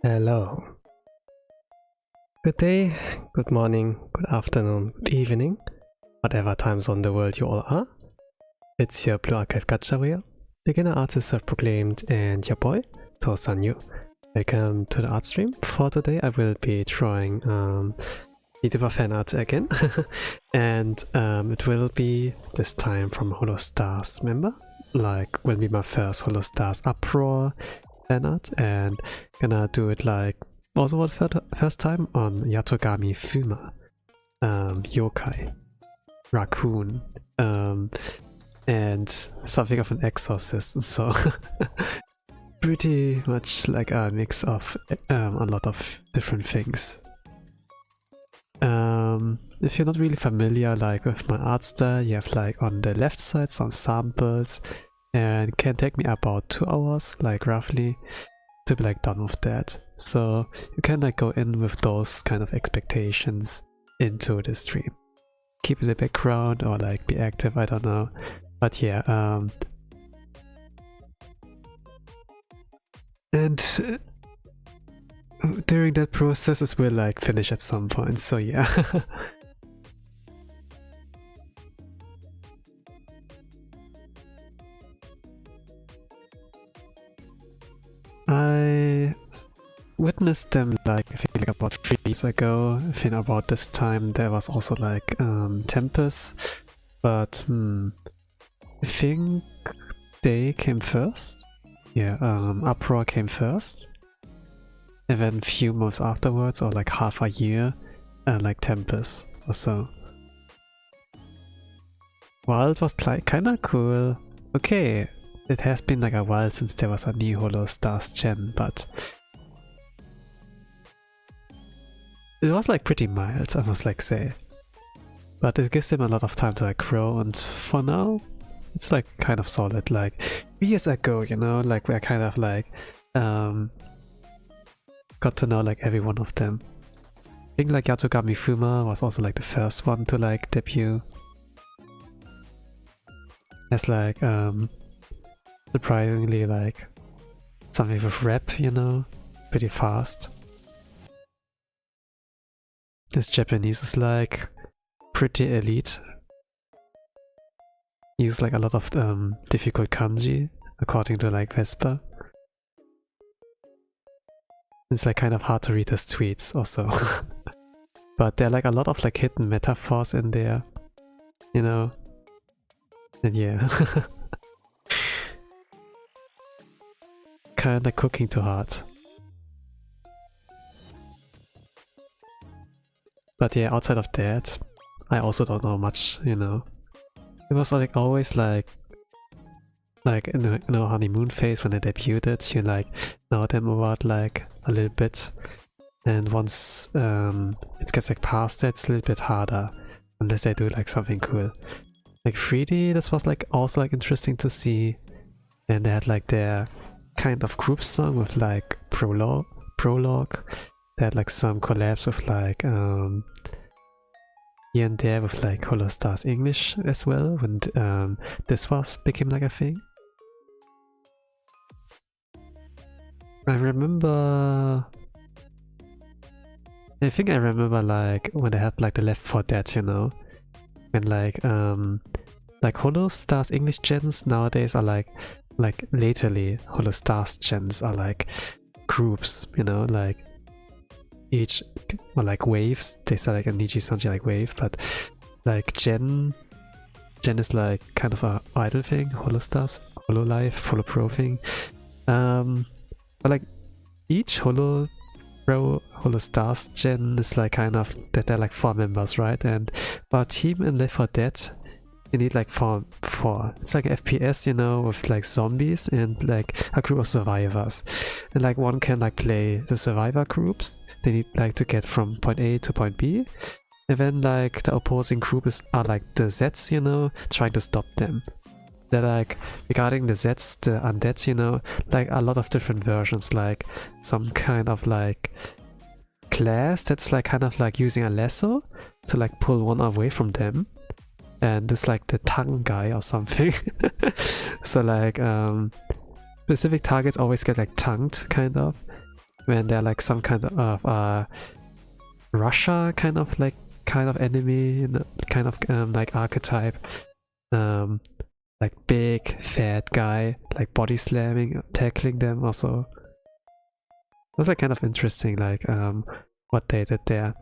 Hello. Good day, good morning, good afternoon, good evening, whatever time zone the world you all are. It's your Blue Archive Gacha wheel, beginner artist self-proclaimed, and your boy, Tosanyu. Welcome to the art stream. For today I will be drawing YouTuber fan art again. And it will be this time from Holostars, remember? Like will be my first Holostars UPROAR fan art, and gonna do it like also for the first time on Yatogami Fuma, Yokai, raccoon, and something of an exorcist, so pretty much like a mix of a lot of different things. If you're not really familiar like with my art style, you have like on the left side some samples, and it can take me about 2 hours, like roughly, to be like done with that. So you can like go in with those kind of expectations into the stream. Keep in the background or like be active, I don't know. But yeah, and during that process it will like finish at some point, so yeah. I witnessed them like I think like about 3 years ago. I think about this time there was also like Tempest, but I think they came first. Yeah, UPROAR came first, and then a few months afterwards, or like half a year, like Tempest or so. Well, it was like kinda cool. Okay, it has been like a while since there was a new Holostars gen, but it was like pretty mild, I must like say. But it gives them a lot of time to like grow, and for now it's like kind of solid. Like years ago, you know, like we're kind of like got to know like every one of them. I think like Yatogami Fuma was also like the first one to like debut. As like surprisingly like something with rap, you know, pretty fast. This Japanese is like pretty elite. He uses like a lot of difficult kanji, according to like Vespa. It's like kind of hard to read his tweets also. But there are like a lot of like hidden metaphors in there, you know. And yeah. Kinda cooking too hard. But yeah, outside of that, I also don't know much, you know. It was like always like in the honeymoon phase when they debuted, you like know them about like a little bit, and once it gets like past that, it's a little bit harder unless they do like something cool. Like 3D, this was like also like interesting to see, and they had like their kind of group song with like prologue. They had like some collabs with like here and there with like Holostars English as well, when this became like a thing. I think I remember like when they had like the Left 4 Dead, you know, and like Holostars English gens nowadays are like latterly Holostars gens are like groups, you know, like each, or like waves. They say like a Niji Sanji like wave, but like gen is like kind of a idol thing. Holostars, Hololive, Holopro thing. But like each Holostars gen is like kind of that they're like 4 members, right? And for a team in Left 4 Dead, you need like four. It's like an FPS, you know, with like zombies and like a group of survivors. And like one can like play the survivor groups. They need like to get from point A to point B. And then like the opposing group are like the Zeds, you know, trying to stop them. They're like, regarding the Zeds, the undeads, you know, like a lot of different versions, like some kind of like class that's like kind of like using a lasso to like pull one away from them. And it's like the tongue guy or something. So like specific targets always get like tongued, kind of. when they're like some kind of Russia kind of enemy, you know, kind of like archetype, like big fat guy like body slamming, tackling them. Also, it was like kind of interesting, like what they did there.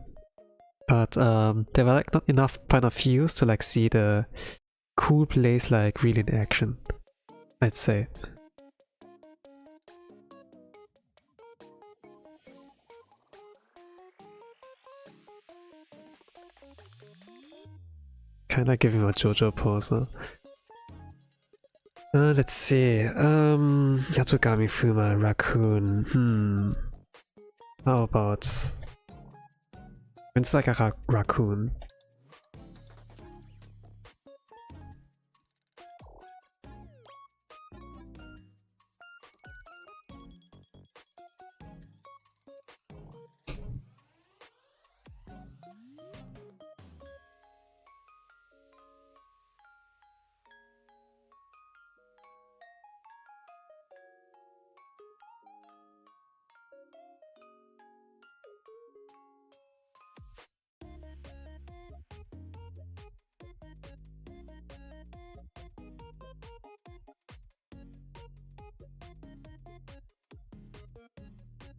But there were like not enough point of views to like see the cool plays like really in action, I'd say. Kinda give him a JoJo pose. Huh? Let's see. Yatogami Fuma, raccoon. How about... It's like a raccoon.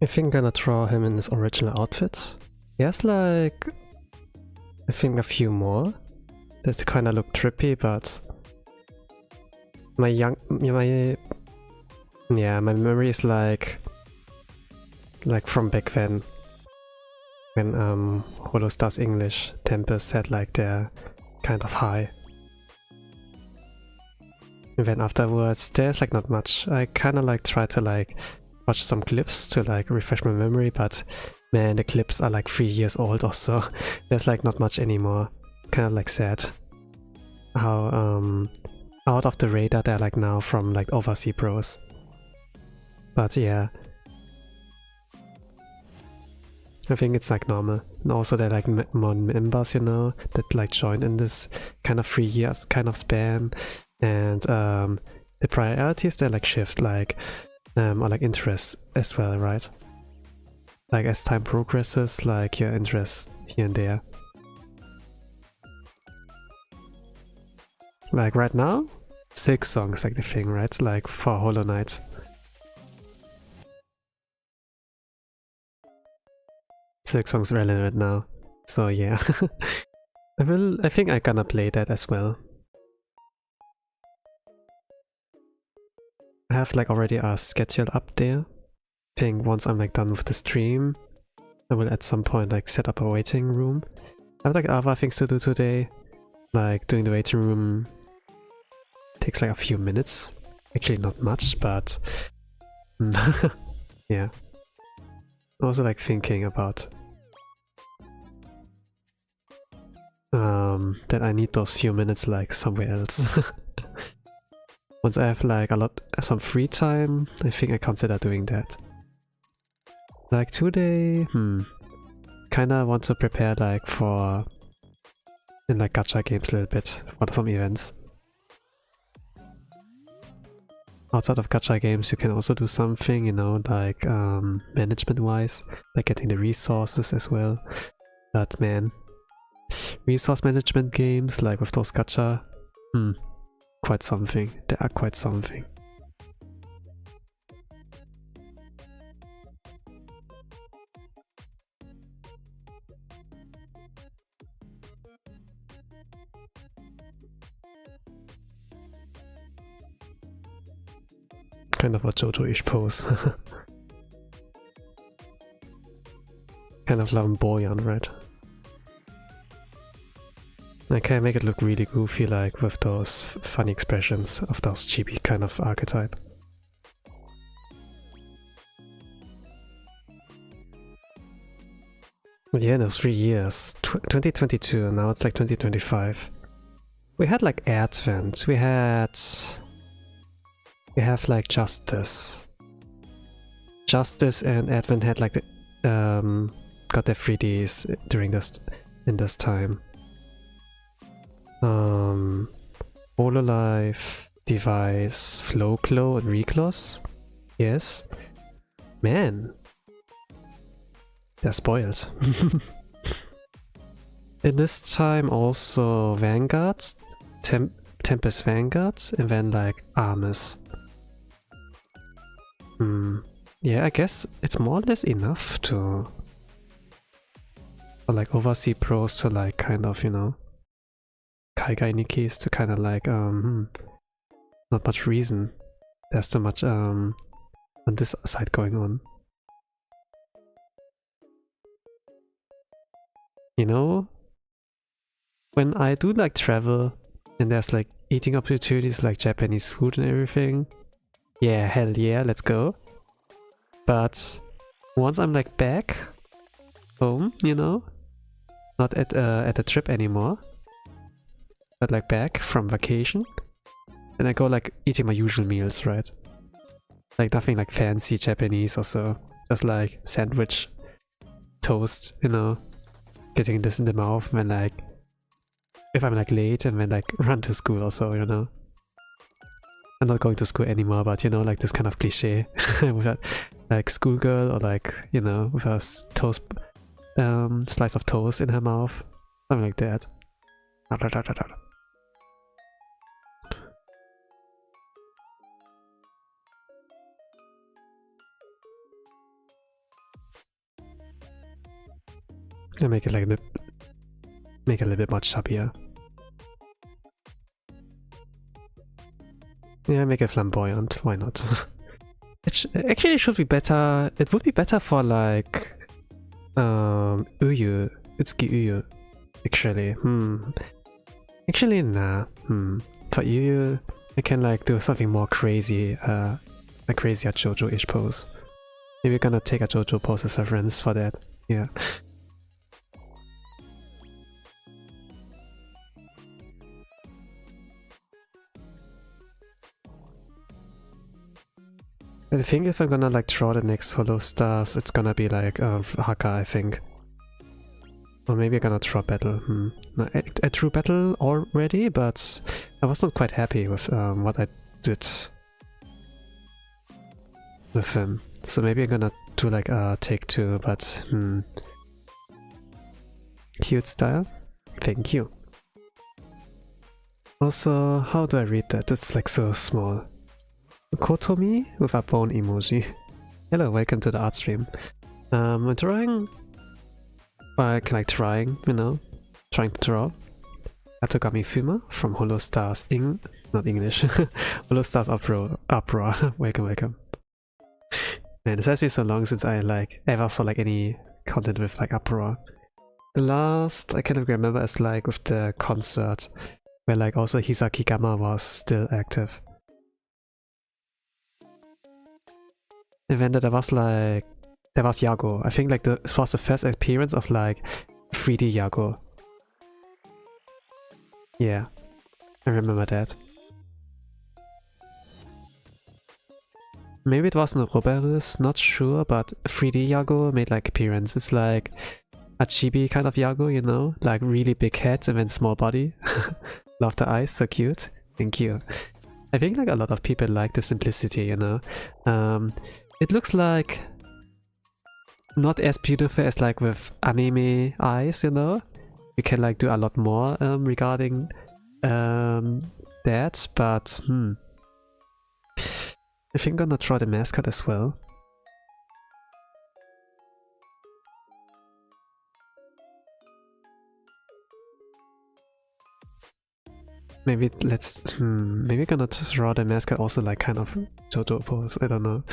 I think I'm gonna draw him in his original outfit. He has like, I think a few more that kinda look trippy, but my memory is like from back then, when Holostars English tempers had like their kind of high. And then afterwards there's like not much. I kinda like try to like watch some clips to like refresh my memory, but man, the clips are like 3 years old or so. There's like not much anymore. Kind of like sad how out of the radar they're like now from like overseas pros. But yeah, I think it's like normal. And also they're like more members, you know, that like joined in this kind of 3 years kind of span, and the priorities they like shift, like or like interests as well, right? Like as time progresses, like your interests here and there. Like right now, 6 songs like the thing, right? Like for Hollow Knight. Six songs relevant now. So yeah. I think I'm gonna play that as well. I have like already a schedule up there. I think once I'm like done with the stream, I will at some point like set up a waiting room. I have like other things to do today. Like doing the waiting room takes like a few minutes. Actually not much, but yeah. Also like thinking about that I need those few minutes like somewhere else. Once I have like some free time, I think I consider doing that. Like today, kinda want to prepare like for in like gacha games a little bit for some events. Outside of gacha games, you can also do something, you know, like management wise, like getting the resources as well. But man, resource management games like with those gacha, quite something. They are quite something. Kind of a JoJo-ish pose. Kind of flamboyant, right? I can make it look really goofy, like with those funny expressions of those chibi kind of archetype. But yeah, those 3 years. 2022, now it's like 2025. We had like Advent, we have like Justice. Justice and Advent had like the, got their 3Ds during in this time. Hololive, Device, Flowclaw and Recloss. Yes. Man. they're spoiled. In this time also Vanguards, Tempest Vanguards, and then like Armis. Yeah, I guess it's more or less enough to for like overseas pros to like kind of, you know, Kaigai Nikis to kind of like not much reason. There's too much on this side going on. You know, when I do like travel and there's like eating opportunities like Japanese food and everything, yeah, hell yeah, let's go. But once I'm like back home, you know, not at a trip anymore, but like back from vacation, and I go like eating my usual meals, right? Like nothing like fancy Japanese or so, just like sandwich, toast, you know, getting this in the mouth when like, if I'm like late and then like run to school or so, you know. I'm not going to school anymore, but you know, like this kind of cliche with that like schoolgirl or like, you know, with a toast, slice of toast in her mouth, something like that. I make it like a bit, make it a little bit more chubbier. Yeah, make it flamboyant. Why not? Actually, it should be better. It would be better for like Uyu, Utsuki Uyu. Actually, Actually, nah. For Uyu, I can like do something more crazy, a crazier JoJo-ish pose. Maybe we're gonna take a JoJo pose as reference for that. Yeah. I think if I'm gonna like draw the next Holostars, it's gonna be like Haka, I think. Or maybe I'm gonna draw Battle. No, I drew Battle already, but I was not quite happy with what I did with him. So maybe I'm gonna do like a take two, but cute style. Thank you. Also, how do I read that? It's like so small. Kotomi with a bone emoji. Hello, welcome to the art stream. I'm drawing, well, like trying, you know, trying to draw Yatogami Fuma from Holostars not English, Holostars UPROAR. Welcome. Man, it has been so long since I like ever saw like any content with like UPROAR. The last I kind of remember is like with the concert where like also Hisakigama was still active. And then there was Yago. I think like this was the first appearance of like 3D Yago. Yeah, I remember that. Maybe it wasn't Roberus, not sure, but 3D Yago made like appearance. It's like a chibi kind of Yago, you know? Like really big head and then small body. Love the eyes, so cute. Thank you. I think like a lot of people like the simplicity, you know? It looks like not as beautiful as like with anime eyes, you know? You can like do a lot more regarding that, but I think I'm gonna draw the mascot as well. Maybe maybe I'm gonna draw the mascot also like kind of JoJo pose, I don't know.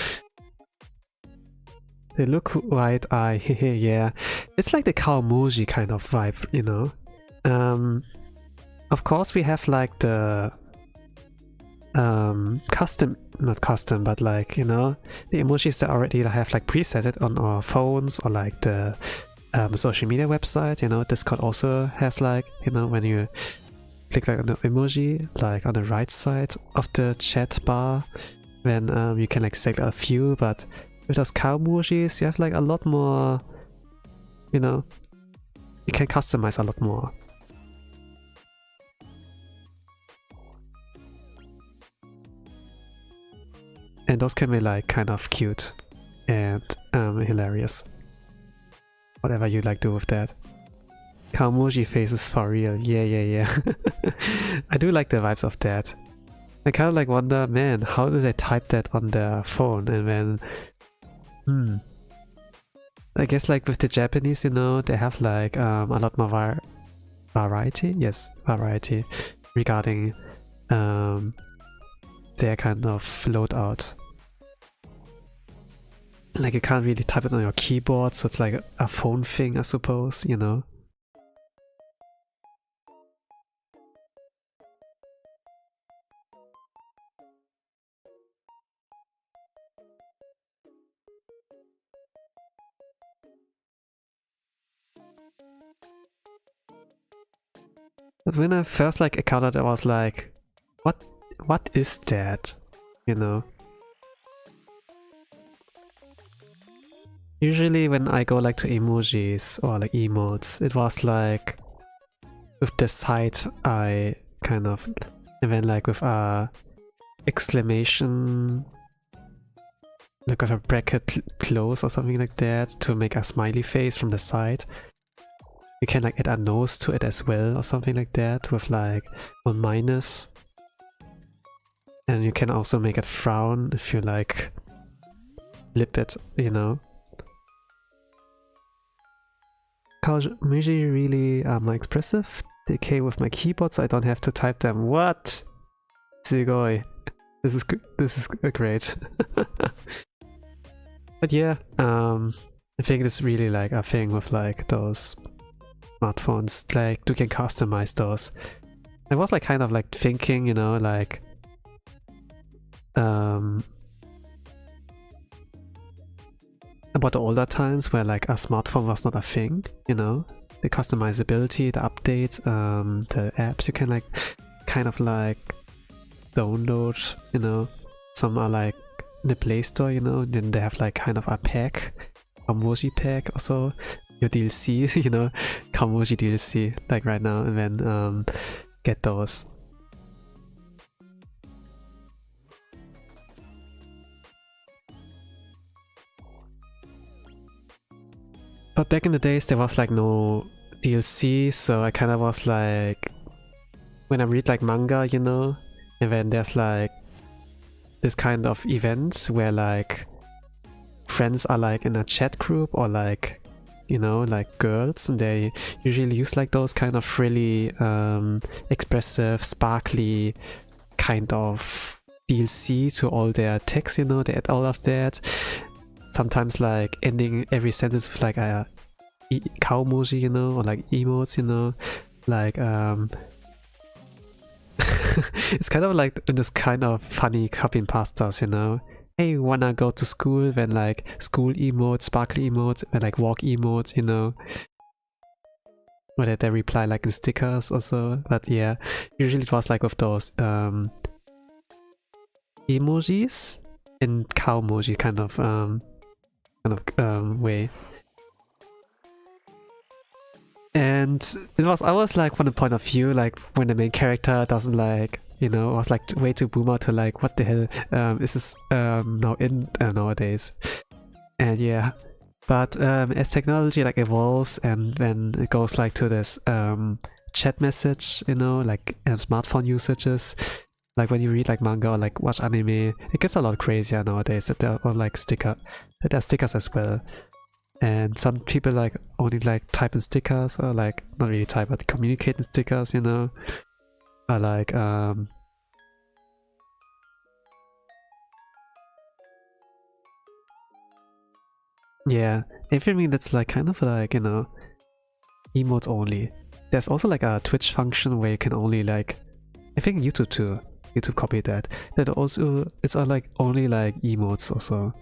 They look wide-eye, yeah. It's like the Kawamuji kind of vibe, you know. Of course we have like the not custom, but like, you know, the emojis that already have like preset on our phones or like the social media website, you know. Discord also has like, you know, when you click like on the emoji, like on the right side of the chat bar, then you can like select a few, but with those Kawamojis, you have like a lot more, you know, you can customize a lot more. And those can be like kind of cute and hilarious. whatever you like do with that. Kawamoji faces for real. Yeah. I do like the vibes of that. I kind of like wonder, man, how do they type that on their phone? And then, I guess like with the Japanese, you know, they have like a lot more variety. Yes, variety regarding their kind of loadout. Like you can't really type it on your keyboard, so it's like a phone thing, I suppose, you know. But when I first like encountered it, I was like, what is that? You know? Usually when I go like to emojis or like emotes, it was like with the site I kind of, and then like with a exclamation, like with a bracket close or something like that to make a smiley face from the side. You can like add a nose to it as well or something like that with like a minus. And you can also make it frown if you like flip it, you know. Kawamoji really are expressive. They came with my keyboard so I don't have to type them. What? Sugoi. This is great. But yeah, I think it's really like a thing with like those smartphones, like you can customize those. I was like kind of like thinking, you know, like about the older times where like a smartphone was not a thing, you know, the customizability, the updates, the apps you can like kind of like download, you know. Some are like in the Play Store, you know, then they have like kind of a pack, a Kawamoji pack or so, your DLC, you know, Kawamoji DLC, like right now, and then get those. But back in the days there was like no DLC, so I kind of was like, when I read like manga, you know, and then there's like this kind of events where like friends are like in a chat group or like, you know, like girls, and they usually use like those kind of frilly, expressive, sparkly kind of DLC to all their text, you know, they add all of that. Sometimes like ending every sentence with like a Kawamoji, you know, or like emotes, you know, like it's kind of like this kind of funny copy and pastas, you know. Hey, wanna go to school? Then like school emote, sparkly emote, then like walk emote, you know. Or they reply like in stickers or so. But yeah, usually it was like with those emojis in Kawamoji kind of way. And it was always like from the point of view, like when the main character doesn't like, you know, was like way too boomer to like, what the hell is this now in nowadays. And yeah, but as technology like evolves and then it goes like to this chat message, you know, like smartphone usages, like when you read like manga or like watch anime, it gets a lot crazier nowadays. That there are like there are stickers as well. And some people like only like type in stickers, or like not really type but communicate in stickers, you know. Or like yeah, everything that's like kind of like, you know, emotes only. There's also like a Twitch function where you can only like, I think YouTube too. YouTube copied that. That also it's all like only like emotes or so.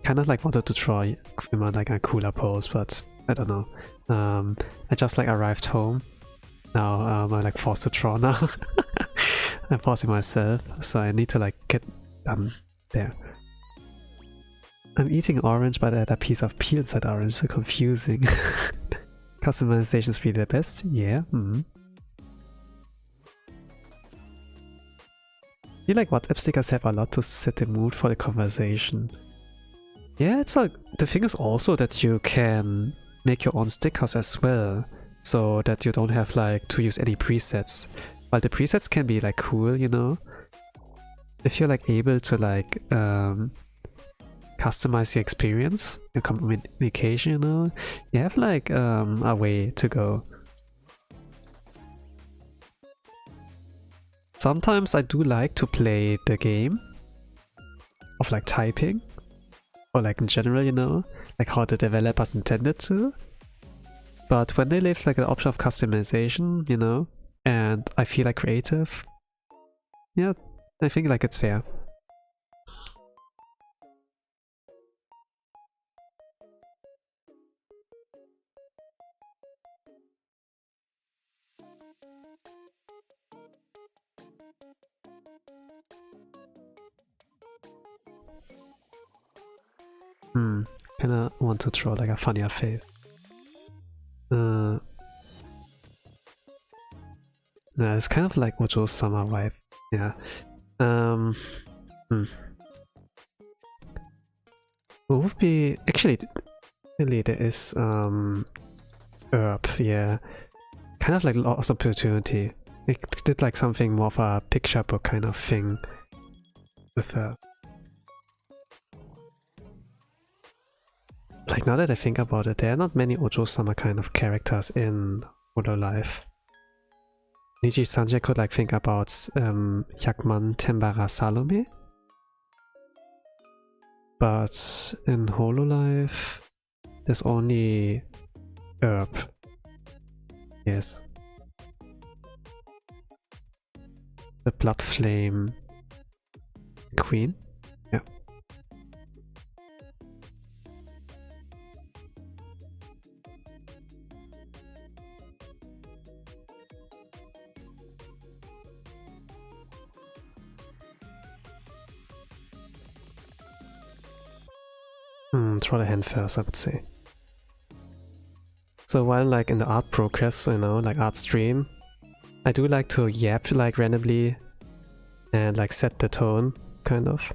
Kind of like wanted to try Fuma like a cooler pose, but I don't know. I just like arrived home. Now I'm like forced to draw now. I'm forcing myself, so I need to like get there. I'm eating orange, but I had a piece of peel inside orange, so confusing. Customization is really the best, yeah. feel like WhatsApp stickers have a lot to set the mood for the conversation. Yeah, it's like, the thing is also that you can make your own stickers as well, so that you don't have like to use any presets. While the presets can be like cool, you know, if you're like able to like customize your experience and communication, you know, you have like a way to go. Sometimes I do like to play the game of like typing, or like in general, you know, like how the developers intended to. But when they leave like the option of customization, you know, and I feel like creative, yeah, I think like it's fair. Kinda want to draw like a funnier face. Nah, it's kind of like Ojo Summer vibe. Yeah. What would be actually really there is herb, yeah. Kind of like lost opportunity. It did like something more of a picture book kind of thing with her. Like now that I think about it, there are not many Ojo-sama kind of characters in Hololive. Niji-Sanjay could like think about Hyakman Tembara Salome. But in Hololive, there's only herb. Yes. The Blood Flame Queen. Yeah. Try the hand first, I would say. So while like in the art progress, you know, like art stream, I do like to yap like randomly and like set the tone, kind of.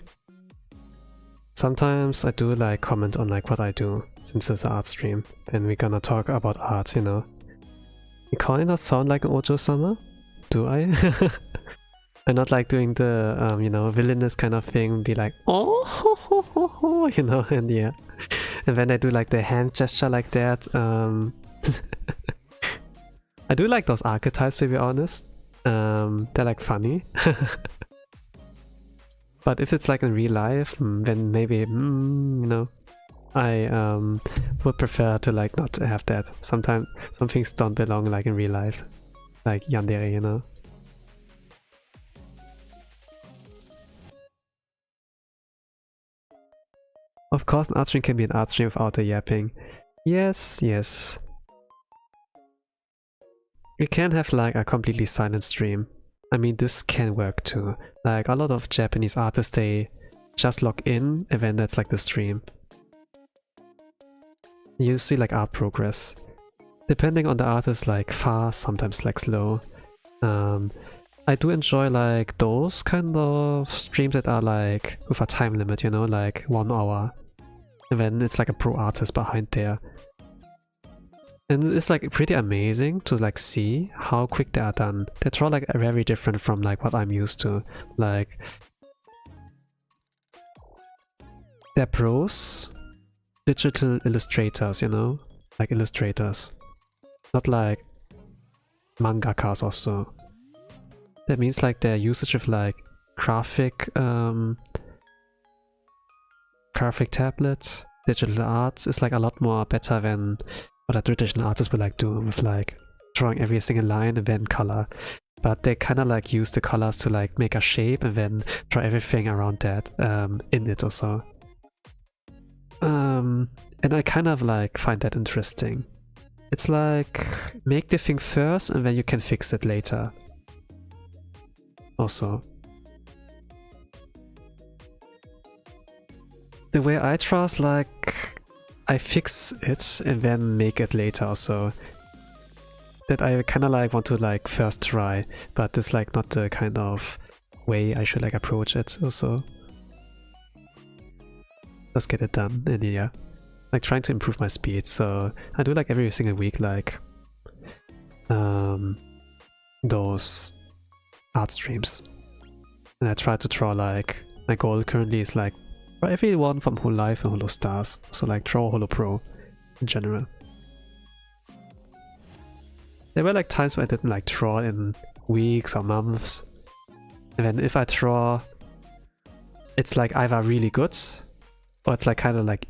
Sometimes I do like comment on like what I do, since it's an art stream and we're gonna talk about art, you know. You kinda sound like an Ojo-sama? Do I? I'm not like doing the, you know, villainous kind of thing, be like, oh, ho, ho, ho, ho, you know, and yeah. And when I do like the hand gesture like that, I do like those archetypes, to be honest. They're like funny. But if it's like in real life, then maybe, you know, I would prefer to like not have that. Sometimes some things don't belong like in real life, like yandere, you know. Of course, an art stream can be an art stream without the yapping. Yes, yes. You can have like a completely silent stream. I mean, this can work too. Like a lot of Japanese artists, they just log in and then that's like the stream. You see like art progress. Depending on the artist, like fast, sometimes like slow. I do enjoy like those kind of streams that are like with a time limit, you know, like 1 hour. And then it's like a pro artist behind there. And it's like pretty amazing to like see how quick they are done. They draw like very different from like what I'm used to. Like they're pros, digital illustrators, you know, like illustrators, not like mangakas also. That means like their usage of like graphic tablets, digital arts is like a lot more better than what a traditional artist would like do with like drawing every single line and then color. But they kind of like use the colors to like make a shape and then draw everything around that in it also. And I kind of like find that interesting. It's like make the thing first and then you can fix it later. Also. The way I draw is like I fix it and then make it later also. That I kind of like want to like first try, but it's like not the kind of way I should like approach it also. Just get it done, and yeah, like trying to improve my speed. So I do like every single week like those art streams, and I try to draw like, my goal currently is like for everyone from Whole Life and Holostars, so like draw Holo Pro in general. There were like times where I didn't like draw in weeks or months, and then if I draw, it's like either really good or it's like kind of like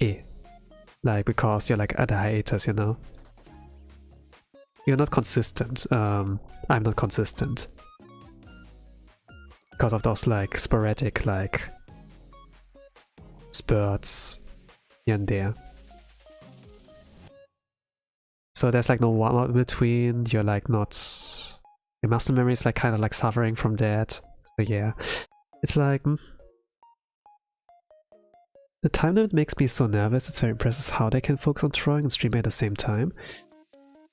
like because you're like at a hiatus, you know. You're not consistent. I'm not consistent because of those like sporadic like spurts here and there. So there's like no warm-up in between. You're like not, your muscle memory is like kind of like suffering from that. So yeah, it's like the time limit makes me so nervous. It's very impressive how they can focus on drawing and streaming at the same time.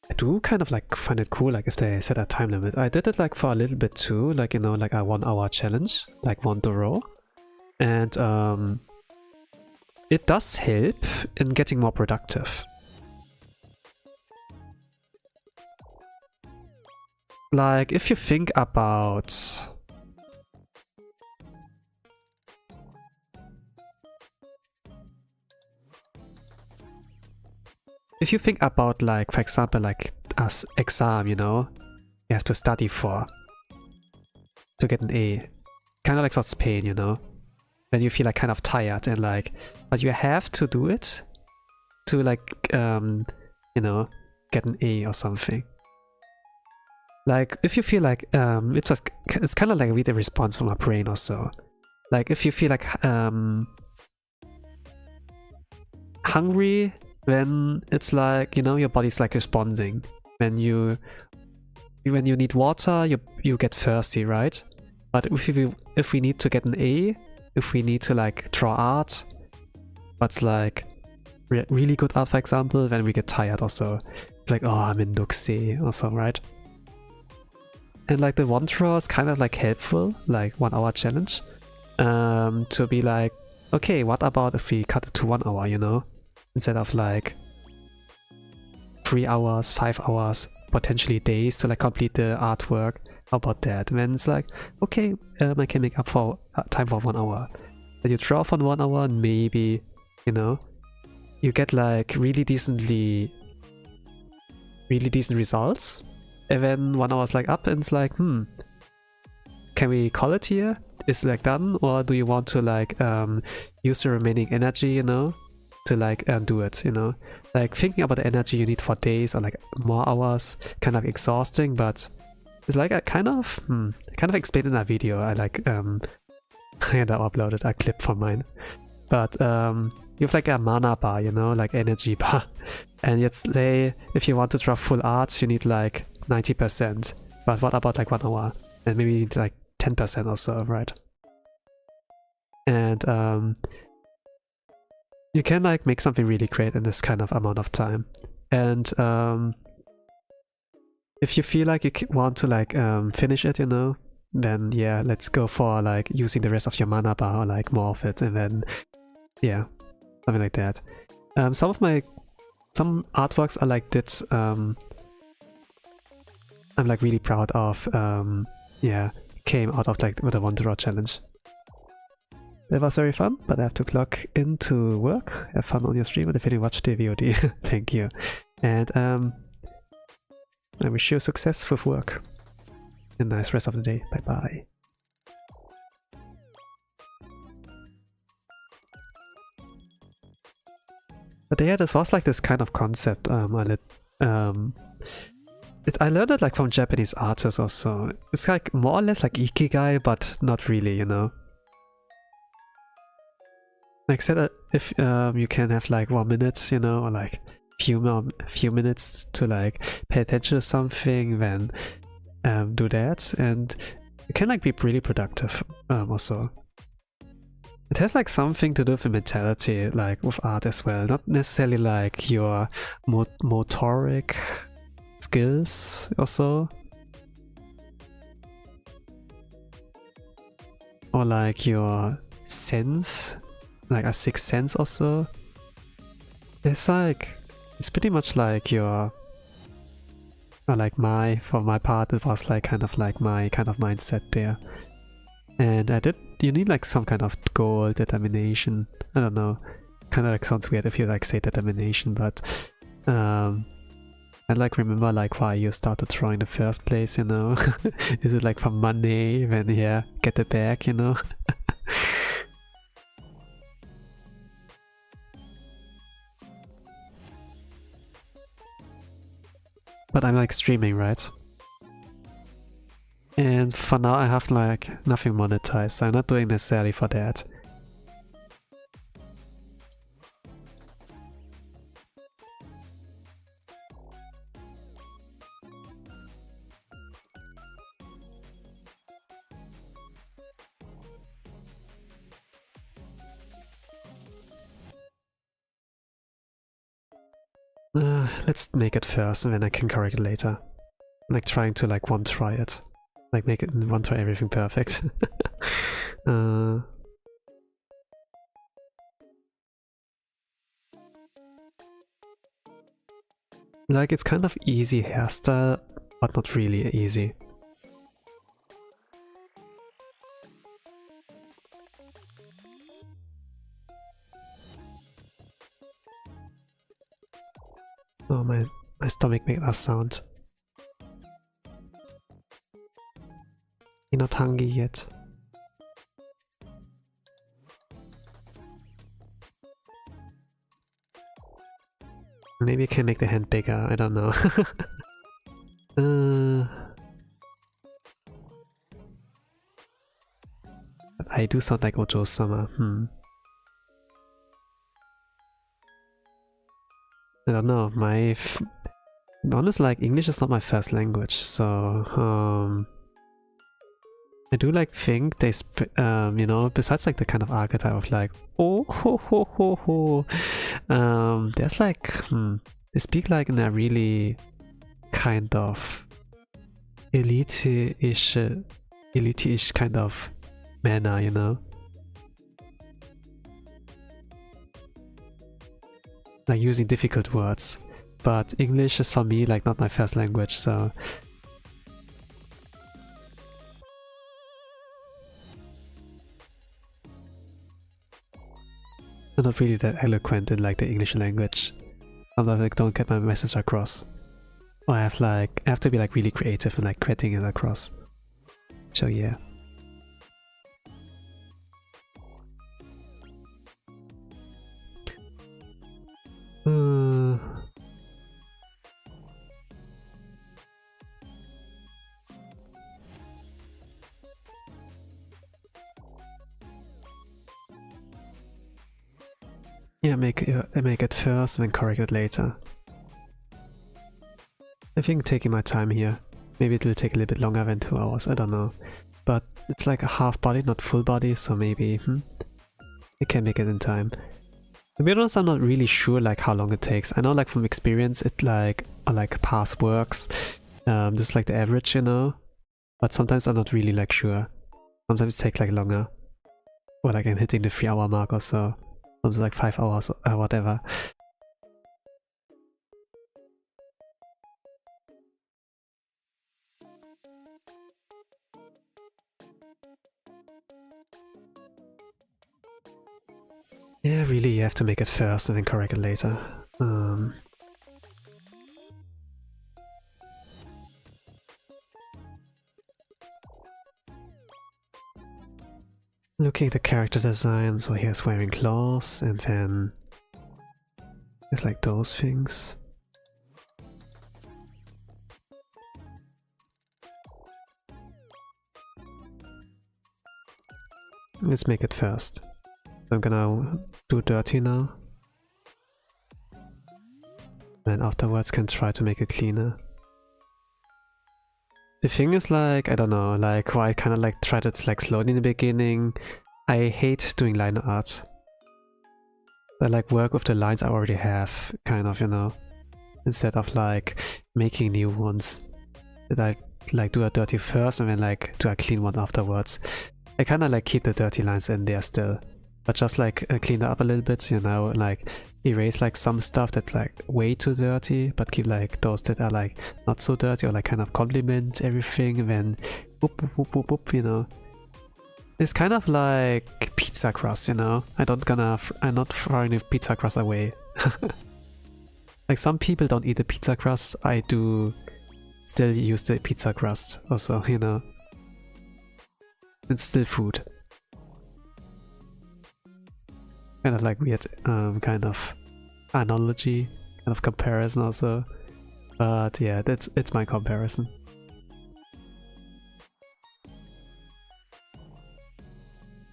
I do kind of like find it cool like if they set a time limit. I did it like for a little bit too, like, you know, like a 1 hour challenge, like 1 to row. And it does help in getting more productive. Like if you think about like, for example, like as exam, you know, you have to study for to get an A. Kind of like such pain, you know, when you feel like kind of tired and like, but you have to do it to like, you know, get an A or something. Like if you feel like it's kind of like a weird response from our brain or so. Like if you feel like hungry, when it's like, you know, your body's like responding. When you need water, you get thirsty, right? But if we need to get an A, if we need to like draw art, what's like really good art, for example, then we get tired also. It's like, oh, I'm in Duxi or so, right? And like the one draw is kind of like helpful, like 1 hour challenge, to be like, okay, what about if we cut it to 1 hour, you know, instead of like 3 hours, 5 hours, potentially days to like complete the artwork. How about that? And then it's like, okay, I can make up for time for 1 hour. Then you draw for 1 hour and maybe, you know, you get like really decent results. And then 1 hour's like up and it's like, can we call it here? Is it like done? Or do you want to like use the remaining energy, you know, to like do it, you know? Like thinking about the energy you need for days or like more hours, kind of exhausting, but it's like I kind of explained in that video. I like I uploaded a clip from mine. But you have like a mana bar, you know, like energy bar. And let's say if you want to draw full art, you need like 90%, but what about like 1 hour? And maybe like 10% or so, right? And you can like make something really great in this kind of amount of time. And if you feel like you want to like finish it, you know, then yeah, let's go for like using the rest of your mana bar or like more of it, and then yeah, something like that. Some artworks I like did I'm like really proud of, yeah, came out of like with a 1 draw challenge. That was very fun, but I have to clock into work. Have fun on your stream, and if you watch the VOD, thank you. And I wish you success with work. A nice rest of the day. Bye bye. But yeah, this was like this kind of concept. I learned it like from Japanese artists also. It's like more or less like Ikigai, but not really, you know. Like said, if you can have like 1 minute, you know, or like few minutes to like pay attention to something, then do that, and you can like be really productive also. It has like something to do with mentality, like with art as well, not necessarily like your motoric skills or so. or like your sense, like a sixth sense or so. It's like, it's pretty much like your, or like for my part, it was like kind of like my kind of mindset there. And you need like some kind of goal, determination, I don't know, kind of like sounds weird if you like say determination, but I like remember like why you started drawing in the first place, you know? Is it like for money, then yeah, get it back, you know? But I'm like streaming, right? And for now I have like nothing monetized, so I'm not doing necessarily for that. Let's make it first and then I can correct it later. I'm like trying to like one try it. Like make it one try everything perfect. Like it's kind of easy hairstyle, but not really easy. Oh, my stomach made that sound. You're not hungry yet. Maybe I can make the hand bigger, I don't know. I do sound like Ojo-sama, I don't know, honest, like English is not my first language, so I do like think they you know, besides like the kind of archetype of like oh ho ho ho ho, there's like they speak like in a really kind of elite-ish kind of manner, you know. Like using difficult words, but English is for me like not my first language, so I'm not really that eloquent in like the English language. Sometimes I like, don't get my message across, or I have to be like really creative and like getting it across. So yeah. Yeah, make it first and then correct it later. I think taking my time here. Maybe it'll take a little bit longer than 2 hours, I don't know. But it's like a half body, not full body, so maybe I can make it in time. To be honest, I'm not really sure like how long it takes. I know like from experience it like past works. This is like the average, you know. But sometimes I'm not really like sure. Sometimes it takes like longer. Or like I'm hitting the 3-hour mark or so. Sometimes like 5 hours or whatever. Yeah, really, you have to make it first and then correct it later. Looking at the character design, so here's wearing claws, and then there's like those things. Let's make it first. I'm gonna do dirty now. Then afterwards can try to make it cleaner. The thing is like, I don't know, like why I kinda like tried it like slowly in the beginning. I hate doing line art. I like work with the lines I already have, kind of, you know. Instead of like making new ones. That I like do a dirty first and then like do a clean one afterwards. I kind of like keep the dirty lines in there still, but just like clean it up a little bit, you know, like erase like some stuff that's like way too dirty, but keep like those that are like not so dirty, or like kind of complement everything, and then whoop whoop whoop whoop whoop, you know. It's kind of like pizza crust, you know. I'm not throwing the pizza crust away. Like some people don't eat the pizza crust. I do still use the pizza crust also, you know. It's still food. Kind of like weird kind of analogy, kind of comparison also. But yeah, it's my comparison.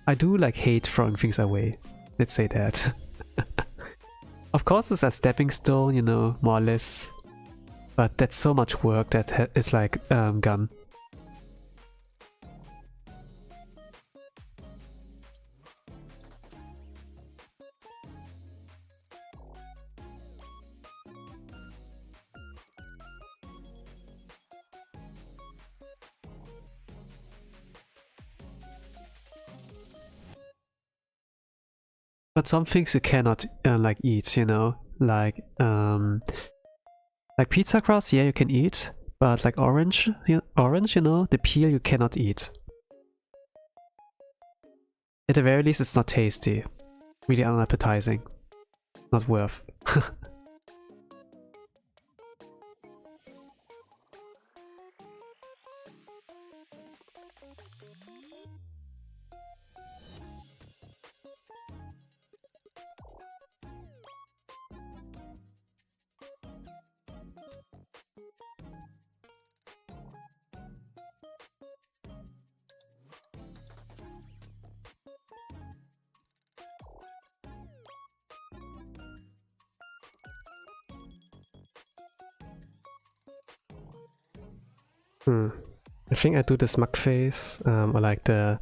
I do like hate throwing things away. Let's say that. Of course it's a stepping stone, you know, more or less. But that's so much work that it's like gone. But some things you cannot like eat, you know, like pizza crust, yeah, you can eat, but like orange, you know, the peel you cannot eat. At the very least, it's not tasty, really unappetizing, not worth. I think I do the smug face, or like the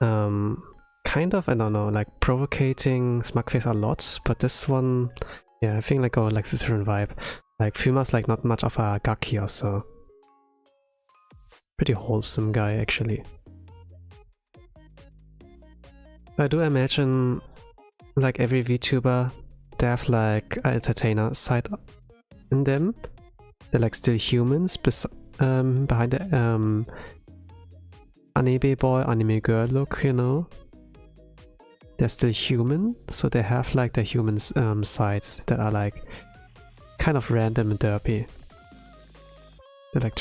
kind of, I don't know, like provocating smug face a lot, but this one, yeah, I think like like this different vibe. Like Fuma's like not much of a gaki or so. Pretty wholesome guy actually. I do imagine like every VTuber, they have like an entertainer side in them. They're like still humans behind the anime boy, anime girl look, you know. They're still human, so they have like the human sides that are like kind of random and derpy. They're like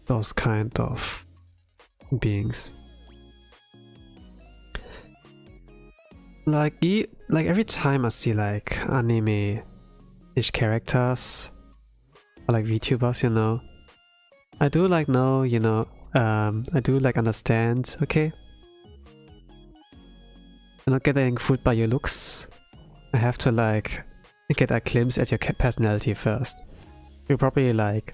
those kind of beings. Like every time I see like anime-ish characters, or like VTubers, you know, I do like know, you know, I do like understand, okay, I'm not getting fooled by your looks. I have to like get a glimpse at your personality first. You're probably like,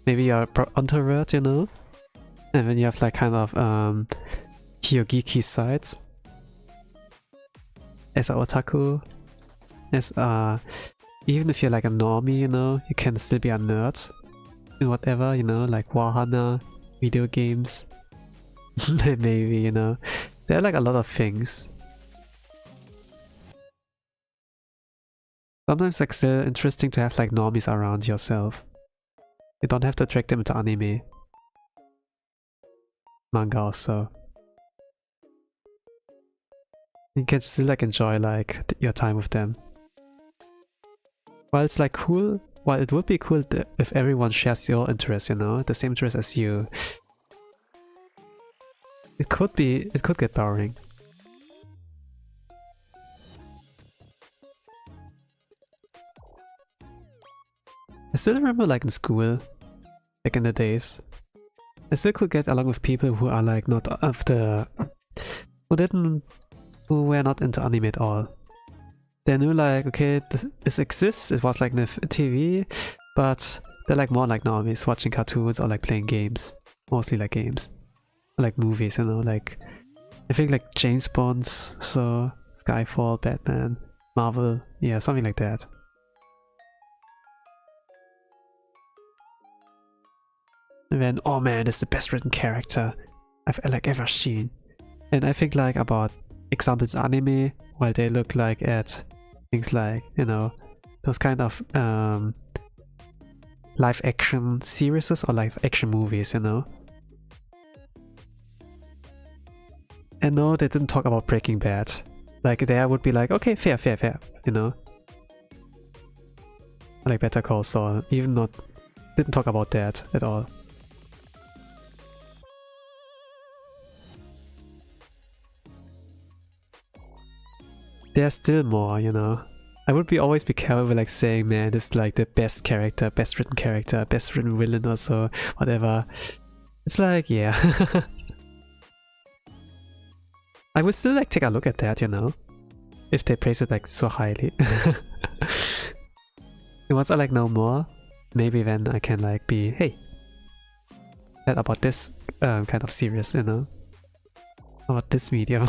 maybe you're introvert, you know, and then you have like kind of Hyogiki sides as a otaku, as a, even if you're like a normie, you know, you can still be a nerd in whatever, you know, like Warhammer, video games, maybe, you know, there are like a lot of things. Sometimes like still interesting to have like normies around yourself. You don't have to drag them into anime, manga also. You can still like enjoy like your time with them. While it's like cool, while it would be cool if everyone shares your interests, you know, the same interests as you. It could get boring. I still remember like in school, back in the days, I still could get along with people who are like not of the, who were not into anime at all. They knew like, okay, this exists, it was like in the TV, but they're like more like normies, watching cartoons or like playing games. Mostly like games. Or like movies, you know, like, I think like James Bond, so Skyfall, Batman, Marvel, yeah, something like that. And then, oh man, it's the best written character I've like ever seen. And I think like about examples anime, while they look like at things like, you know, those kind of live action series or live action movies, you know. And no, they didn't talk about Breaking Bad. Like there would be like, okay, fair, you know. Like Better Call Saul, even not, didn't talk about that at all. There's still more, you know. I would always be careful like saying, man, this is like the best character, best written villain or so, whatever. It's like, yeah. I would still like take a look at that, you know, if they praise it like so highly. And once I like know more, maybe then I can like be, hey, that about this kind of series, you know, about this medium.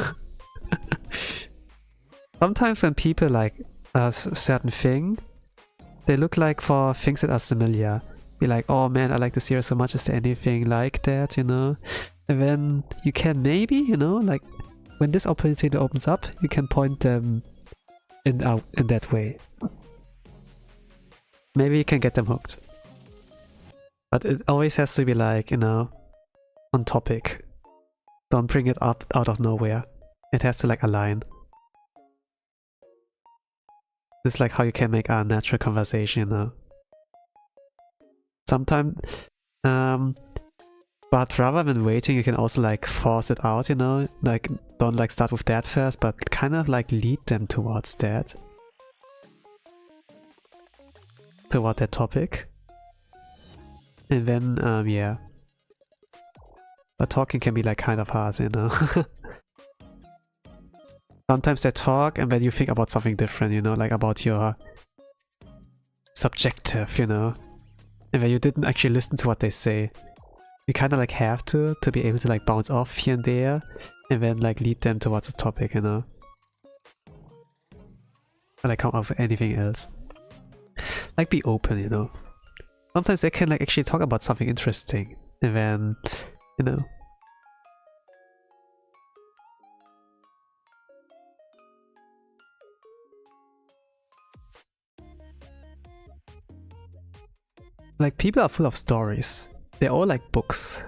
Sometimes when people like a certain thing, they look like for things that are similar. Be like, oh man, I like the series so much, is there anything like that, you know? And then you can maybe, you know, like when this opportunity opens up, you can point them in that way. Maybe you can get them hooked. But it always has to be like, you know, on topic. Don't bring it up out of nowhere. It has to like align. This is like how you can make a natural conversation, you know. Sometimes, but rather than waiting, you can also like force it out, you know. Like don't like start with that first, but kind of like lead them towards that. Toward that topic. And then, yeah. But talking can be like kind of hard, you know. Sometimes they talk and then you think about something different, you know, like about your subjective, you know. And then you didn't actually listen to what they say. You kind of like have to be able to like bounce off here and there and then like lead them towards a topic, you know. Or like come up with anything else. Like be open, you know. Sometimes they can like actually talk about something interesting and then, you know. Like people are full of stories. They're all like books.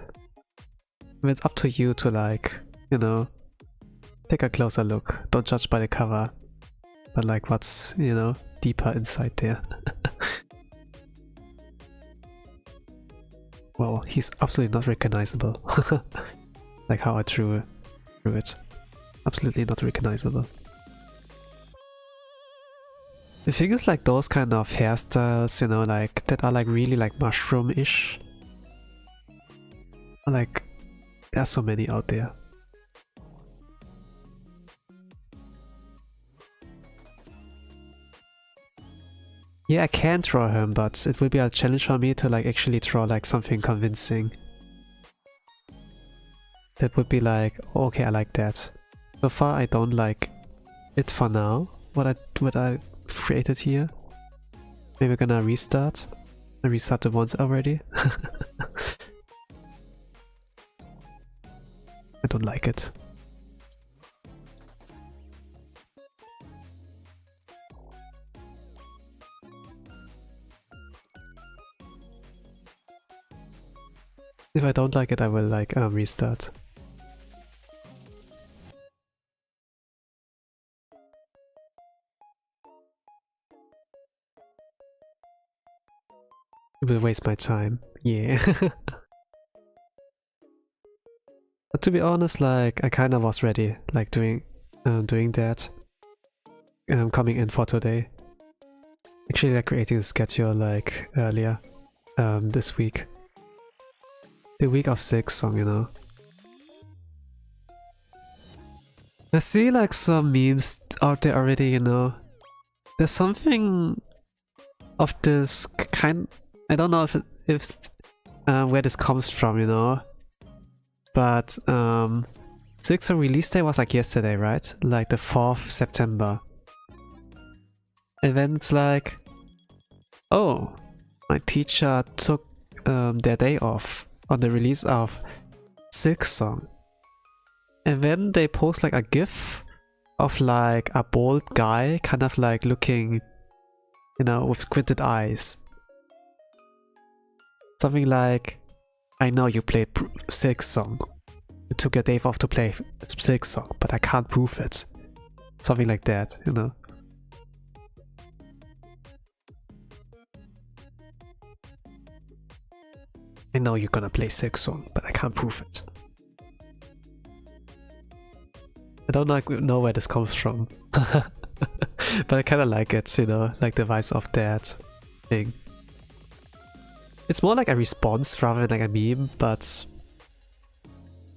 And it's up to you to like, you know, take a closer look. Don't judge by the cover. But like what's, you know, deeper inside there. Wow, he's absolutely not recognizable. Like how I drew it. Absolutely not recognizable. The thing is like those kind of hairstyles, you know, like that are like really like mushroom-ish. Like there's so many out there. Yeah, I can draw him, but it will be a challenge for me to like actually draw like something convincing. That would be like, okay, I like that. So far I don't like it for now. What I created here. Maybe we're gonna restart. I restarted once already. I don't like it. If I don't like it, I will like restart. It will waste my time. Yeah. But to be honest, like I kind of was ready, like doing that. And I'm coming in for today. Actually, like creating a schedule like earlier this week. The week of 6 song, you know. I see like some memes out there already, you know. There's something of this kind. I don't know if where this comes from, you know. But 6 release day was like yesterday, right? Like the 4th September. And then it's like, oh, my teacher took their day off on the release of Silksong. And then they post like a gif of like a bald guy kind of like looking, you know, with squinted eyes. Something like, I know you played Silksong. You took your day off to play Silksong, but I can't prove it. Something like that, you know. I know you're gonna play Silksong, but I can't prove it. I don't know where this comes from. But I kinda like it, you know, like the vibes of that thing. It's more like a response rather than like a meme, but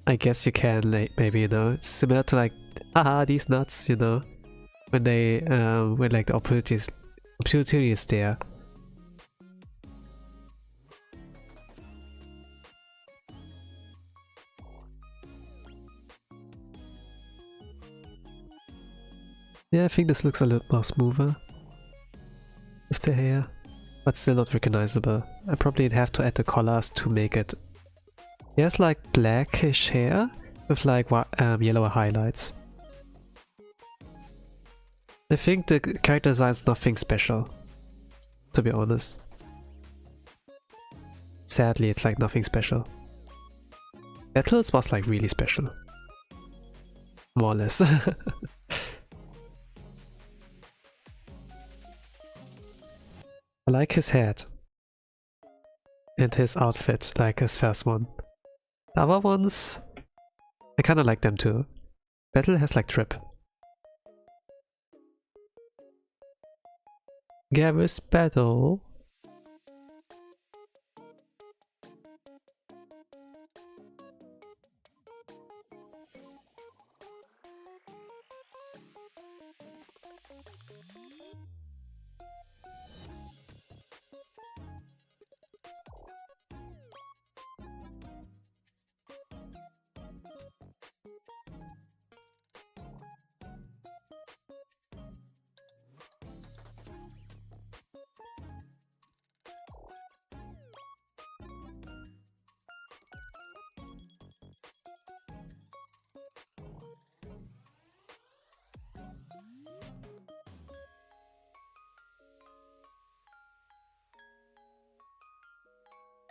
I guess you can like, maybe, you know, it's similar to like, haha, these nuts, you know, when they when like the opportunity is there. Yeah, I think this looks a little more smoother with the hair, but still not recognizable. I probably have to add the colors to make it. He has like blackish hair with like yellow highlights. I think the character design is nothing special, to be honest. Sadly, it's like nothing special. Battles was like really special. More or less. I like his head. And his outfit, like his first one. The other ones, I kinda like them too. Battle has like drip. Garrus Battle.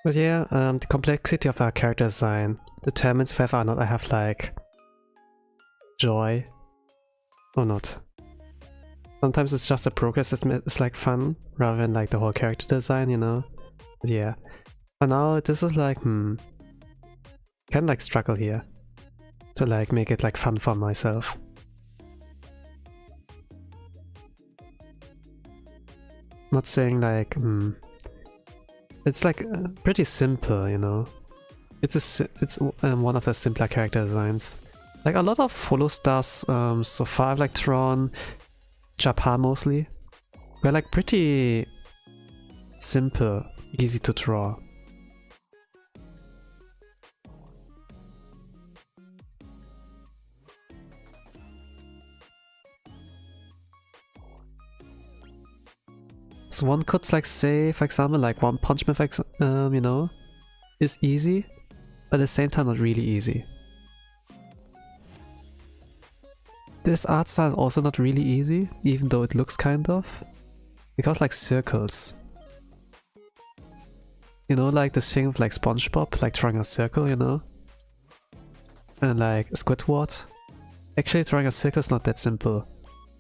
But yeah, the complexity of our character design determines whether or not I have like joy or not. Sometimes it's just the progress that's like fun rather than like the whole character design, you know? But yeah, for now this is like, kinda like struggle here to like make it like fun for myself. Not saying like, it's like pretty simple, you know. It's one of the simpler character designs. Like a lot of Holostars so far I've like drawn Japan mostly. They're like pretty simple, easy to draw. So one could like say, for example, like One Punch Man, you know, is easy, but at the same time not really easy. This art style is also not really easy, even though it looks kind of, because like circles. You know, like this thing of like SpongeBob, like drawing a circle, you know? And like Squidward. Actually drawing a circle is not that simple.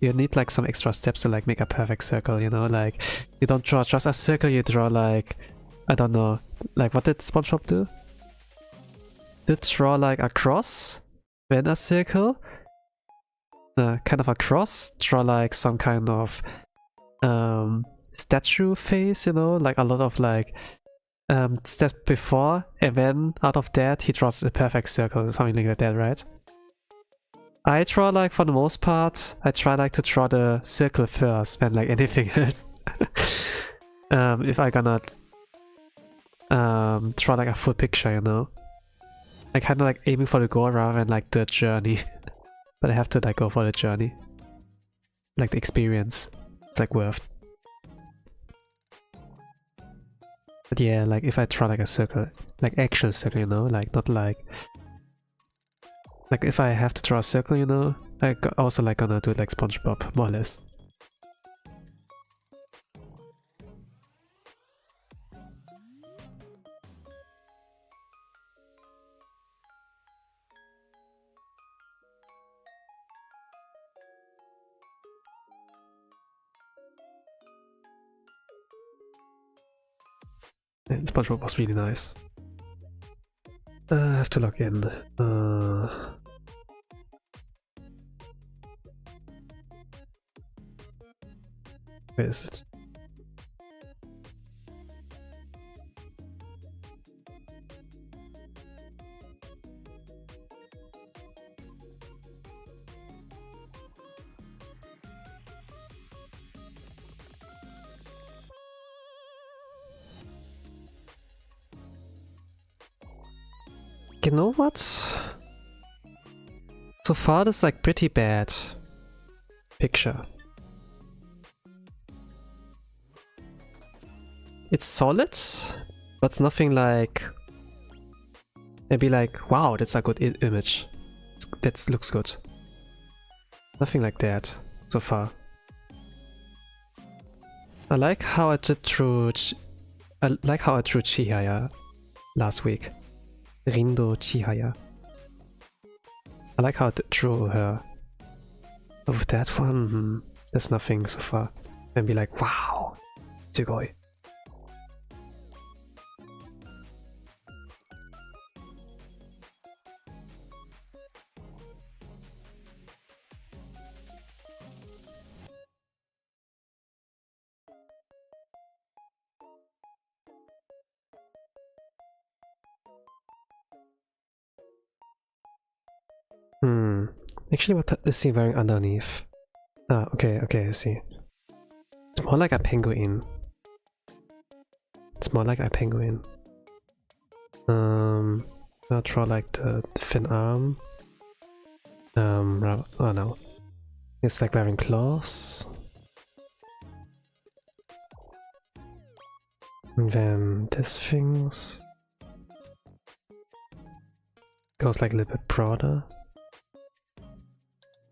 You need like some extra steps to like make a perfect circle, you know? Like, you don't draw just a circle, you draw like, I don't know, like what did SpongeBob do? Did draw like a cross, then a circle, kind of a cross, draw like some kind of statue face, you know? Like a lot of like steps before, and then out of that he draws a perfect circle, something like that, right? I draw like, for the most part, I try like to draw the circle first than like anything else. If I gonna draw like a full picture, you know? I kinda like aiming for the goal rather than like the journey. But I have to like go for the journey. Like the experience. It's like worth. But yeah, like if I draw like a circle, like actual circle, you know, like not like if I have to draw a circle, you know, I also like gonna do it like SpongeBob, more or less. And SpongeBob was really nice. I have to log in. Where is it? You know what? So far this is like pretty bad picture. It's solid, but it's nothing like... Maybe like, wow, that's a good image. That looks good. Nothing like that so far. I like how I drew Chihaya last week. Rindo Chihaya. I like how I drew her. But with that one, there's nothing so far. And be like, wow, sugoi. Actually, what is he wearing underneath? Ah, okay, I see. It's more like a penguin. I'll draw like the thin arm. Oh no. It's like wearing claws. And then this things goes like a little bit broader.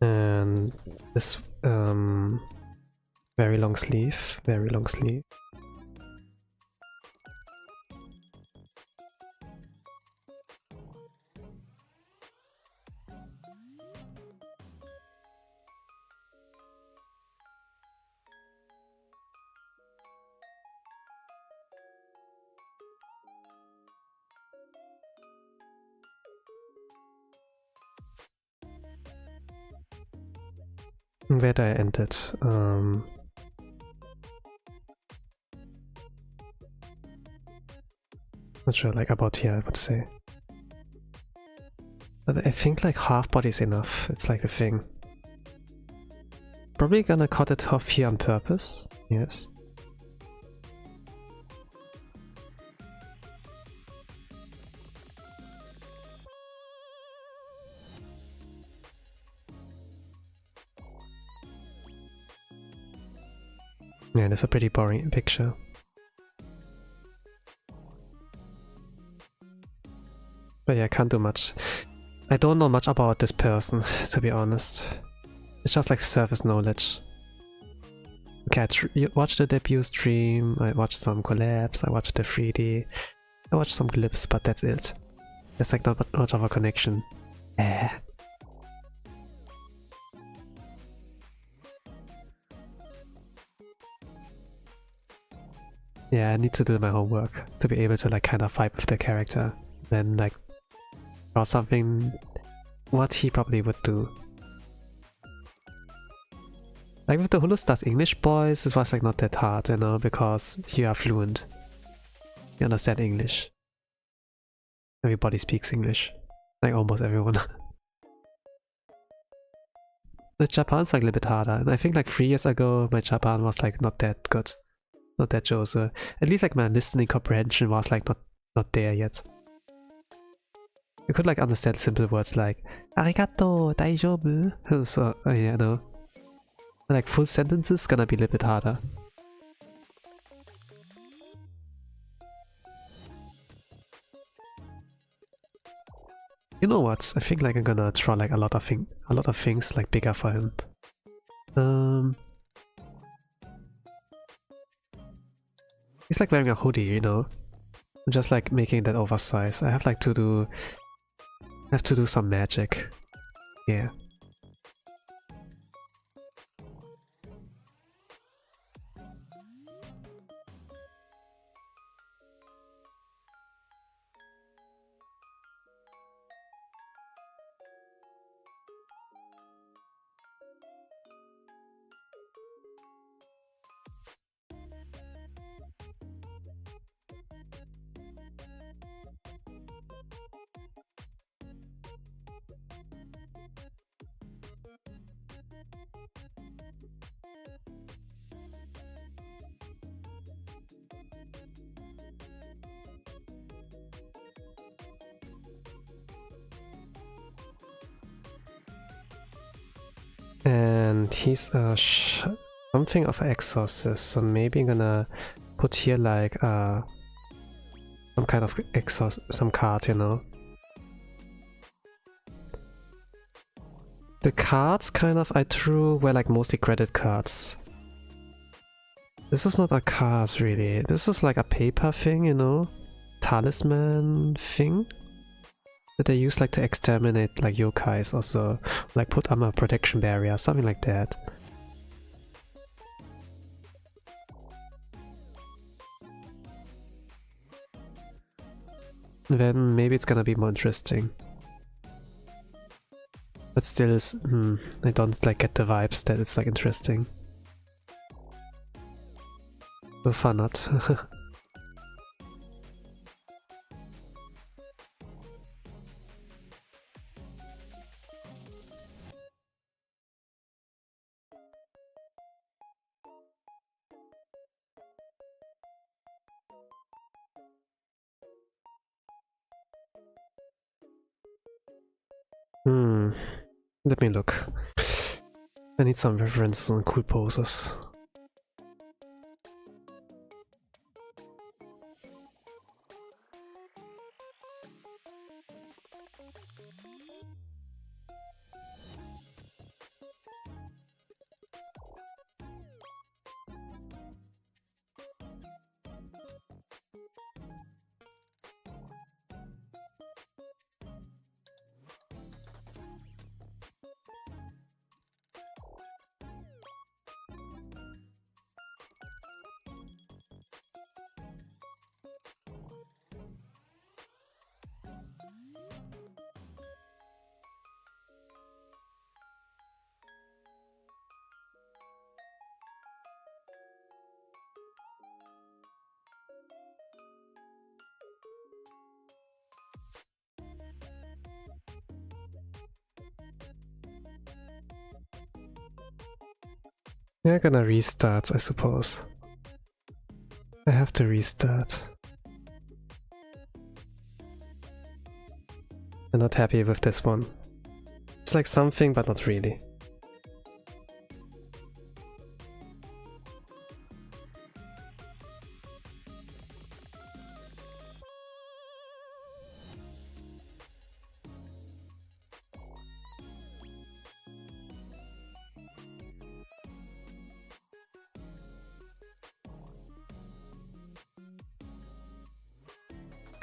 And this very long sleeve. Where did I end it? Not sure, like about here I would say. But I think like half body is enough, it's like a thing. Probably gonna cut it off here on purpose, yes. Yeah, that's a pretty boring picture. But yeah, I can't do much. I don't know much about this person, to be honest. It's just like surface knowledge. Okay, I watched the debut stream, I watched some collabs, I watched the 3D, I watched some clips, but that's it. There's like not much of a connection. Yeah, I need to do my homework to be able to like kind of vibe with the character. Then like draw something what he probably would do. Like with the Holostars English boys, it was like not that hard, you know, because you are fluent. You understand English. Everybody speaks English. Like almost everyone. The Japan's like a little bit harder, and I think like 3 years ago my Japan was like not that good. Not that Joe, so at least like my listening comprehension was like not there yet. You could like understand simple words like arigato, daijoubu. So yeah, no. Like full sentences gonna be a little bit harder. You know what? I think like I'm gonna draw like a lot of things like bigger for him. He's like wearing a hoodie, you know. I'm just like making that oversized. I have like to do some magic. Yeah. And he's something of an exorcist, so maybe I'm gonna put here like some kind of some card, you know. The cards kind of I drew were like mostly credit cards. This is not a card really, this is like a paper thing, you know, talisman thing that they use like to exterminate like yokais, also like put armor protection barrier, something like that. Then maybe it's gonna be more interesting. But still, I don't like get the vibes that it's like interesting. So far not. Let me look. I need some references on cool poses. Yeah, I'm gonna restart, I suppose. I have to restart. I'm not happy with this one. It's like something, but not really.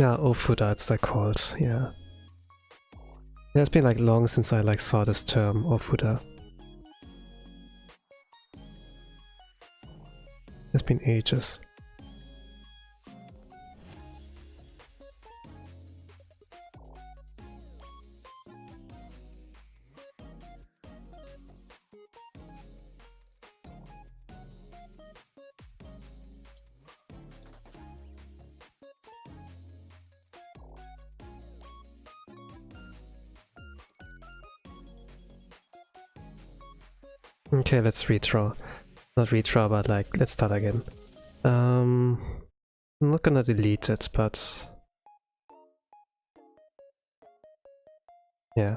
Yeah, Ofuda it's like called, yeah. Yeah, it's been like long since I like saw this term, Ofuda. It's been ages. Okay, let's redraw. Not redraw, but like, let's start again. I'm not gonna delete it, but... yeah.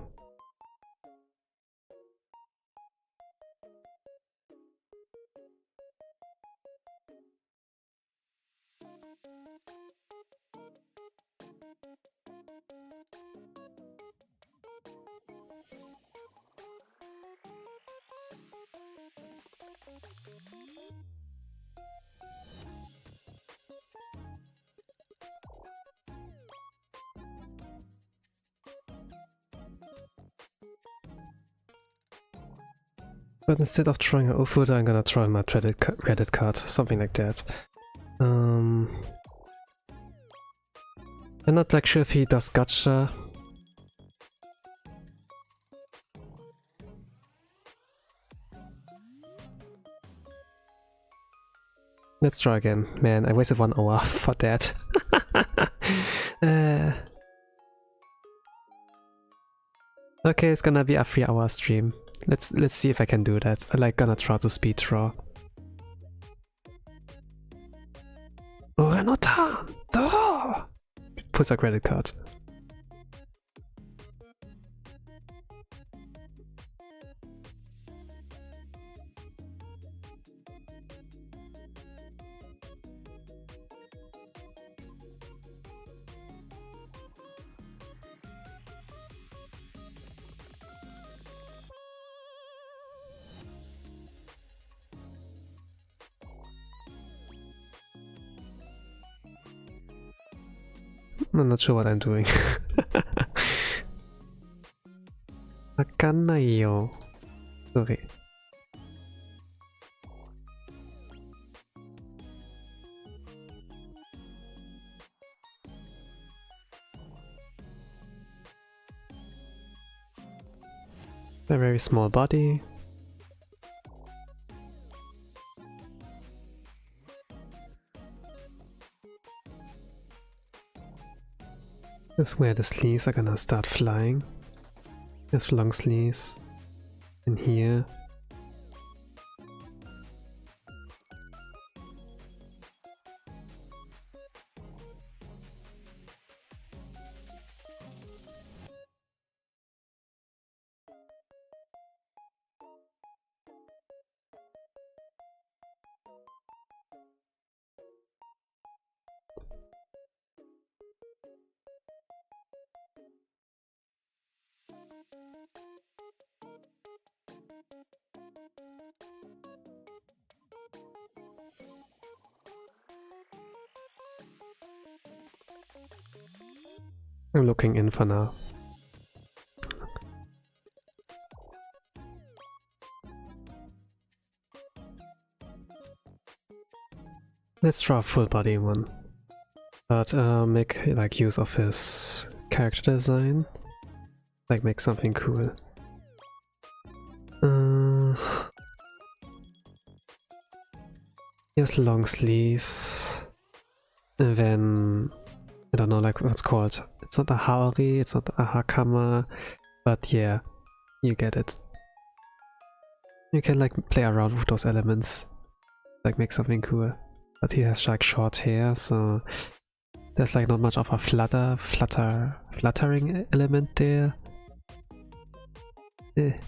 But instead of drawing an O-footer, I'm gonna draw my Reddit card, something like that. I'm not like sure if he does gacha. Let's try again. Man, I wasted 1 hour for that. Okay, it's gonna be a 3-hour stream. Let's see if I can do that. I'm like gonna try to speed draw. Renatan! Draw! Puts a credit card. I'm not sure what I'm doing. Wakanai yo. Sorry. A very small body. This is where the sleeves are gonna start flying. There's long sleeves in here. I'm looking in for now. Let's draw a full body one, but make like use of his character design, like make something cool. He has long sleeves, and then I don't know like what's called. It's not a haori, it's not a hakama, but yeah, you get it. You can like play around with those elements, like make something cool. But he has like short hair, so there's like not much of a fluttering element there. I'm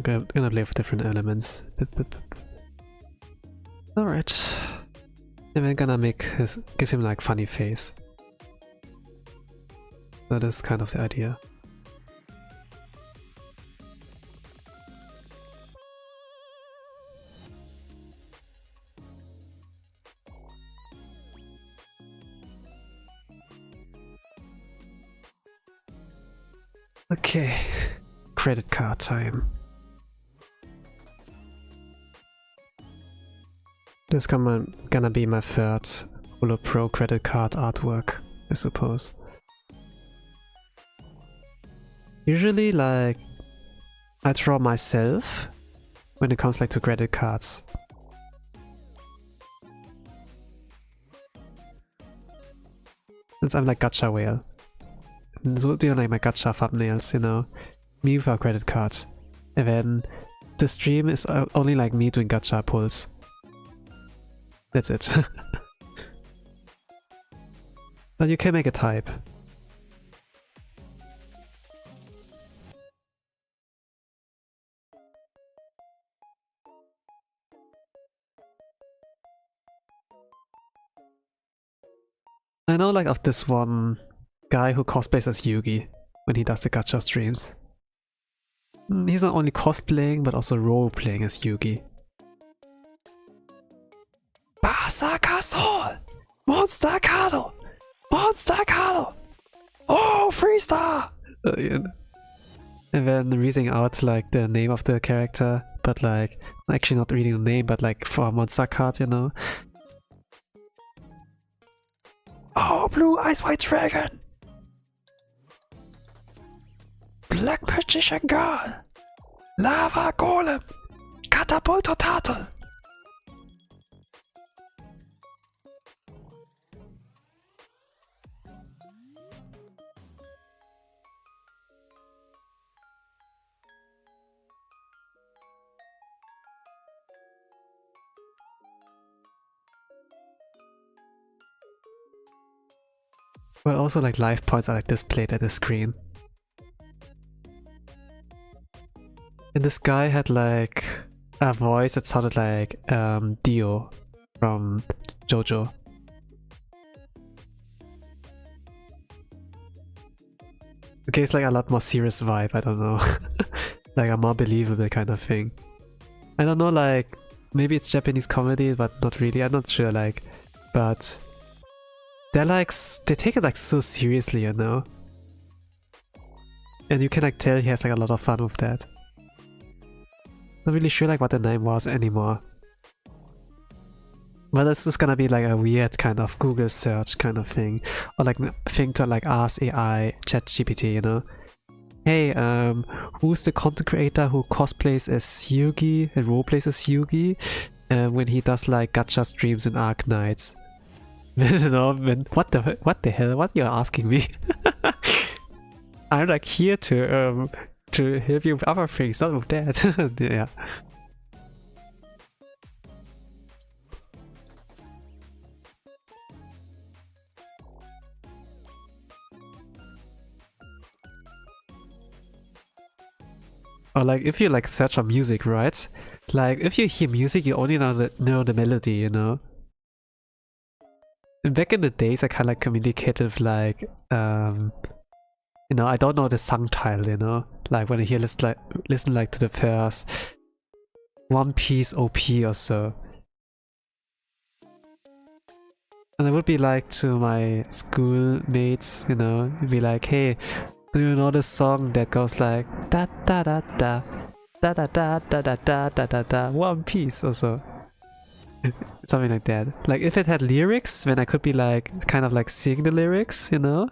gonna play with different elements. Alright. And we're gonna give him like funny face. That is kind of the idea. Okay, credit card time. This is gonna be my third UPROAR credit card artwork, I suppose. Usually, like, I draw myself when it comes like to credit cards. Since I'm like gacha whale. This would be like my gacha thumbnails, you know. Me with a credit card. And then the stream is only like me doing gacha pulls. That's it. But you can make a type. I know like of this one guy who cosplays as Yugi when he does the gacha streams. He's not only cosplaying but also role-playing as Yugi. Basaka Soul! Monster Kado! Monster Kado! Oh, 3-star! You know? And then reading out like the name of the character, but like actually not reading the name, but like for a monster card, you know. Oh, blue ice white dragon, black magician girl, lava golem, catapult turtle. But also like life points are like displayed at the screen. And this guy had like a voice that sounded like Dio from JoJo. It gives like a lot more serious vibe, I don't know. Like a more believable kind of thing. I don't know, like maybe it's Japanese comedy, but not really, I'm not sure, like, but they're like, they take it like so seriously, you know? And you can like tell he has like a lot of fun with that. Not really sure like what the name was anymore. But this is gonna be like a weird kind of Google search kind of thing. Or like thing to like ask AI, ChatGPT, you know? Hey, who's the content creator who cosplays as Yugi and roleplays as Yugi when he does like gacha streams in Arc Knights? You know, what the hell? What you're asking me? I'm like here to help you with other things, not with that. Yeah. Or like if you like search on music, right? Like if you hear music, you only know the melody, you know. And back in the days, I kind of like communicated with like, you know, I don't know the song title, you know, like when I hear listen like to the first One Piece OP or so. And I would be like to my schoolmates, you know, be like, hey, do you know the song that goes like da da da da da da da da da da da da da One Piece or so? Something like that. Like if it had lyrics, then I could be like kind of like sing the lyrics, you know?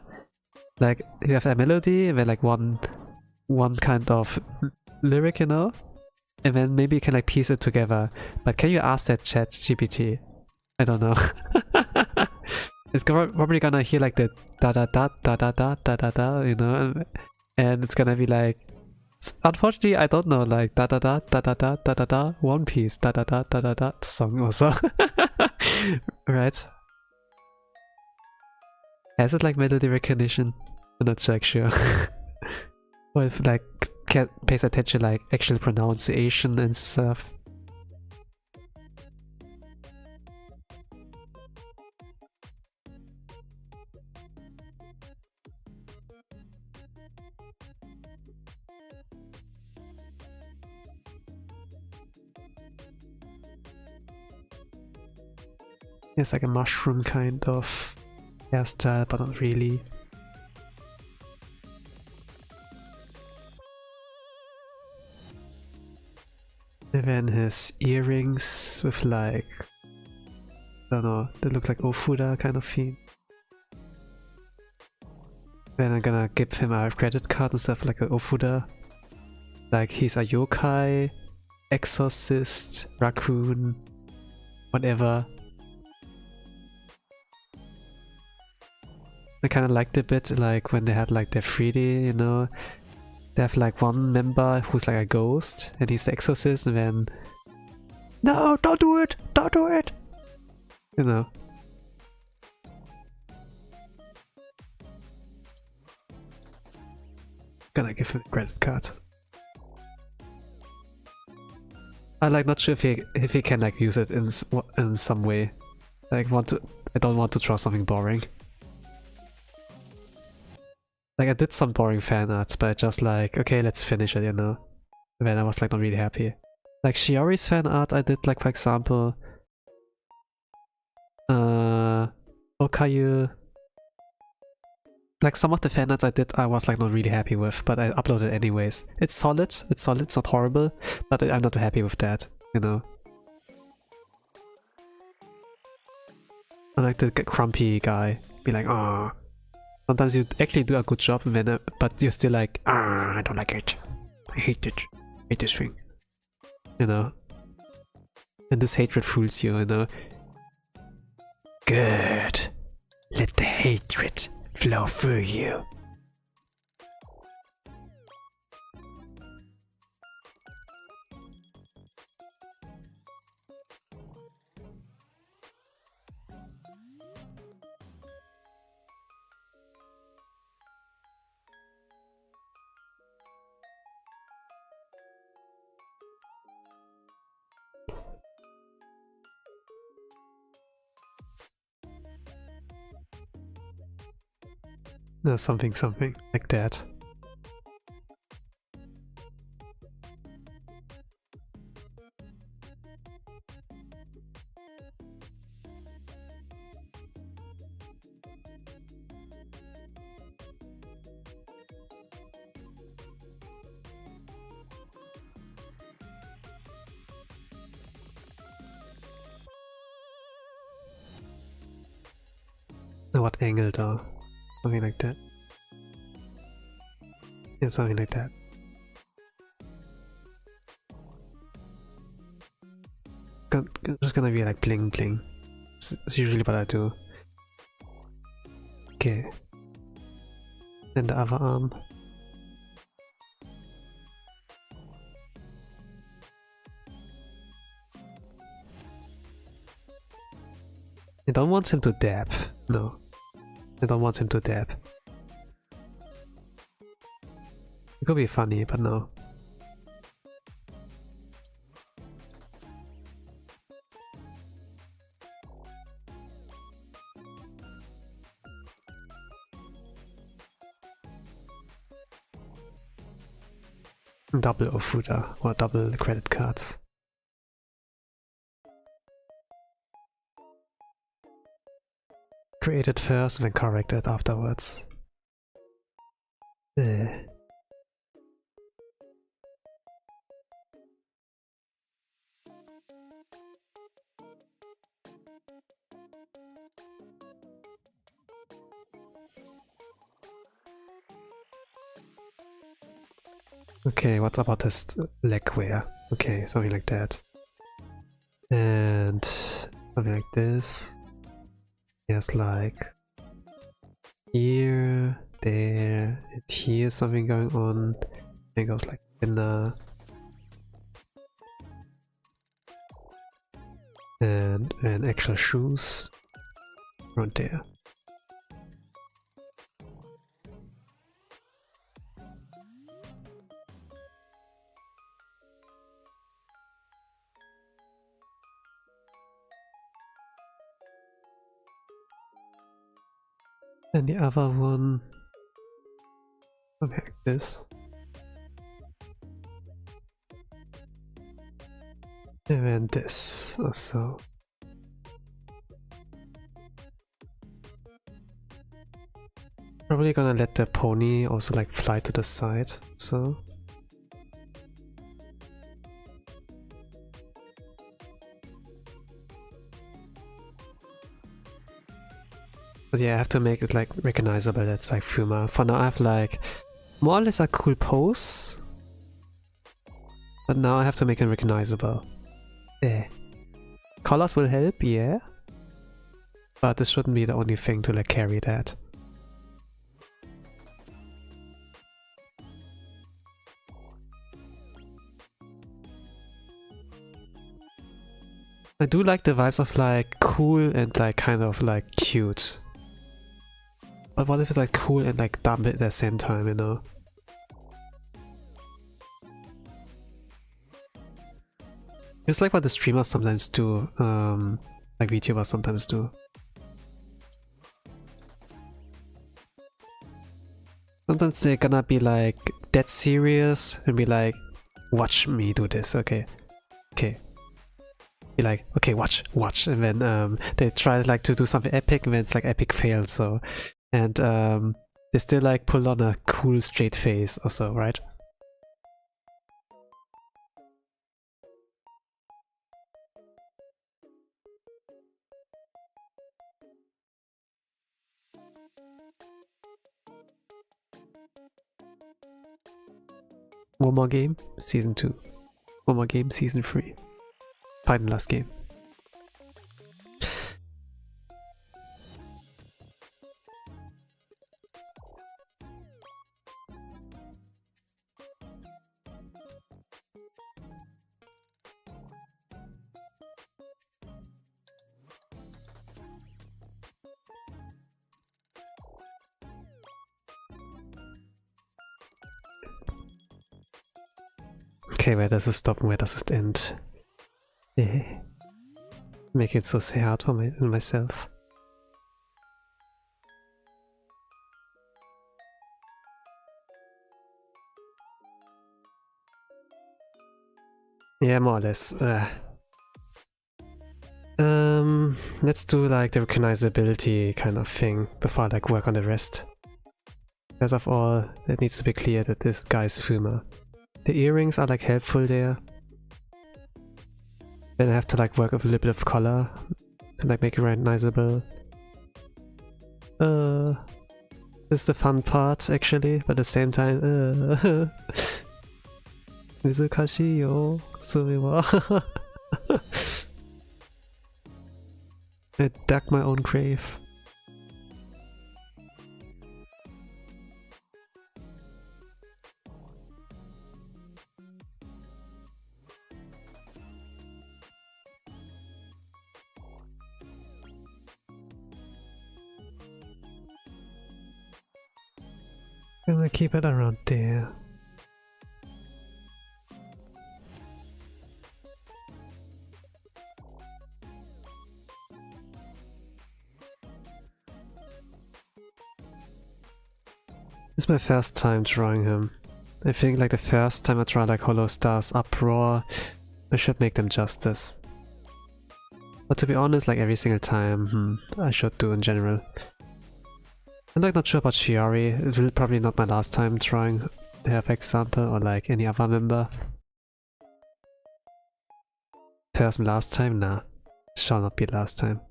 Like you have a melody and then like one kind of lyric, you know? And then maybe you can like piece it together. But can you ask that chat GPT? I don't know. It's probably gonna hear like the da da da da da da da da da, you know? And it's gonna be like, unfortunately, I don't know, like da da da da da da da da da One Piece da da da da da da song also. Right? Has it like melody recognition? I'm not like sure. Or if like pays attention like actual pronunciation and stuff. It's like a mushroom kind of hairstyle, but not really. And then his earrings with like, I don't know, that looks like Ofuda kind of theme. Then I'm gonna give him a credit card and stuff like a Ofuda. Like he's a yokai, exorcist, raccoon, whatever. I kind of liked a bit like when they had like their 3D, you know. They have like one member who's like a ghost and he's the exorcist, and then no, don't do it, don't do it, you know. Gonna give him a credit card. I'm like not sure if he can like use it in some way. Like I don't want to draw something boring. Like I did some boring fan arts, but I just like, okay, let's finish it, you know. And then I was like not really happy. Like Shiori's fan art I did, like for example Okayu. Like some of the fan arts I did, I was like not really happy with, but I uploaded anyways. It's solid, it's not horrible, but I'm not happy with that, you know. I like the grumpy guy, be like, ah. Sometimes you actually do a good job, when, but you're still like, ah, I don't like it. I hate it. I hate this thing. You know? And this hatred fools you, you know? Good. Let the hatred flow through you. No, something like that. What angle though? Something like that. Yeah, something like that. Just gonna be like bling bling. It's usually what I do. Okay. Then the other arm. I don't want him to dab. No. I don't want him to dab. It could be funny, but no. Double Ofuda or double credit cards. Create it first, then correct it afterwards. Okay, what about this leg wear? Okay, something like that. And something like this. Yes, like here, there, and here something going on. It goes like thinner. And actual shoes around there. And the other one, something like this. And then this also. Probably gonna let the pony also like fly to the side, so. But yeah, I have to make it like recognizable. That's like Fuma. For now, I have like more or less a cool pose, but now I have to make it recognizable. Yeah. Colors will help, yeah, but this shouldn't be the only thing to like carry that. I do like the vibes of like cool and like kind of like cute. But what if it's like cool and like dumb at the same time, you know? It's like what the streamers sometimes do, like VTubers sometimes do. Sometimes they're gonna be like dead serious and be like, watch me do this, okay? Okay. Be like, okay, watch, and then they try like to do something epic, and then it's like epic fail. So, and They still like pull on a cool straight face or so, right? One more game, season 2. One more game, season 3. Final last game. Okay, where does it stop and where does it end? Yeah. Make it so hard for myself. Yeah, more or less. Let's do like the recognizability kind of thing before I like work on the rest. First of all, it needs to be clear that this guy is Fuma. The earrings are like helpful there. Then I have to like work with a little bit of color to like make it recognizable. This is the fun part actually, but at the same time, Mizukashi yo, sumiwa. I dug my own grave. I'm gonna keep it around there. It's my first time drawing him. I think like the first time I draw like Holostars, UPROAR, I should make them justice. But to be honest, like every single time, I should do in general. I'm like not sure about Shiori. It will probably not my last time drawing her, for example, or like any other member. Person last time? Nah. It shall not be last time.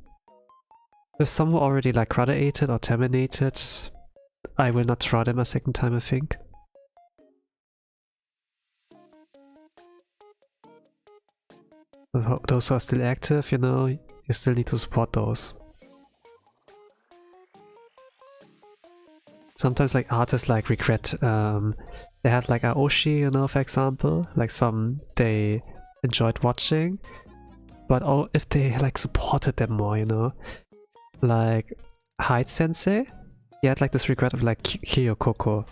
With some who already like graduated or terminated, I will not draw them a second time, I think. Those who are still active, you know, you still need to support those. Sometimes like artists like regret, they have like a Oshi, you know, for example, like some they enjoyed watching, but oh, if they like supported them more, you know, like Hyde Sensei, he had like this regret of like Kyokoko,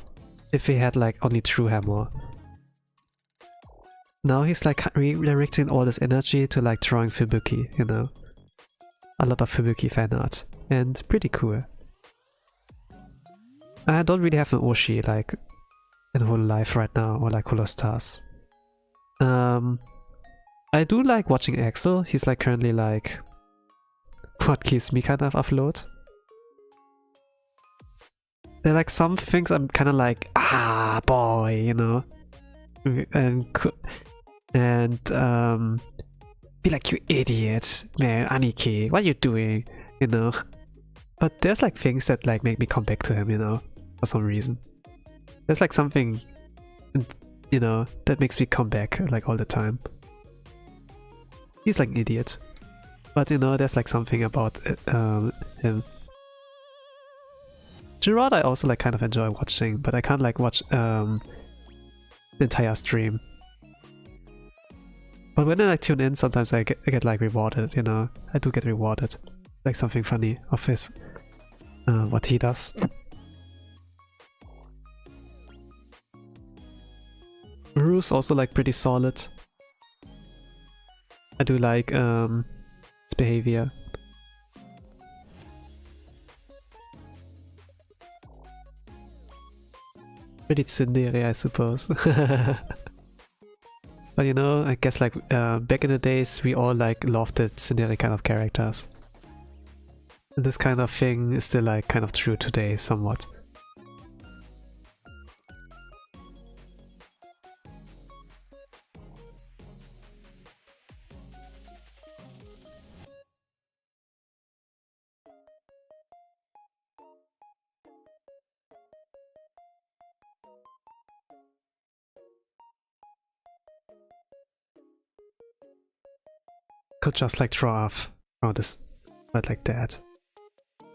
if he had like only True Hammer. Now he's like redirecting all this energy to like drawing Fubuki, you know, a lot of Fubuki fan art, and pretty cool. I don't really have an Oshi like in whole life right now, or like Holostars. I do like watching Axel. He's like currently like what keeps me kind of afloat. There are like some things I'm kind of like, ah boy, you know, and be like, you idiot, man, Aniki, what are you doing, you know? But there's like things that like make me come back to him, you know, for some reason. There's like something, you know, that makes me come back like all the time. He's like an idiot, but you know, there's like something about him. Gerard I also like kind of enjoy watching, but I can't like watch the entire stream. But when I like tune in, sometimes I get like rewarded, you know. I do get rewarded, like something funny of his, what he does. Rue's also like pretty solid. I do like his behavior. Pretty tsundere, I suppose. But you know, I guess like back in the days we all like loved the tsundere kind of characters. And this kind of thing is still like kind of true today somewhat. could just like draw this, but like that.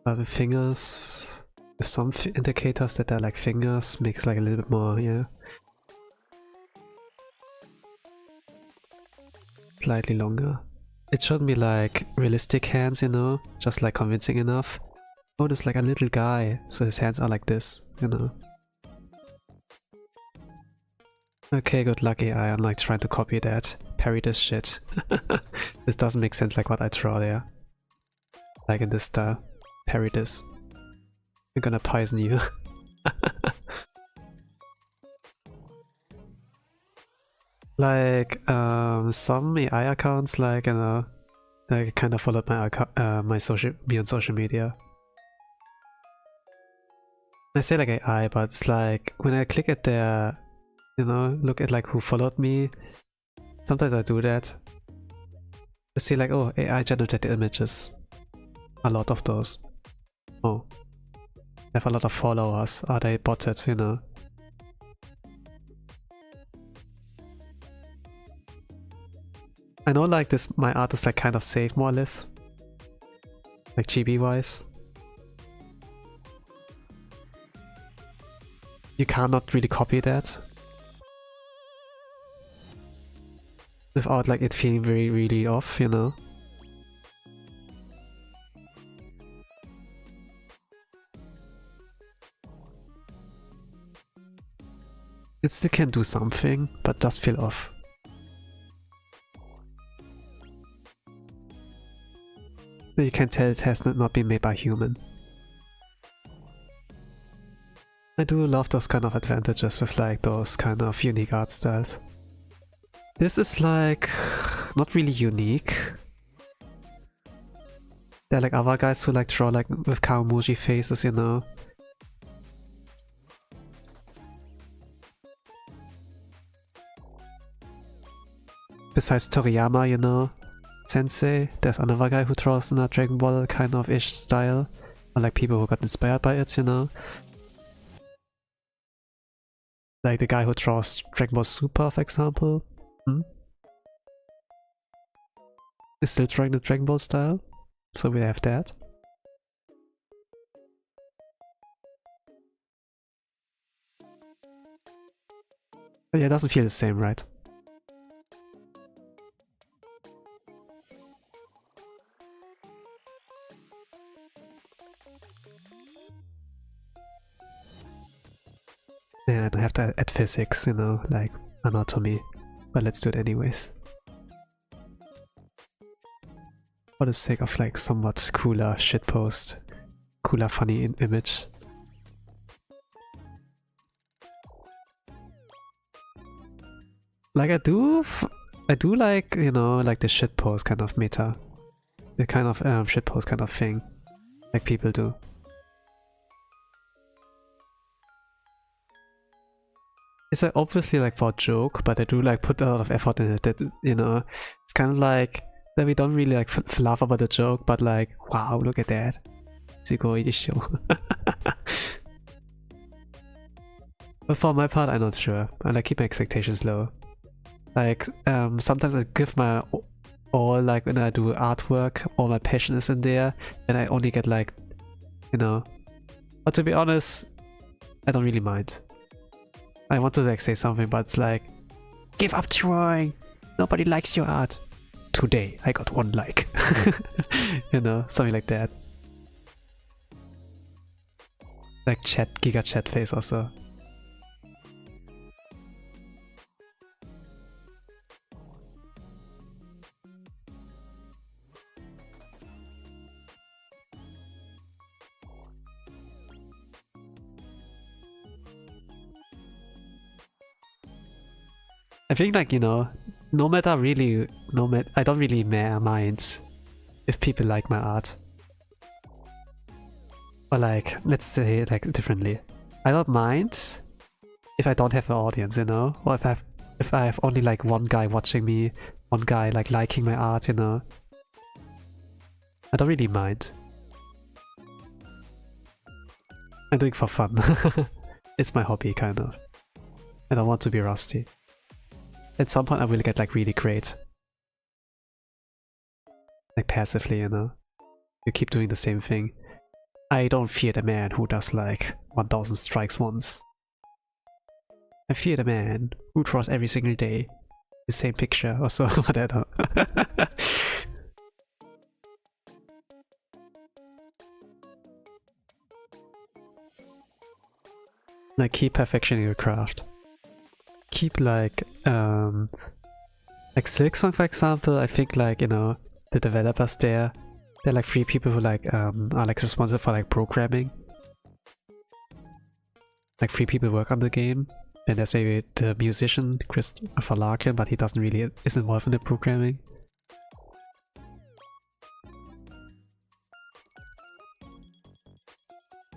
But with fingers, with some indicators that are like fingers, makes like a little bit more, yeah. Slightly longer. It shouldn't be like realistic hands, you know, just like convincing enough. Oh, there's like a little guy, so his hands are like this, you know. Okay, good luck AI, I'm like trying to copy that. Parry this shit. This doesn't make sense like what I draw there. Like in this style. Parry this. I'm gonna poison you. Like, some AI accounts, like, you know, they kind of followed my account, me on social media. I say like AI, but it's like, when I click at their, you know, look at like who followed me, sometimes I do that. I see like, oh, AI generated images. A lot of those. Oh. They have a lot of followers. Are they botted, you know? I know like this, my art is like kind of safe more or less. Like GB wise. You cannot really copy that. Without like it feeling very really off, you know? It still can do something, but does feel off. You can tell it has not been made by human. I do love those kind of advantages with like those kind of unique art styles. This is like not really unique. There are like other guys who like draw like with Kawamuji faces, you know. Besides Toriyama, you know, Sensei, there's another guy who draws in a Dragon Ball kind of ish style. Or like people who got inspired by it, you know. Like the guy who draws Dragon Ball Super, for example. Is still drawing the Dragon Ball style. So we have that. But yeah, it doesn't feel the same, right? Yeah, I don't have to add physics, you know, like anatomy. But let's do it anyways. For the sake of like somewhat cooler shitpost. Cooler funny image. Like I do like, you know, like the shitpost kind of meta. The kind of shitpost kind of thing. Like people do. It's like obviously like for a joke, but I do like put a lot of effort in it. That, you know, it's kind of like that we don't really like laugh about the joke, but like, wow, look at that. Show. But for my part, I'm not sure. I like keep my expectations low. Like sometimes I give my all, like when I do artwork, all my passion is in there, and I only get like, you know. But to be honest, I don't really mind. I want to like say something, but it's like, give up drawing. Nobody likes your art. Today I got 1 like. You know, something like that. Like Giga chat face also. I think like, you know, I don't really mind if people like my art. Or like, let's say it like differently. I don't mind if I don't have an audience, you know? Or if I have only like one guy watching me, one guy like liking my art, you know? I don't really mind. I'm doing it for fun. It's my hobby, kind of. I don't want to be rusty. At some point I will get like really great. like passively, you know. You keep doing the same thing. I don't fear the man who does like 1000 strikes once. I fear the man who draws every single day the same picture or so, whatever. Like, keep perfectioning your craft. Keep like Silksong, for example. I think, like, you know, the developers there, they're like 3 people who like are like responsible for like programming. Like 3 people work on the game, and there's maybe the musician Christopher Larkin, but he doesn't really is involved in the programming.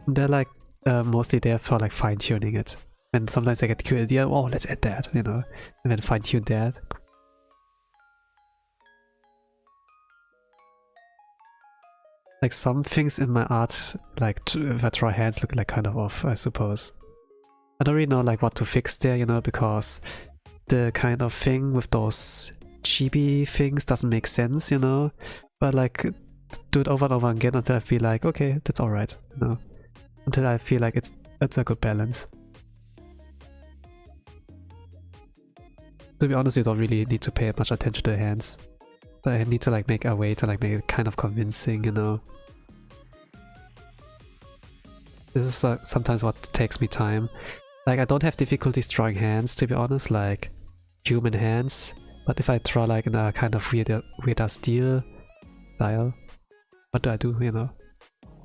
They're like mostly there for like fine-tuning it. And sometimes I get the cool idea, oh, let's add that, you know, and then fine-tune that. Like some things in my art, like if I draw hands, look like kind of off, I suppose. I don't really know like what to fix there, you know, because the kind of thing with those chibi things doesn't make sense, you know. But like do it over and over again until I feel like, okay, that's alright, you know. Until I feel like it's a good balance. To be honest, you don't really need to pay much attention to the hands. But I need to like make a way to like make it kind of convincing, you know. This is sometimes what takes me time. Like, I don't have difficulties drawing hands, to be honest, like human hands. But if I draw like in a kind of weirder style, what do, you know?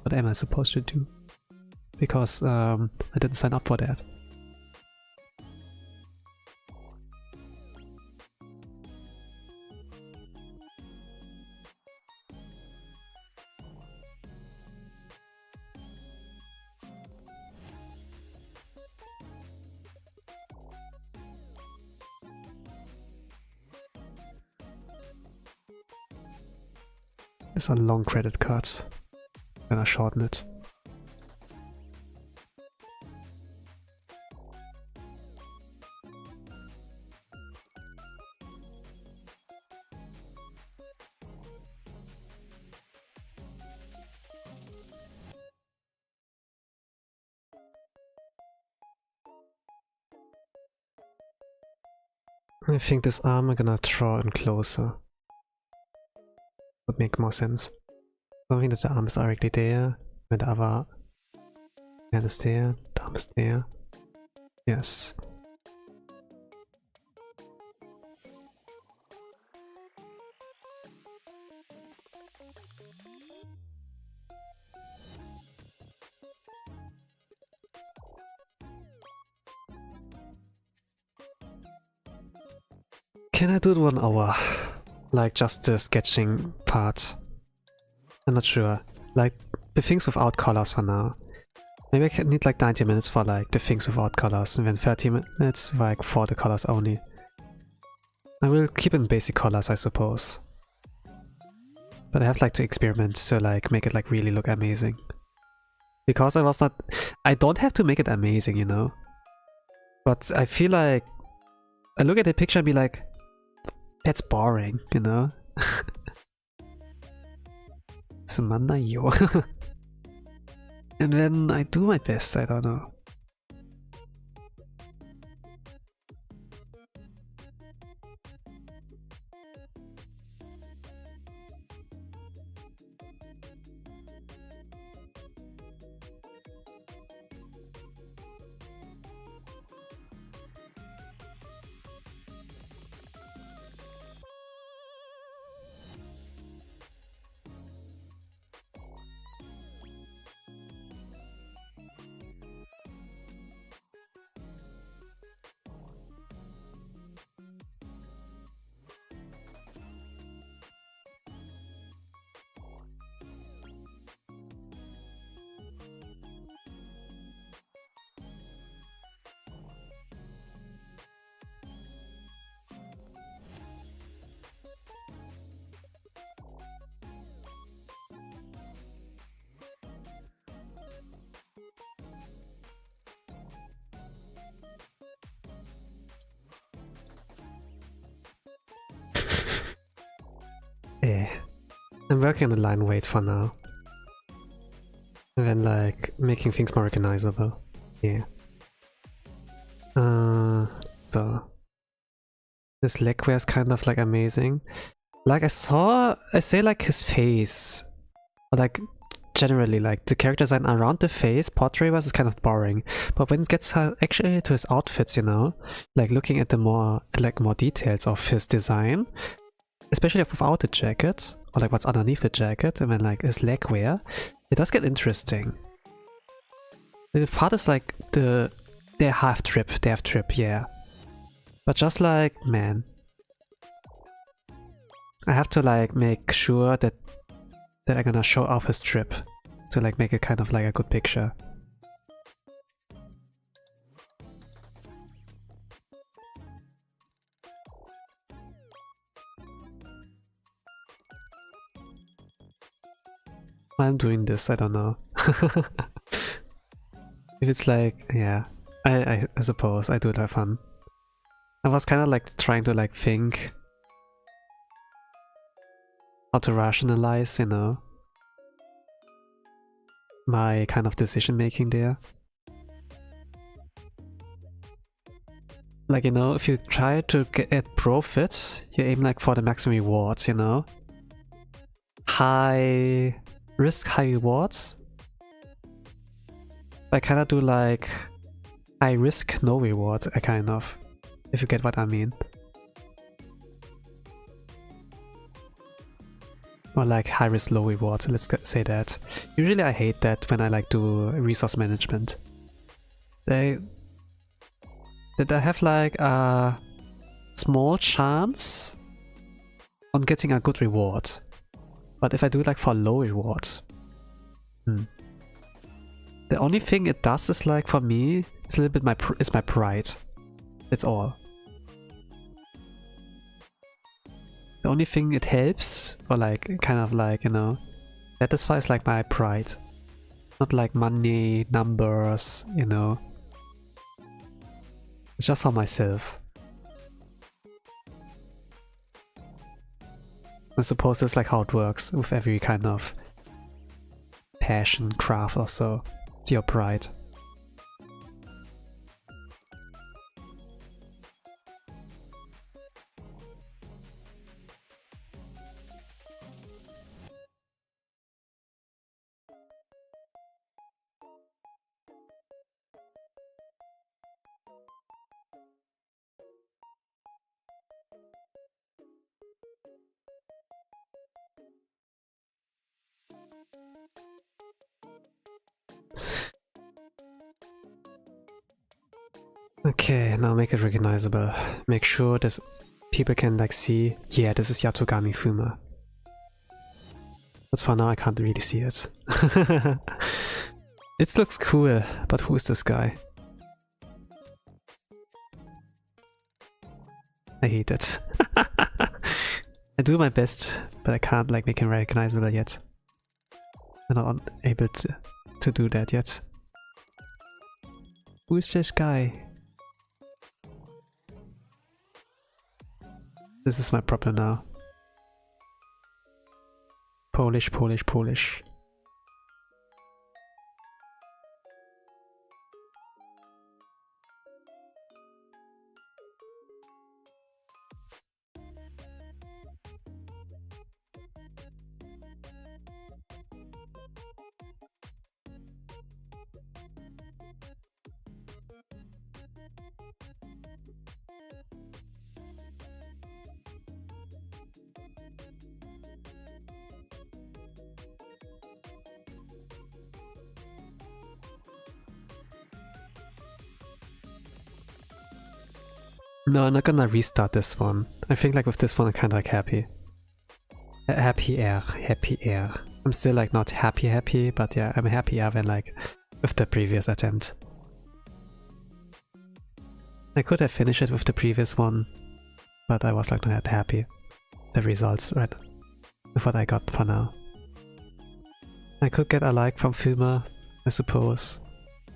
What am I supposed to do? Because I didn't sign up for that. It's a long credit card. I'm gonna shorten it. I think this arm I'm gonna draw in closer. Would make more sense. Something that the arm is directly there, when the other hand is there, the arm is there. Yes. Can I do it 1 hour? Like just the sketching part? I'm not sure. Like the things without colors for now. Maybe I can need like 90 minutes for like the things without colors, and then 30 minutes like for the colors only. I will keep in basic colors, I suppose. But I have like to experiment to like make it like really look amazing. Because I don't have to make it amazing, you know. But I feel like I look at the picture and be like, that's boring, you know? Yo. And then I do my best, I don't know. I'm working on the line weight for now. And then like making things more recognizable. Yeah. So this leg wear is kind of like amazing. Like I say like his face, or like generally like the character design around the face, portrait wise is kind of boring. But when it gets actually to his outfits, you know, like looking at the more details of his design, especially without the jacket, or like what's underneath the jacket, and then like his leg wear, it does get interesting. The part is like they have trip, yeah. But just like, man, I have to like make sure that I'm gonna show off his trip to like make it kind of like a good picture. Why I'm doing this, I don't know. If it's like, yeah, I suppose I do it for fun. I was kind of like trying to like think how to rationalize, you know, my kind of decision making there. Like, you know, if you try to get at profit, you aim like for the maximum rewards, you know? High risk, high rewards. I kind of do like high risk, no reward, I kind of, if you get what I mean. Or like high risk, low reward, let's say that. Usually I hate that when I like do resource management. That I have like a small chance on getting a good reward. But if I do it like for low rewards, the only thing it does is like for me, it's a little bit my pride. That's all. The only thing it helps, or like kind of like, you know, satisfies like my pride. Not like money, numbers, you know. It's just for myself. I suppose that's like how it works with every kind of passion, craft or so. Your pride. Okay, now make it recognizable. Make sure that people can like see, yeah, this is Yatogami Fuma. But for now I can't really see it. It looks cool, but who is this guy? I hate it. I do my best, but I can't like make him recognizable yet. I'm not able to do that yet. Who is this guy? This is my problem now. Polish, Polish, Polish. No, I'm not gonna restart this one. I think like with this one I'm kinda like happy. Happier. I'm still like not happy, but yeah, I'm happier than like with the previous attempt. I could have finished it with the previous one, but I was like not that happy. The results, right? With what I got for now. I could get a like from Fuma, I suppose.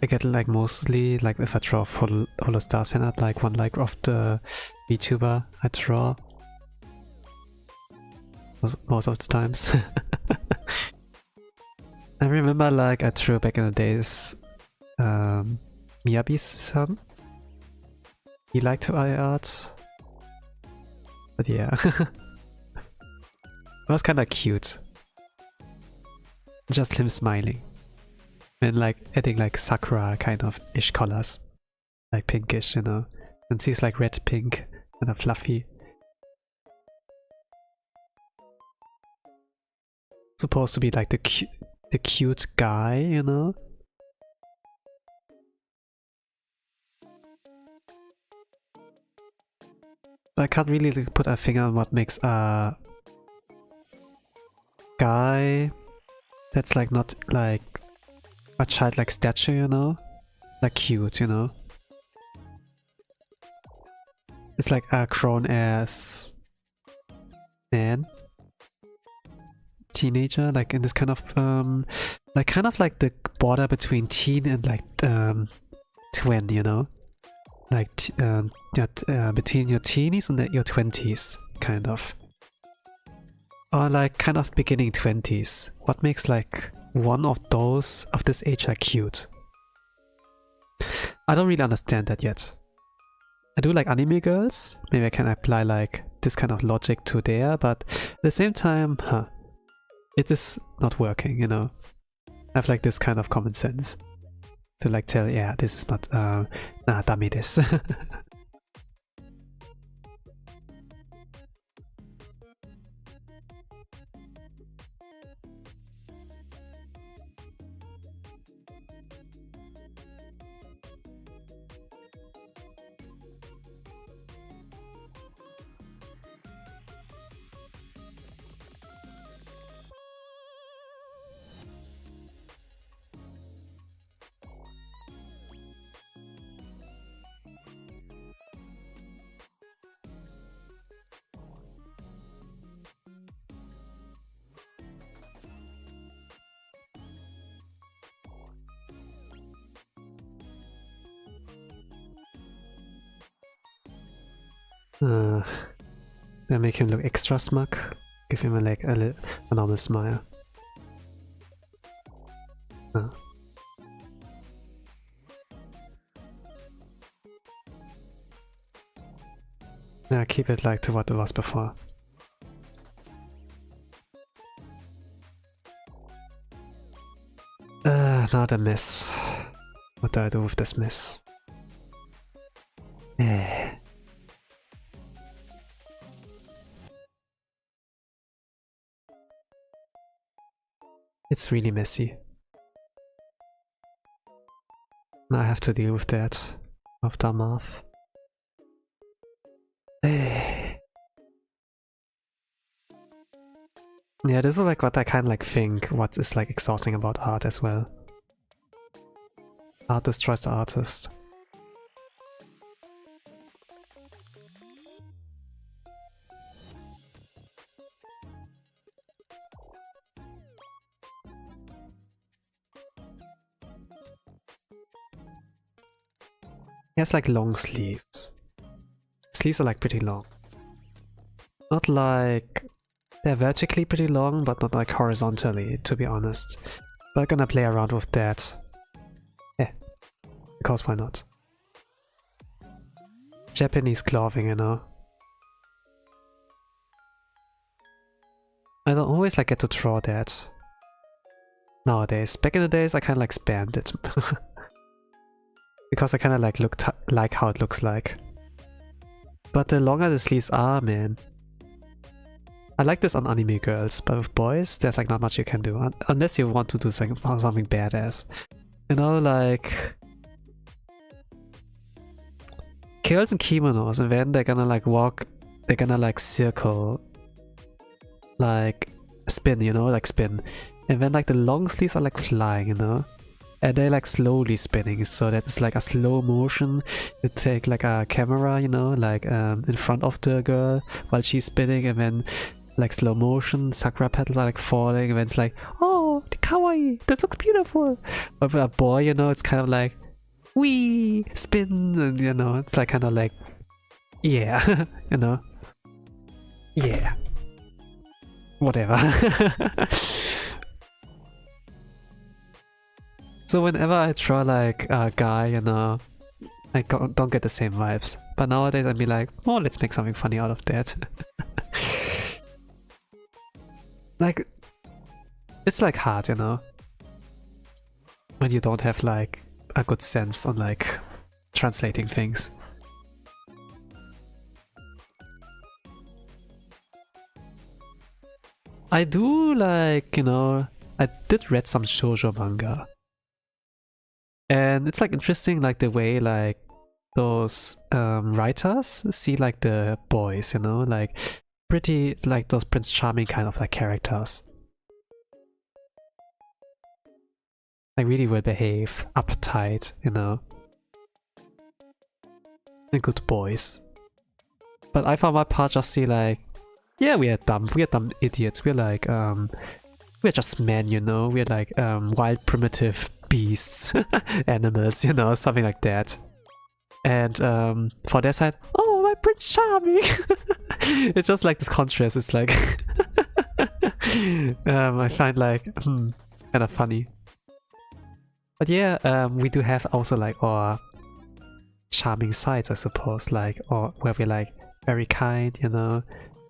I get like mostly, like if I draw Holostars fan art, like one like of the VTuber I draw. most of the times. I remember like I drew back in the days Miyabi's son. He liked to eye art. But yeah. It was kinda cute. Just him smiling. And like adding like sakura kind of ish colors. Like pinkish, you know. And he's like red pink, kind of fluffy. Supposed to be like the cute guy, you know? I can't really put a finger on what makes a guy that's like not like a childlike statue, you know? Like cute, you know? It's like a grown-ass man. Teenager, like in this kind of like kind of like the border between teen and like twin, you know? Like between your teenies and your 20s, kind of. Or like kind of beginning 20s. What makes like one of those of this age like cute? I don't really understand that yet. I do like anime girls. Maybe I can apply like this kind of logic to there, but at the same time, it is not working, you know? I have like this kind of common sense to like tell, yeah, this is not, nah, dummy this. Then make him look extra smug. Give him like a normal smile. Yeah, keep it like to what it was before. Now the mess. What do I do with this mess? It's really messy. Now I have to deal with that aftermath. Yeah, this is like what I kind of like think what is like exhausting about art as well. Art destroys the artist. He has like long sleeves. Sleeves are like pretty long. Not like... they're vertically pretty long, but not like horizontally, to be honest. But I'm gonna play around with that. Yeah. Because why not? Japanese clothing, you know. I don't always like get to draw that. Nowadays. Back in the days I kinda like spammed it. Because I kinda like how it looks like. But the longer the sleeves are, man. I like this on anime girls, but with boys, there's like not much you can do. Unless you want to do something badass. You know, like... girls in kimonos, and then they're gonna like walk, they're gonna like circle, like spin, you know, like spin. And then like the long sleeves are like flying, you know? And they're like slowly spinning, so that it's like a slow motion. You take like a camera, you know, like in front of the girl while she's spinning, and then like slow motion, sakura petals are like falling, and then it's like, oh, the kawaii, that looks beautiful. But with a boy, you know, it's kind of like, wee, spin, and you know, it's like kind of like, yeah, you know, yeah. whatever. So whenever I draw like a guy, you know, I don't get the same vibes. But nowadays I'd be like, oh, let's make something funny out of that. Like, it's like hard, you know, when you don't have like a good sense on like translating things. I do like, you know, I did read some shoujo manga. And it's like interesting like the way like those writers see like the boys, you know, like pretty like those Prince Charming kind of like characters. Like really well behaved, uptight, you know. And good boys. But I for my part just see like, yeah, we are dumb idiots. We're like we're just men, you know, we're like wild primitive beasts, animals, you know, something like that. And for their side, oh, my Prince Charming! It's just like this contrast, it's like I find like kind of funny. But yeah, we do have also like our charming sides, I suppose, like, or where we're like very kind, you know,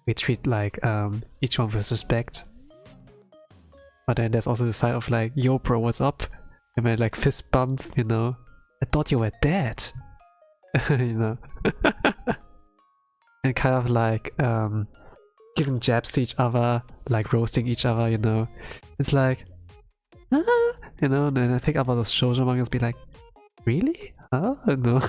we treat like each one with respect. But then there's also the side of like, yo bro, what's up? And then like fist bump, you know, I thought you were dead. You know. And kind of like giving jabs to each other, like roasting each other, you know. It's like, ah, you know, and then I think about those shoujo mangas, be like, really? Huh? No.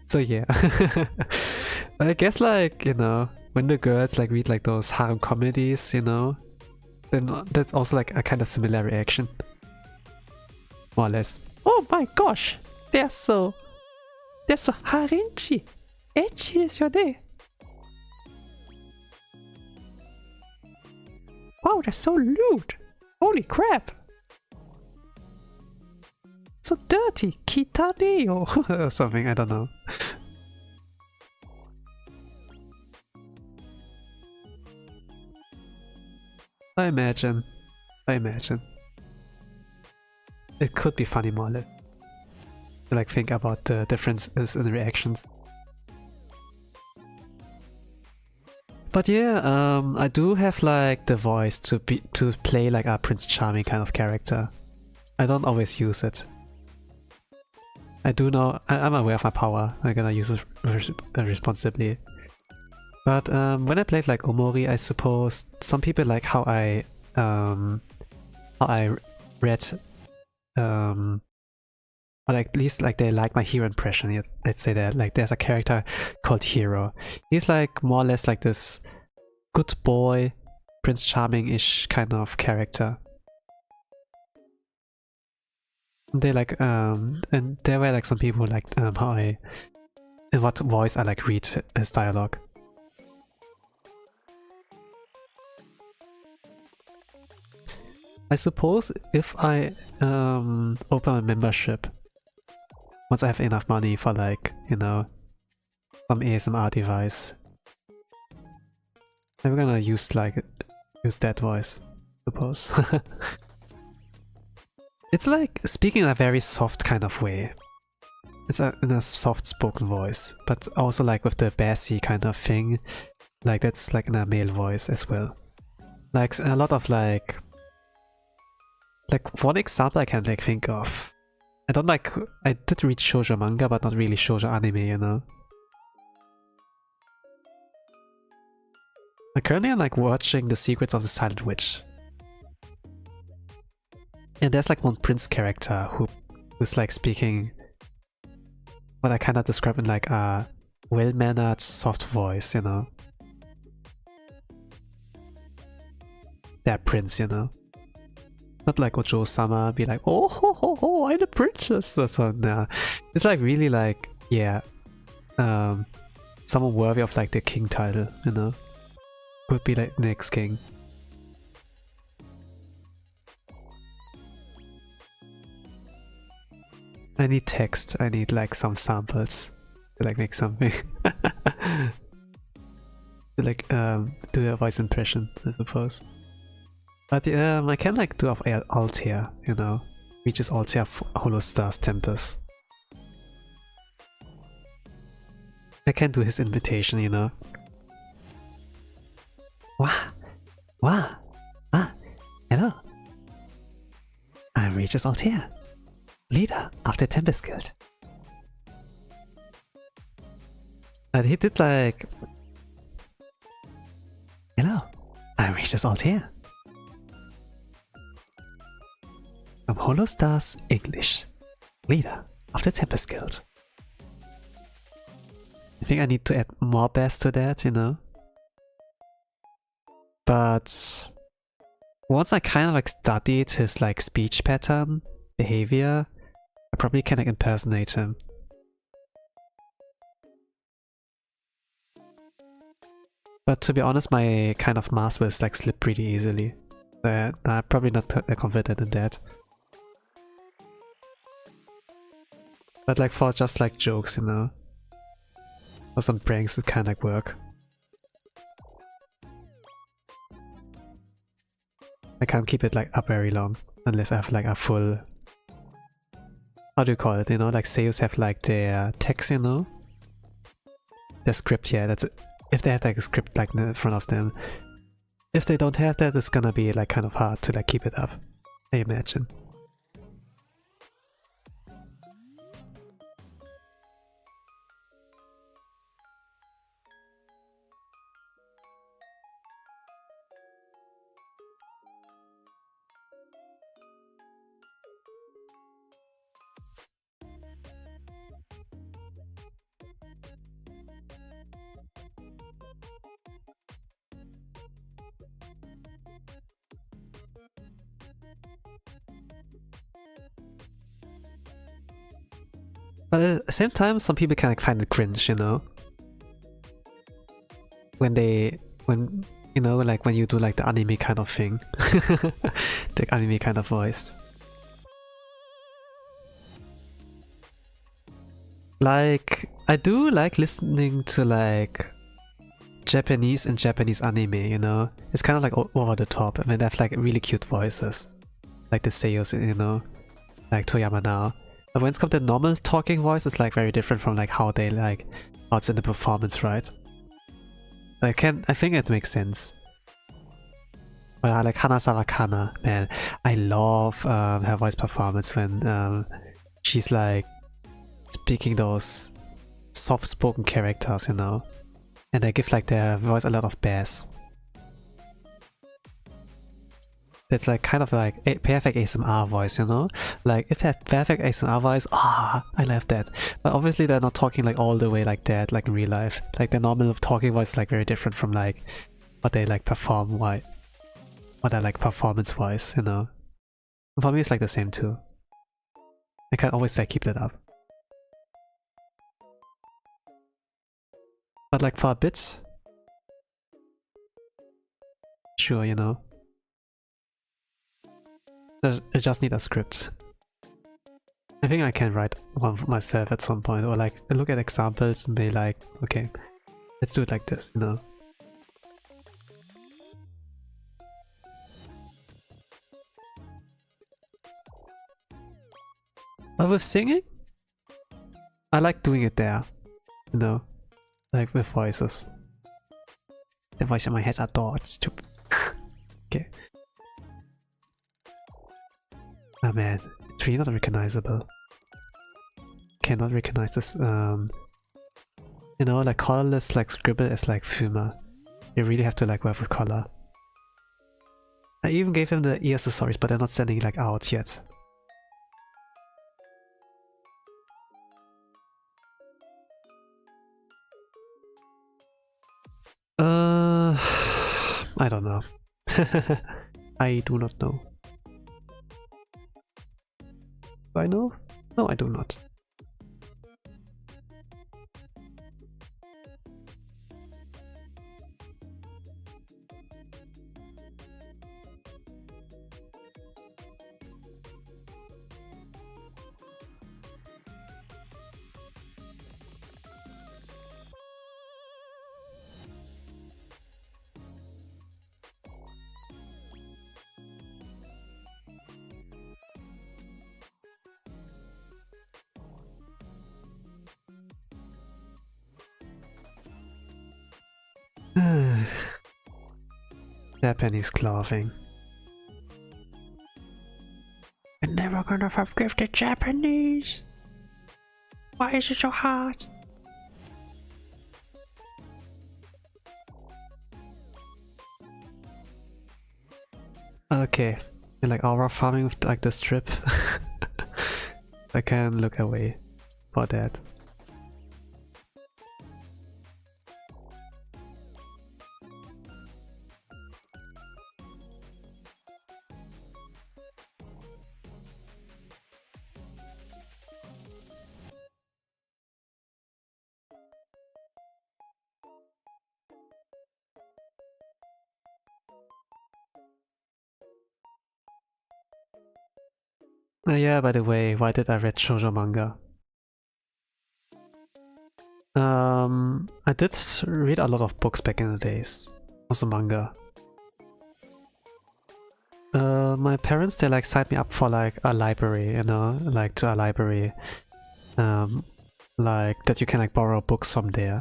So yeah. But I guess like, you know, when the girls like read like those harem comedies, you know, then that's also like a kind of similar reaction. More or less. Oh my gosh! They're so harinchi! Ecchi is your day! Wow, they're so lewd! Holy crap! So dirty! Kitaneo! Or something, I don't know. I imagine. It could be funny more or less. To like think about the differences in the reactions. But yeah, I do have like the voice to play like a Prince Charming kind of character. I don't always use it. I do know, I'm aware of my power. I'm gonna use it responsibly. But when I played like Omori, I suppose some people like how I read, or like at least like they like my hero impression. Let's say that like there's a character called Hero. He's like more or less like this good boy, Prince Charming-ish kind of character. They like and there were like some people like how in what voice I like read his dialogue. I suppose if I open a membership, once I have enough money for like, you know, some ASMR device, I'm gonna use that voice, I suppose. It's like speaking in a very soft kind of way. It's in a soft spoken voice, but also like with the bassy kind of thing, like that's like in a male voice as well. Like a lot of like one example I can like think of. I did read shoujo manga, but not really shoujo anime, you know. Currently I'm like watching The Secrets of the Silent Witch. And there's like one prince character who's like speaking what I kinda describe in like a well-mannered soft voice, you know. They're prince, you know. Not like Ojo-sama be like, oh ho ho ho, I'm the princess or so. Nah. It's like really like, yeah, someone worthy of like the king title, you know. Would be like next king. I need text, I need like some samples. to like make something. To like do a voice impression, I suppose. But I can like do off alt here, you know, which is alt here Holostars Tempest. I can do his invitation, you know. Wah! Wah! Ah! Hello! I'm Regis Altair, leader of the Tempest Guild. And he did like... Hello, I'm Regis Altair. I'm Holostars English, leader of the Tempest Guild. I think I need to add more bass to that, you know. But once I kind of like studied his like speech pattern, behavior, I probably can like impersonate him. But to be honest, my kind of mask will like slip pretty easily. I'm probably not confident in that. But like for just like jokes, you know. For some pranks it can like work. I can't keep it like up very long unless I have like a full... How do you call it, you know, like sales have like their text, you know? Their script, yeah, that's it. If they have like a script like in front of them. If they don't have that, it's gonna be like kind of hard to like keep it up, I imagine. But at the same time, some people can like find it cringe, you know? When you know, like when you do like the anime kind of thing. The anime kind of voice. Like, I do like listening to like Japanese and Japanese anime, you know? It's kind of like over the top. I mean, they have like really cute voices. Like the seiyus, you know? Like Toyama now. But when it's come to normal talking voice, it's like very different from like how they like, how it's in the performance, right? I think it makes sense. But I like Hanazawa Kana, man. I love her voice performance when she's like speaking those soft-spoken characters, you know? And they give like their voice a lot of bass. It's like kind of like a perfect ASMR voice, you know? Like if they have perfect ASMR voice, I love that. But obviously they're not talking like all the way like that, like in real life. Like their normal talking voice is like very different from like what they like perform, what I like performance wise, you know? And for me it's like the same too. I can always like keep that up. But like for a bit, sure, you know? I just need a script. I think I can write one for myself at some point, or like look at examples and be like, okay, let's do it like this, you know? But with singing, I like doing it there, you know? Like with voices. The voice in my head are stupid. Stupid. Okay. Oh man, it's really not recognizable. Cannot recognize this, you know, like colorless, like scribble is like Fuma. You really have to like work with color. I even gave him the ear accessories, but they're not sending like out yet. I don't know. I do not know. Do I know? No, I do not. Japanese clothing. I'm never gonna forgive the Japanese. Why is it so hard? Okay, and like aura farming with like this strip. I can look away for that. Yeah, by the way, why did I read shoujo manga? I did read a lot of books back in the days. Also manga. My parents, they like signed me up for like a library, you know, like to a library. Like that you can like borrow books from there.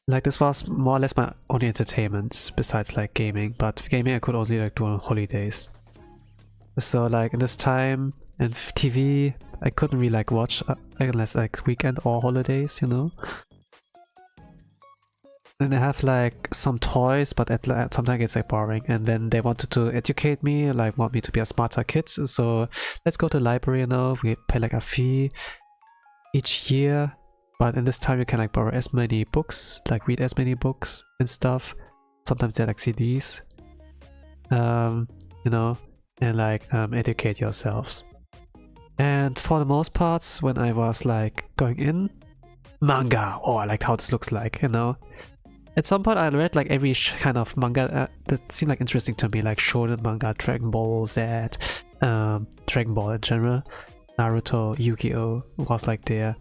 Like this was more or less my only entertainment besides like gaming, but gaming I could only like do on holidays. So like in this time and TV I couldn't really like watch unless like weekend or holidays, you know. And I have like some toys, but sometimes it's like boring. And then they wanted to educate me, like want me to be a smarter kid. So let's go to the library, you know. We pay like a fee each year. But in this time you can like borrow as many books, like read as many books and stuff. Sometimes they're like CDs, you know, and like educate yourselves. And for the most parts, when I was like going in, manga, or I liked how this looks like, you know. At some point I read like every kind of manga that seemed like interesting to me, like shonen manga, Dragon Ball Z, Dragon Ball in general, Naruto, Yu-Gi-Oh! Was like there.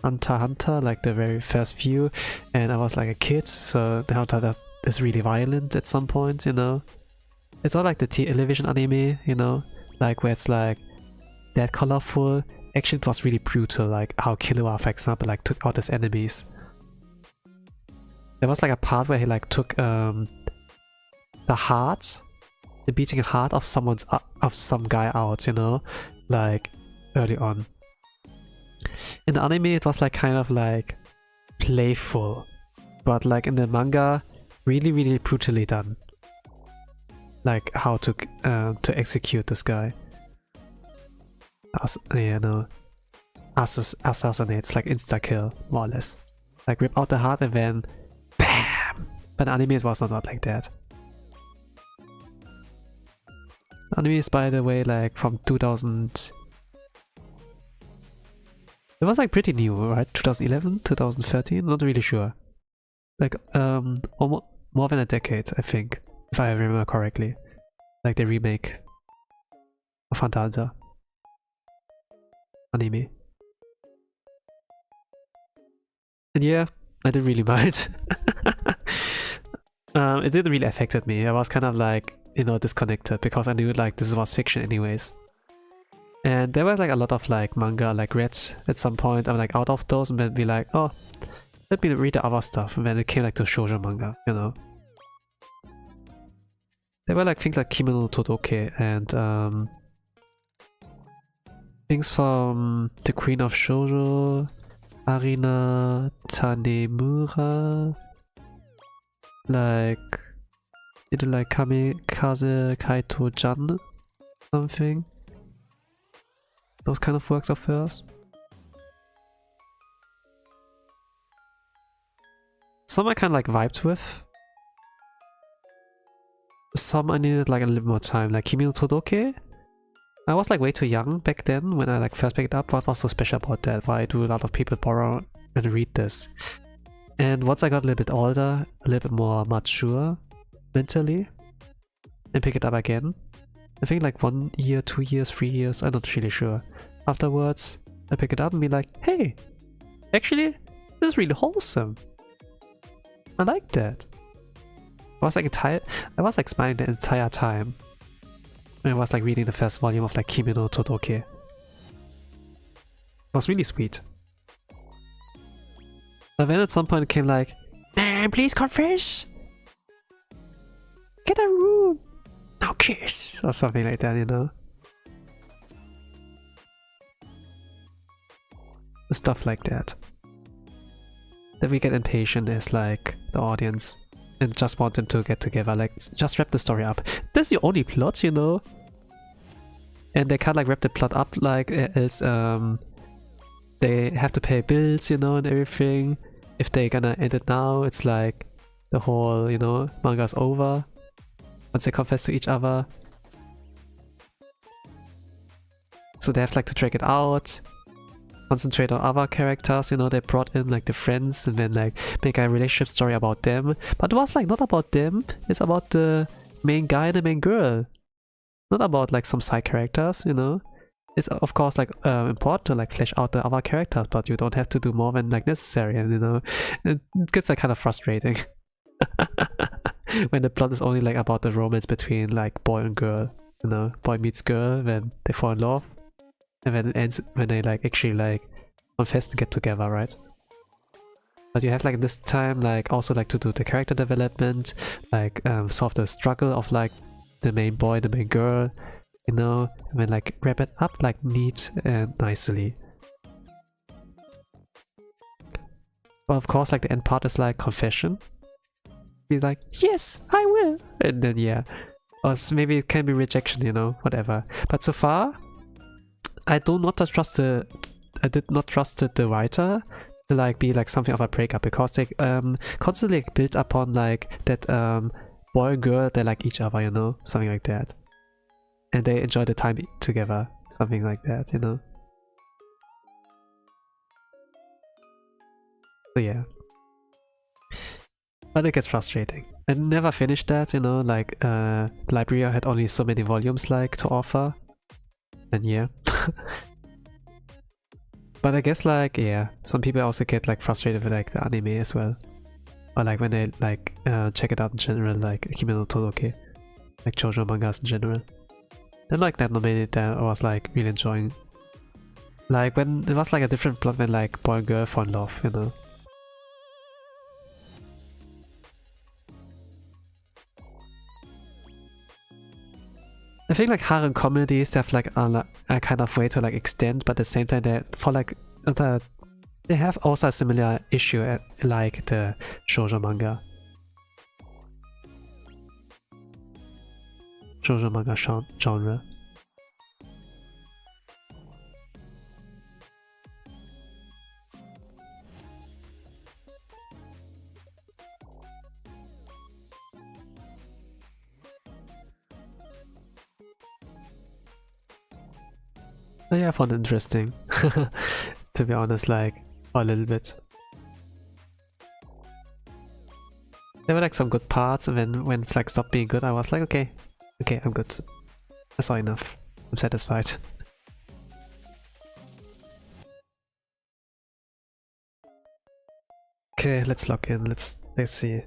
Hunter x Hunter, like the very first few, and I was like a kid, so the Hunter is really violent at some point, you know. It's not like the television anime, you know, like where it's like that colorful. Actually it was really brutal, like how Killua, for example, like took out his enemies. There was like a part where he like took the beating heart of some guy out, you know, like early on. In the anime it was like kind of like playful, but like in the manga really brutally done, like how to execute this guy. Assassinates, like insta kill more or less, like rip out the heart and then BAM! But the anime was not like that. Anime is, by the way, like from 2000. It was like pretty new, right? 2011, 2013, not really sure. Like almost more than a decade, I think, if I remember correctly. Like the remake of Hunter x Hunter anime. And yeah, I didn't really mind. It didn't really affect me. I was kind of like, you know, disconnected because I knew like this was fiction anyways. And there was like a lot of like manga like read at some point. I'm like out of those and then be like, oh, let me read the other stuff. And then it came like to shoujo manga, you know. There were like things like Kimi no Todoke and things from the Queen of Shoujo, Arina Tanemura, like either like Kamikaze Kaito Jan, something. Those kind of works of hers. Some I kind of like vibed with. Some I needed like a little more time, like Kimi no Todoke. I was like way too young back then when I like first picked it up. What was so special about that? Why do a lot of people borrow and read this? And once I got a little bit older, a little bit more mature mentally, and pick it up again, I think like 1 year, 2 years, 3 years, I'm not really sure. Afterwards, I pick it up and be like, hey, actually, this is really wholesome. I like that. I was like smiling the entire time. I was like reading the first volume of like Kimi no Todoke. It was really sweet. But then at some point it came like, man, please confess! Get a room! Now kiss! Or something like that, you know? Stuff like that. Then we get impatient as like the audience and just want them to get together, like just wrap the story up. This is the only plot, you know? And they can't like wrap the plot up like as they have to pay bills, you know, and everything. If they're gonna end it now, it's like the whole, you know, manga's over once they confess to each other. So they have like to drag it out, concentrate on other characters, you know, they brought in like the friends and then like make a relationship story about them. But it was like not about them, it's about the main guy and the main girl. Not about like some side characters, you know. It's of course like important to like flesh out the other characters, but you don't have to do more than like necessary, and you know, it gets like kind of frustrating when the plot is only like about the romance between like boy and girl, you know, boy meets girl, then they fall in love, and then it ends when they like actually like confess to get together, right? But you have like this time like also like to do the character development, like solve the struggle of like the main boy, the main girl, you know, and then like wrap it up like neat and nicely. But of course like the end part is like confession. Be like, yes, I will, and then yeah, or maybe it can be rejection, you know, whatever. But so far, I did not trust the writer to like be like something of a breakup, because they constantly build upon like that boy and girl, they like each other, you know, something like that. And they enjoy the time together, something like that, you know. So yeah. But it gets frustrating. I never finished that, you know, like library had only so many volumes like to offer. And yeah. But I guess like, yeah, some people also get like frustrated with like the anime as well. Or like when they like check it out in general, like Kimi no Todoke, like shoujo mangas in general. Then like that nominated that I was like really enjoying. Like when it was like a different plot when like boy and girl fall in love, you know. I think like harem comedies, they have like a kind of way to like extend, but at the same time they for like they have also a similar issue at, like the shoujo manga. Shoujo manga genre. Oh, yeah, I found it interesting. To be honest, like a little bit. There were like some good parts, and then when it's like stopped being good, I was like, okay, I'm good. I saw enough. I'm satisfied. Okay, let's log in. Let's see.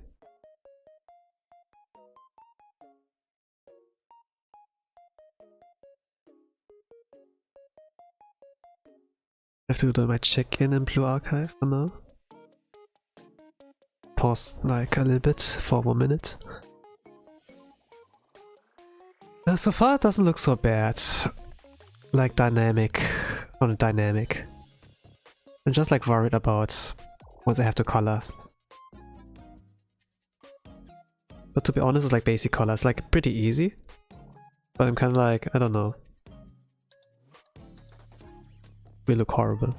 I have to do my check-in in Blue Archive for now. Pause like a little bit for 1 minute. So far it doesn't look so bad. Like dynamic. I'm just like worried about once I have to color. But to be honest, it's like basic color. It's like pretty easy. But I'm kind of like, I don't know. We look horrible.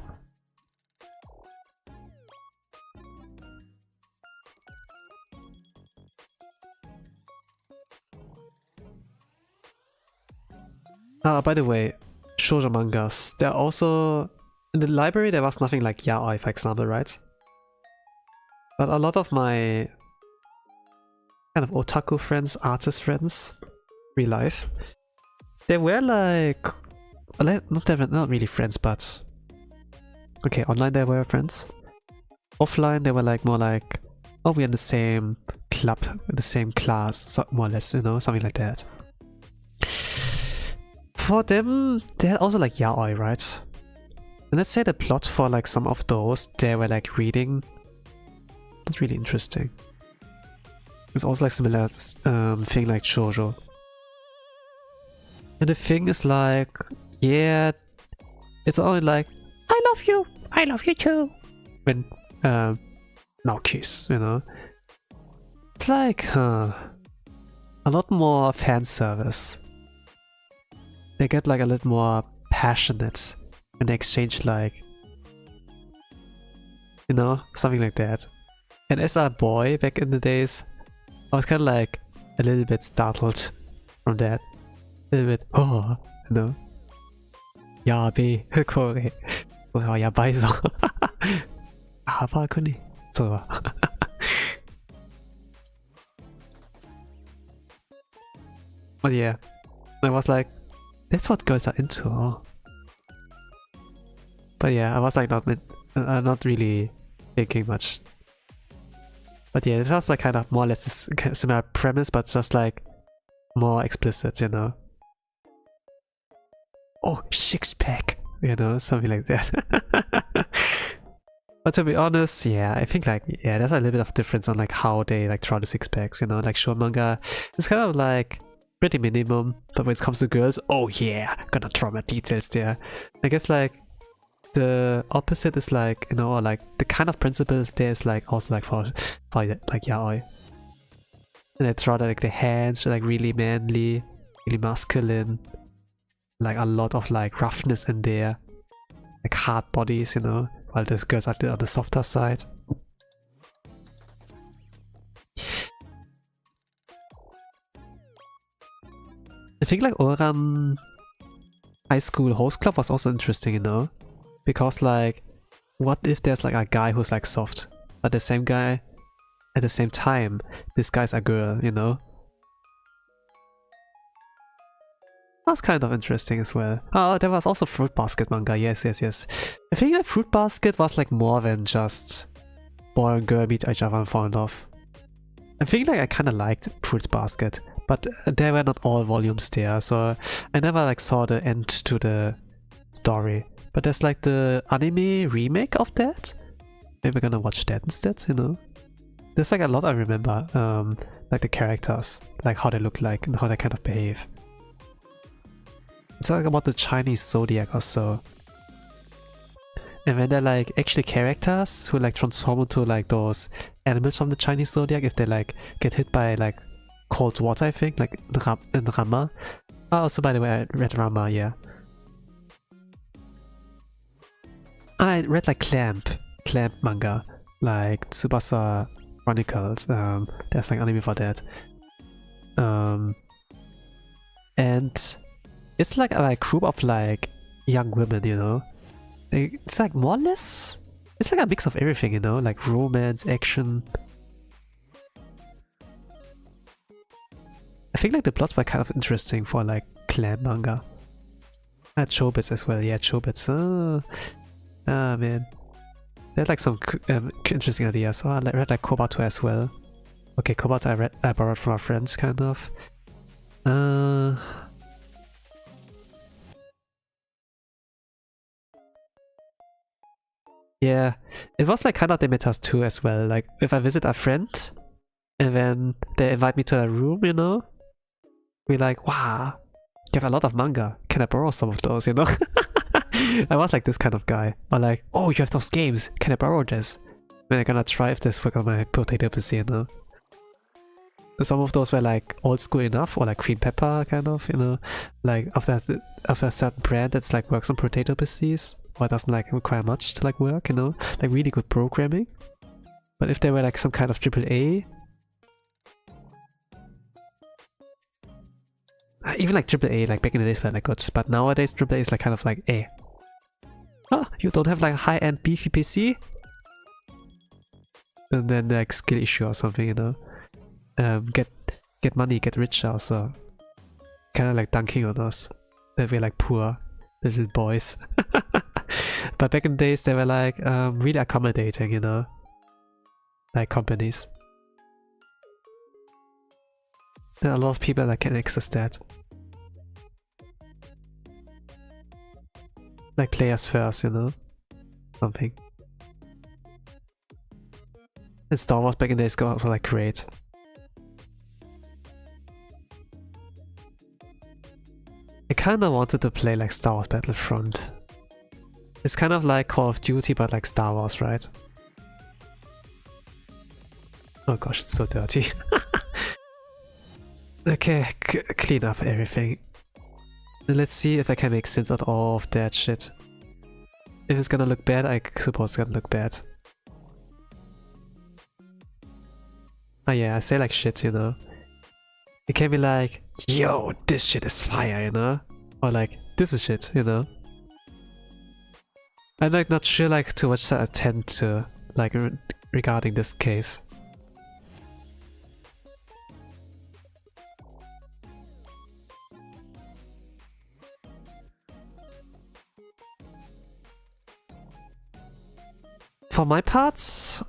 By the way, shoujo mangas. They're also... In the library there was nothing like yaoi, for example, right? But a lot of my kind of otaku friends, artist friends, real life, they were like... Not really friends, but... Okay, online they were friends. Offline they were like more like... Oh, we're in the same club, in the same class, so more or less, you know, something like that. For them, they had also like yaoi, right? And let's say the plot for like some of those, they were like reading not really interesting. It's also like similar thing like shoujo. And the thing is like, yeah, it's only like, I love you too. When, now kiss, you know. It's like, a lot more fan service. They get like a little more passionate when they exchange like, you know, something like that. And as a boy back in the days, I was kind of like a little bit startled from that. A little bit, oh, you know. Yabe, kore. これはやばいぞ。やばくね。そうだ。But yeah, I was like, that's what girls are into. Oh. But yeah, I was like not really thinking much. But yeah, it was like kind of more or less this similar premise, but just like more explicit, you know. Oh, six-pack, you know, something like that. But to be honest, yeah, I think like, yeah, there's a little bit of difference on like how they like draw the six-packs, you know, like show manga. It's kind of like pretty minimum, but when it comes to girls, oh yeah, gonna draw my details there. I guess like the opposite is like, you know, or like the kind of principles there is like also like for like yaoi. And it's rather like the hands are like really manly, really masculine, like a lot of like roughness in there, like hard bodies, you know, while the girls are on the softer side. I think like Oran High School Host Club was also interesting, you know, because like, what if there's like a guy who's like soft, but the same guy, at the same time, this guy's a girl, you know? That's kind of interesting as well. Oh, there was also Fruit Basket manga, yes. I think that Fruit Basket was like more than just boy and girl meet each other and fall in love. I think like I kind of liked Fruit Basket, but there were not all volumes there, so I never like saw the end to the story. But there's like the anime remake of that. Maybe we're gonna watch that instead, you know? There's like a lot I remember, like the characters, like how they look like and how they kind of behave. It's like about the Chinese zodiac or so. And when they're like actually characters who like transform into like those animals from the Chinese zodiac, if they like get hit by like cold water, I think, like in Rama. Oh, also by the way, I read Rama, yeah. I read like Clamp manga, like Tsubasa Chronicles. There's like anime for that. And it's like a group of like young women, you know. It's like more or less, it's like a mix of everything, you know, like romance, action. I think like the plots were kind of interesting for like clan manga. I had Chobits as well, yeah, Chobits. Ah man, they had like some interesting ideas. Oh, I read like Kobato as well. Okay, Kobato I borrowed from our friends, kind of. Yeah, it was like kind of the metas too as well. Like if I visit a friend and then they invite me to a room, you know, we're like, wow, you have a lot of manga. Can I borrow some of those, you know? I was like this kind of guy. Or like, oh, you have those games. Can I borrow this? Then I'm gonna try if this works on my potato PC, you know? Some of those were like old school enough, or like cream pepper kind of, you know? Like of a certain brand that's like works on potato PCs. Or doesn't like require much to like work, you know, like really good programming. But if they were like some kind of AAA, even like AAA, like back in the days were like good, but nowadays AAA is like kind of like, eh, oh, you don't have like a high-end beefy PC, and then like skill issue or something, you know. Get money, get rich also. Kind of like dunking on us that we're like poor little boys. But back in the days, they were like really accommodating, you know, like companies. There are a lot of people that can access that. Like players first, you know, something. And Star Wars back in the days were like great. I kinda wanted to play like Star Wars Battlefront. It's kind of like Call of Duty but like Star Wars, right? Oh gosh, it's so dirty. Okay, clean up everything. And let's see if I can make sense out of all of that shit. If it's gonna look bad, I suppose it's gonna look bad. Oh yeah, I say like shit, you know. It can be like, yo, this shit is fire, you know? Or like, this is shit, you know? I'm like not sure like to which side I tend to, like regarding this case. For my parts,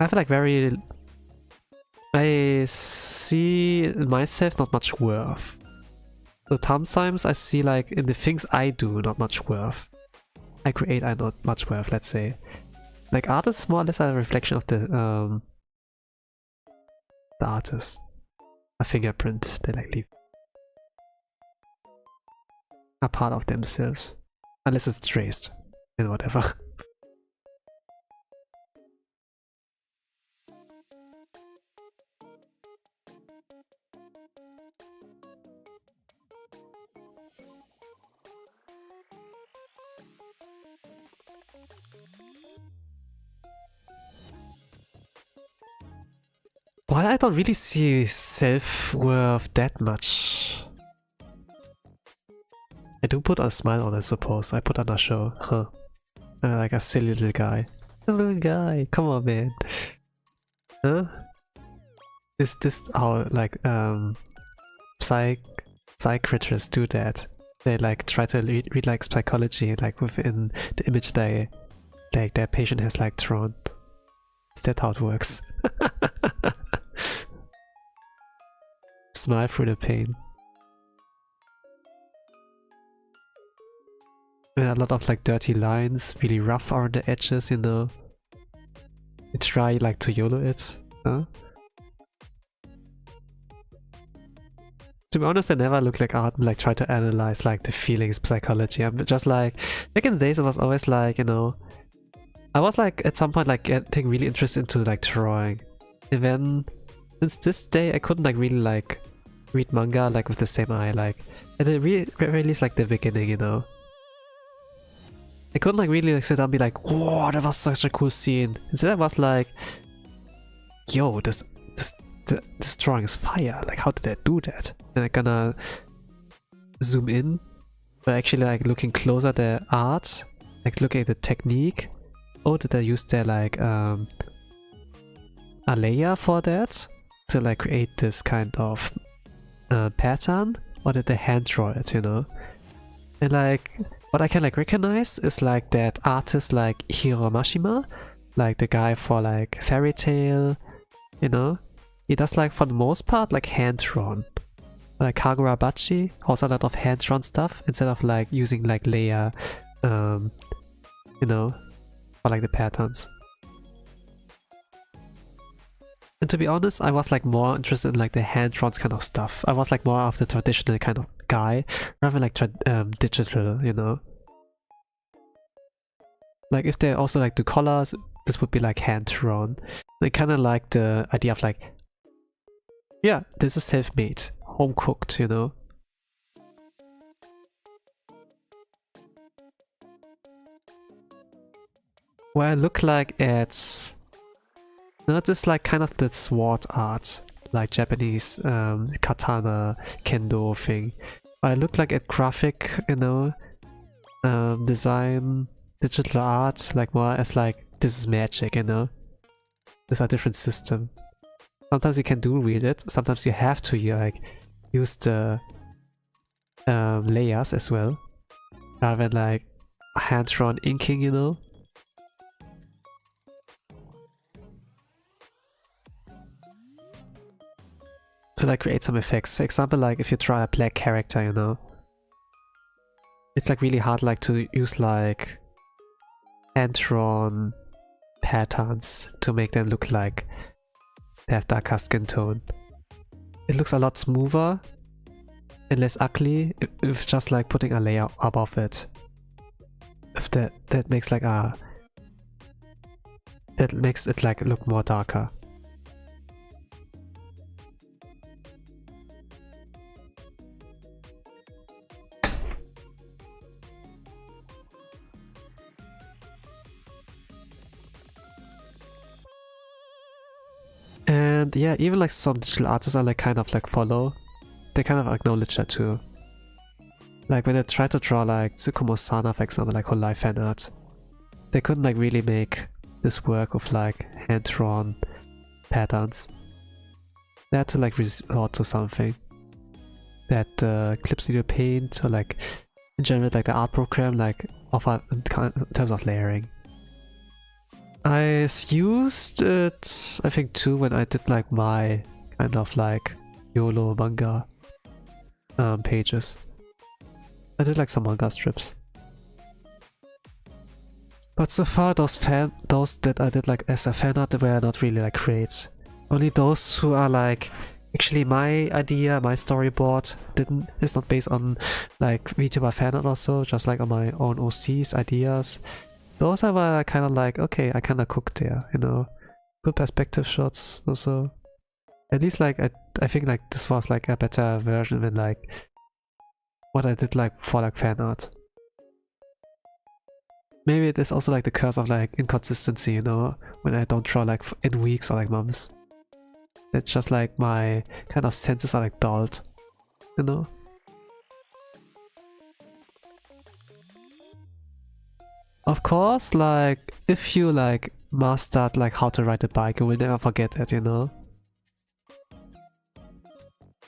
I feel like I see in myself not much worth. So sometimes I see like in the things I do not much worth. I create I not much worth, let's say. Like art is more or less a reflection of the artist. A fingerprint they like leave. A part of themselves. Unless it's traced and whatever. Well, I don't really see self-worth that much. I do put a smile on, I suppose. I put on a show, huh? Like a silly little guy. This little guy, come on, man. Huh? This how like psychiatrists do that. They like try to read like psychology like within the image they like their patient has like drawn. Is that how it works? Smile through the pain. And a lot of like dirty lines, really rough around the edges, you know. You try like to YOLO it, huh? To be honest, I never look like art and like try to analyze like the feelings, psychology. I'm just like, back in the days I was always like, you know, I was like at some point like getting really interested into like drawing. And then since this day I couldn't like really like read manga like with the same eye, like at the very least like the beginning, you know. I couldn't like really like sit down and be like, whoa, that was such a cool scene. Instead I was like, yo, this drawing is fire, like how did they do that? And I'm gonna zoom in, but actually like looking closer at the art, like looking at the technique. Oh, did they use their like a layer for that to like create this kind of pattern, or did they hand draw it, you know? And like what I can like recognize is like that artist like Hiro Mashima, like the guy for like Fairy Tail, you know? He does like for the most part like hand drawn. Like Kagura Bachi, also a lot of hand drawn stuff instead of like using like layer, you know, for like the patterns. And to be honest, I was like more interested in like the hand-drawn kind of stuff. I was like more of the traditional kind of guy, rather than like digital, you know. Like if they also like do colors, this would be like hand-drawn. I kind of like the idea of like, yeah, this is self-made, home-cooked, you know. Where I look like at not just like kind of the sword art, like Japanese katana, kendo thing. I look like at graphic, you know, design, digital art, like more as like this is magic, you know. There's a different system. Sometimes you can do read it, sometimes you have to like use the layers as well, rather than like hand-drawn inking, you know. To like create some effects. For example, like if you draw a black character, you know, it's like really hard like to use like hand-drawn patterns to make them look like they have darker skin tone. It looks a lot smoother and less ugly if just like putting a layer above it. If that makes like a that makes it like look more darker. And yeah, even like some digital artists are like kind of like follow. They kind of acknowledge that too. Like when they try to draw like Tsukumo-sana, for example, like whole life fan art, they couldn't like really make this work of like hand-drawn patterns. They had to like resort to something that Clip Studio Paint or like in general like the art program like offer in terms of layering. I used it, I think, too, when I did like my kind of like YOLO manga pages. I did like some manga strips. But so far those that I did like as a fan art were not really like great. Only those who are like actually my idea, my storyboard is not based on like VTuber fan art also, just like on my own OC's ideas. Those are kind of like, okay, I kind of cooked there, you know. Good perspective shots also. At least like I think like this was like a better version than like what I did like for like fan art. Maybe it is also like the curse of like inconsistency, you know, when I don't draw like in weeks or like months. It's just like my kind of senses are like dulled, you know. Of course, like if you like mastered like how to ride a bike, you will never forget it, you know.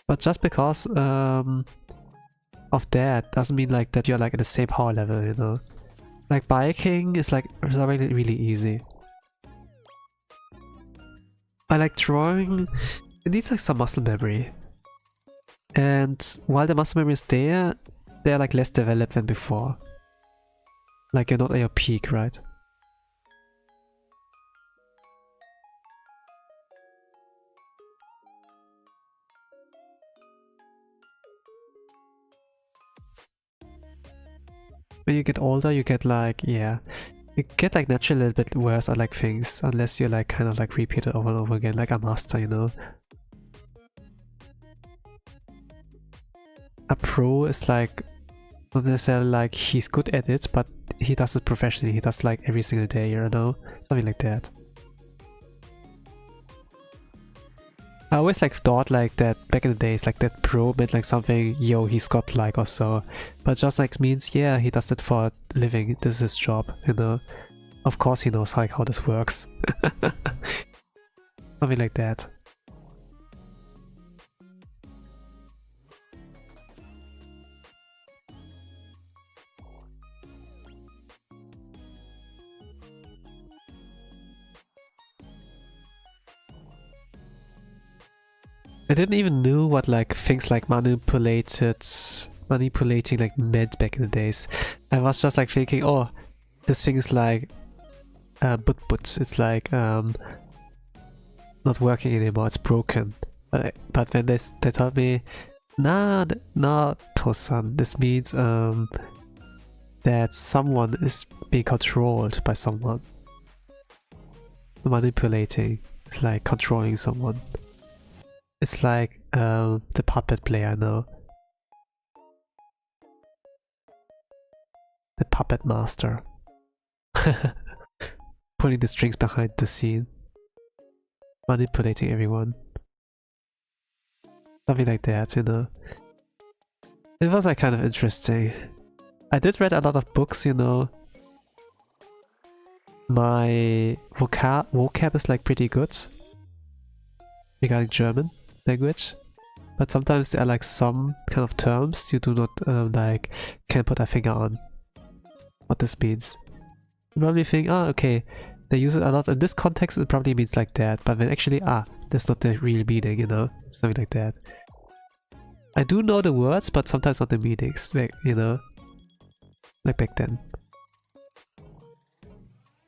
But just because of that doesn't mean like that you're like at the same power level, you know. Like biking is like really, really easy. I like drawing, it needs like some muscle memory. And while the muscle memory is there, they're like less developed than before. Like you're not at your peak, right? When you get older, you get like, yeah, you get like naturally a little bit worse at like things, unless you like kind of like repeat it over and over again, like a master, you know? A pro is like, not necessarily like he's good at it, but he does it professionally, he does like every single day, you know? Something like that. I always like thought like that back in the days, like that pro meant like something, yo, he's got like or so. But just like means, yeah, he does it for a living, this is his job, you know? Of course he knows like how this works. Something like that. I didn't even know what like things like manipulating like meant back in the days. I was just like thinking, oh, this thing is like but it's like not working anymore, it's broken. But then they told me, nah, no, Tosan, this means that someone is being controlled by someone. Manipulating, it's like controlling someone. It's like the puppet player, no? The puppet master. Pulling the strings behind the scene. Manipulating everyone. Something like that, you know? It was like kind of interesting. I did read a lot of books, you know? My vocab is like pretty good regarding German language, but sometimes there are like some kind of terms you do not like can put a finger on what this means. You probably think, oh, okay, they use it a lot in this context, it probably means like that, but then actually, that's not the real meaning, you know, something like that. I do know the words, but sometimes not the meanings, you know, like back then.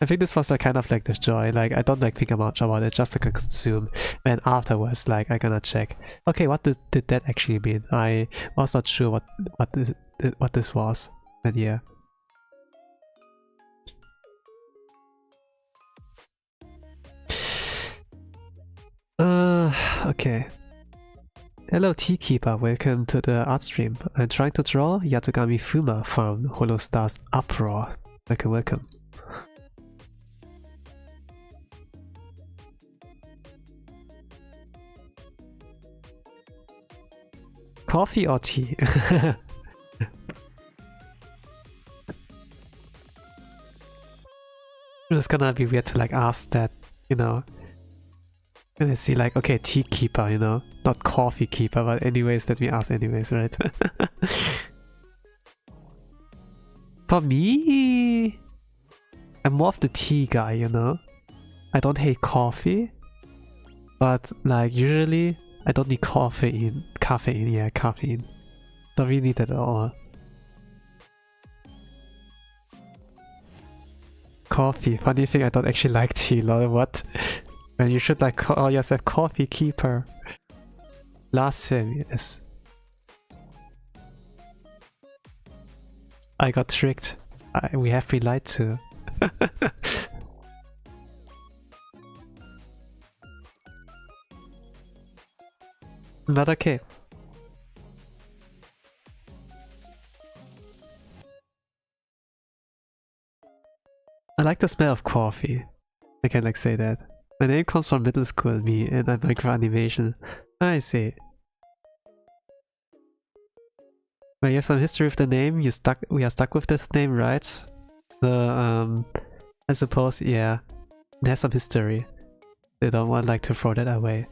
I think this was like kind of like the joy. Like I don't like think much about it, just like consume. And afterwards, like I gonna check. Okay, what did that actually mean? I was not sure what this was. But yeah. Okay. Hello Tea Keeper, welcome to the art stream. I'm trying to draw Yatogami Fuma from Holostars UPROAR. Welcome, welcome. Coffee or tea? It's gonna be weird to like ask that, you know. And I see like, okay, tea keeper, you know, not coffee keeper, but anyways, let me ask anyways, right? For me, I'm more of the tea guy, you know. I don't hate coffee, but like usually I don't need caffeine. Yeah, caffeine. Don't really need that at all. Coffee. Funny thing, I don't actually like tea. Lol, what? Man, you should like call yourself coffee keeper. Blasphemous. I got tricked. We have been lied to. But okay. I like the smell of coffee. I can like say that. My name comes from middle school me and I like for animation. I see. Well, you have some history with the name, we are stuck with this name, right? So I suppose, yeah. It has some history. They don't want like to throw that away.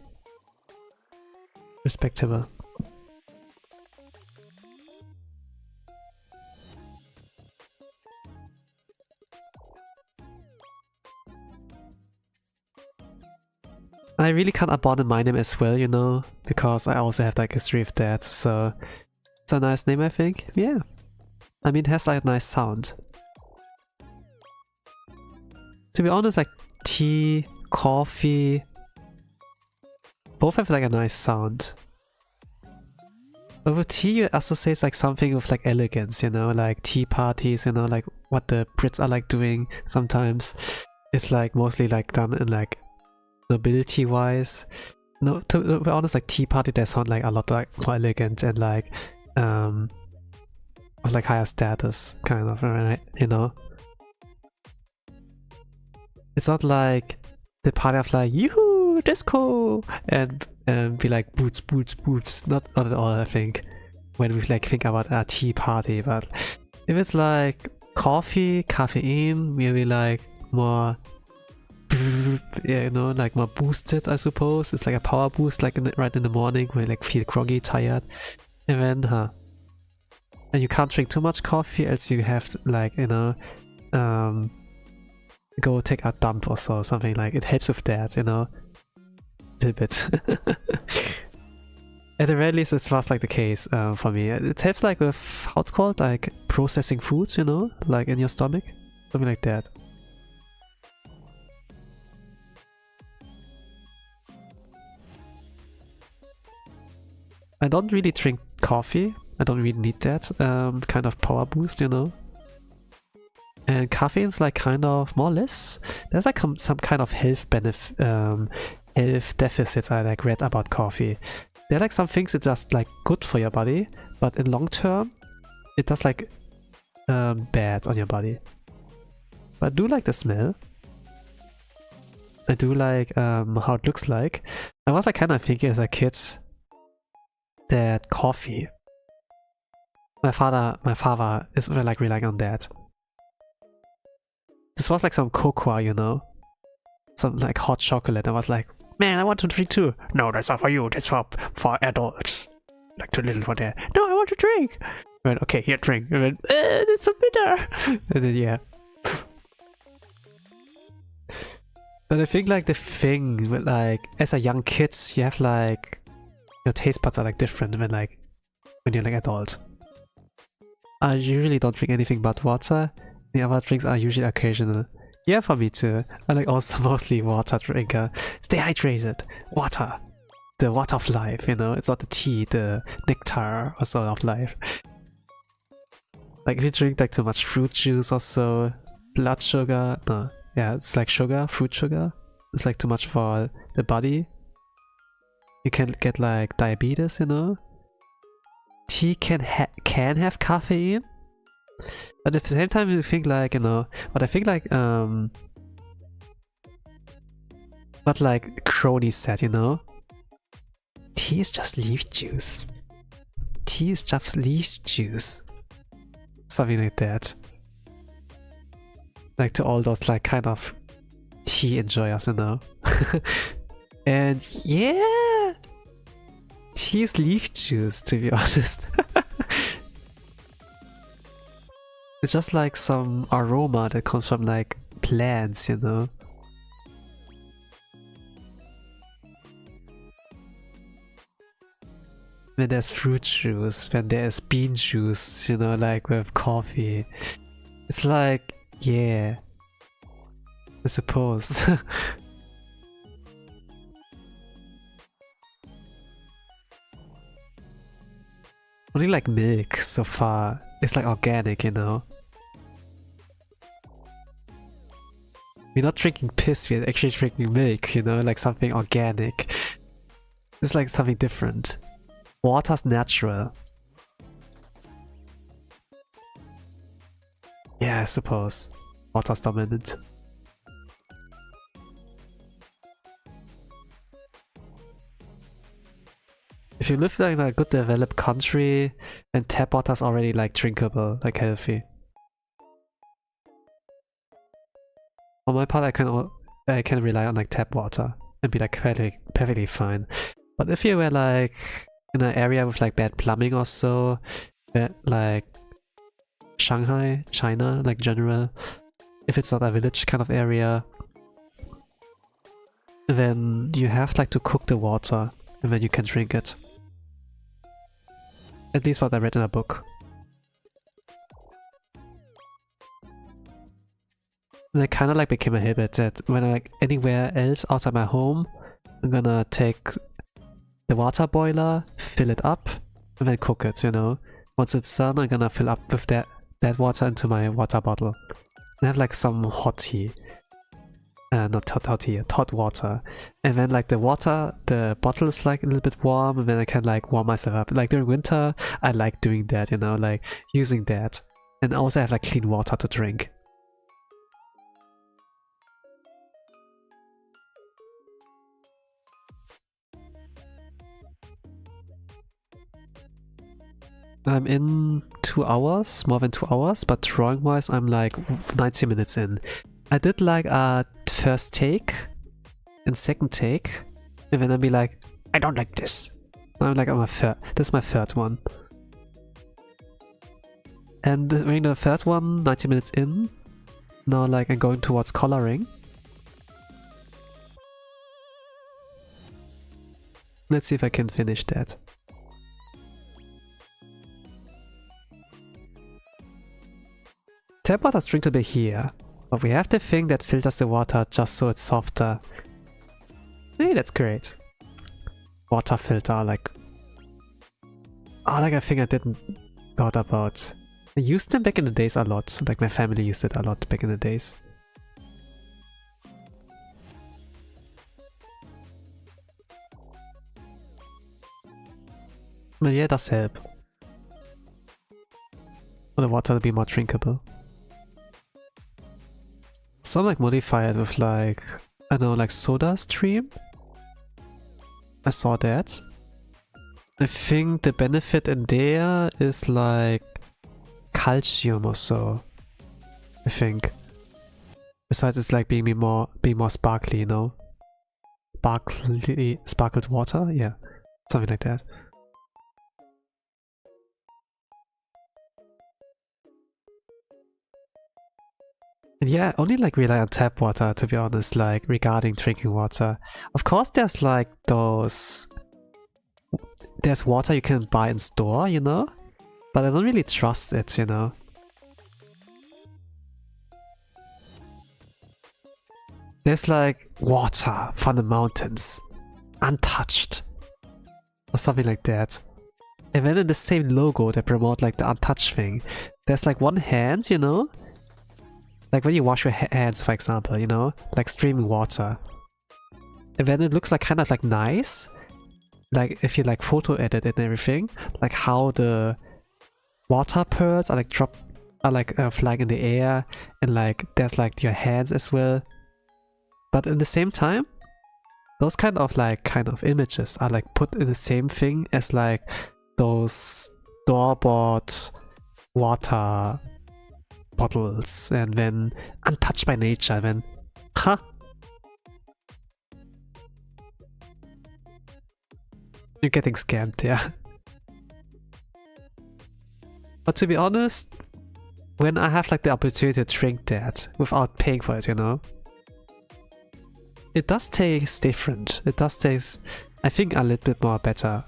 Respectable. I really can't abandon my name as well, you know, because I also have like history of that, so it's a nice name, I think. Yeah. I mean, it has like a nice sound. To be honest, like tea, coffee, both have like a nice sound. But with tea, you associate like something with like elegance, you know, like tea parties, you know, like what the Brits are like doing sometimes. It's like mostly like done in like nobility wise. No, to be honest, like tea party they sound like a lot like more elegant and like of like higher status kind of, right? You know, it's not like the party of like yoo-hoo disco and be like boots boots boots. Not at all, I think, when we like think about a tea party. But if it's like coffee, caffeine, maybe like more, yeah, you know, like more boosted, I suppose. It's like a power boost, like right in the morning when you like feel groggy, tired, and then and you can't drink too much coffee, else you have to, like, you know, go take a dump or so, something like it helps with that, you know, a little bit. At the very least, it was like the case for me. It helps like with how it's called, like processing foods, you know, like in your stomach, something like that. I don't really drink coffee. I don't really need that kind of power boost, you know. And caffeine's like kind of more or less. There's like some kind of health benefit, health deficits I like read about coffee. There are like some things that just like good for your body, but in long term, it does like bad on your body. But I do like the smell. I do like how it looks like. I was like kind of thinking as a kid that coffee. My father is like relying on that. This was like some cocoa, you know, some like hot chocolate. I was like, man, I want to drink too. No, that's not for you. That's for adults. Like too little for that. No, I want to drink. I went, okay, here, drink. I went, it's so bitter. And then yeah. But I think like the thing with like as a young kid, you have like your taste buds are like different when you're like adult. I usually don't drink anything but water. The other drinks are usually occasional. Yeah, for me too. I like also mostly water drinker. Stay hydrated. Water. The water of life, you know? It's not the tea, the nectar or so of life. Like if you drink like too much fruit juice or so, blood sugar, no. Yeah, it's like sugar, fruit sugar. It's like too much for the body. You can get like diabetes, you know? Tea can have caffeine. But at the same time you think like, you know, but I think like what like Crony said, you know? Tea is just leaf juice. Tea is just leaf juice. Something like that. Like to all those like kind of tea enjoyers, you know? And yeah! Tea is leaf juice, to be honest. It's just like some aroma that comes from like plants, you know? When there's fruit juice, when there's bean juice, you know, like with coffee. It's like, yeah, I suppose. Only like milk so far. It's like organic, you know? We're not drinking piss, we're actually drinking milk, you know? Like something organic. It's like something different. Water's natural. Yeah, I suppose. Water's dominant. If you live like in a good developed country, then tap water's already like drinkable, like healthy. On my part, I can rely on like tap water and be like perfectly fine. But if you were like in an area with like bad plumbing or so, like Shanghai, China, like general, if it's not a village kind of area, then you have like to cook the water and then you can drink it. At least what I read in a book. And it kind of like became a habit that when I like anywhere else outside my home, I'm gonna take the water boiler, fill it up, and then cook it, you know? Once it's done, I'm gonna fill up with that water into my water bottle. And have like some hot tea. Not hot tea, hot water. And then like the bottle is like a little bit warm, and then I can like warm myself up. Like during winter, I like doing that, you know, like using that. And also have like clean water to drink. I'm in 2 hours, more than 2 hours, but drawing wise I'm like 90 minutes in. I did like a first take and second take, and then I'll be like, I don't like this. And I'm like, this is my third one. And during the third one, 90 minutes in, now like I'm going towards coloring. Let's see if I can finish that. Tap water's drinkable here, but we have the thing that filters the water just so it's softer. Hey, that's great. Water filter, like... Oh, like a thing I didn't thought about. I used them back in the days a lot, like my family used it a lot back in the days. But yeah, it does help. For the water to be more drinkable. Some like modify it with like, I don't know, like soda stream? I saw that. I think the benefit in there is like calcium or so. I think. Besides it's like being more sparkly, you know? Sparkled water? Yeah. Something like that. And yeah, only like rely on tap water to be honest, like regarding drinking water. Of course there's like there's water you can buy in store, you know? But I don't really trust it, you know? There's like water from the mountains, untouched, or something like that. And then in the same logo they promote like the untouched thing, there's like one hand, you know? Like when you wash your hands, for example, you know? Like streaming water. And then it looks like kind of like nice. Like if you like photo edit it and everything. Like how the water pearls are like flying in the air. And like there's like your hands as well. But in the same time, those kind of images are like put in the same thing as like those store-bought water bottles and then untouched by nature, then huh? You're getting scammed, yeah. But to be honest, when I have like the opportunity to drink that without paying for it, you know, it does taste different. It does taste, I think, a little bit more better.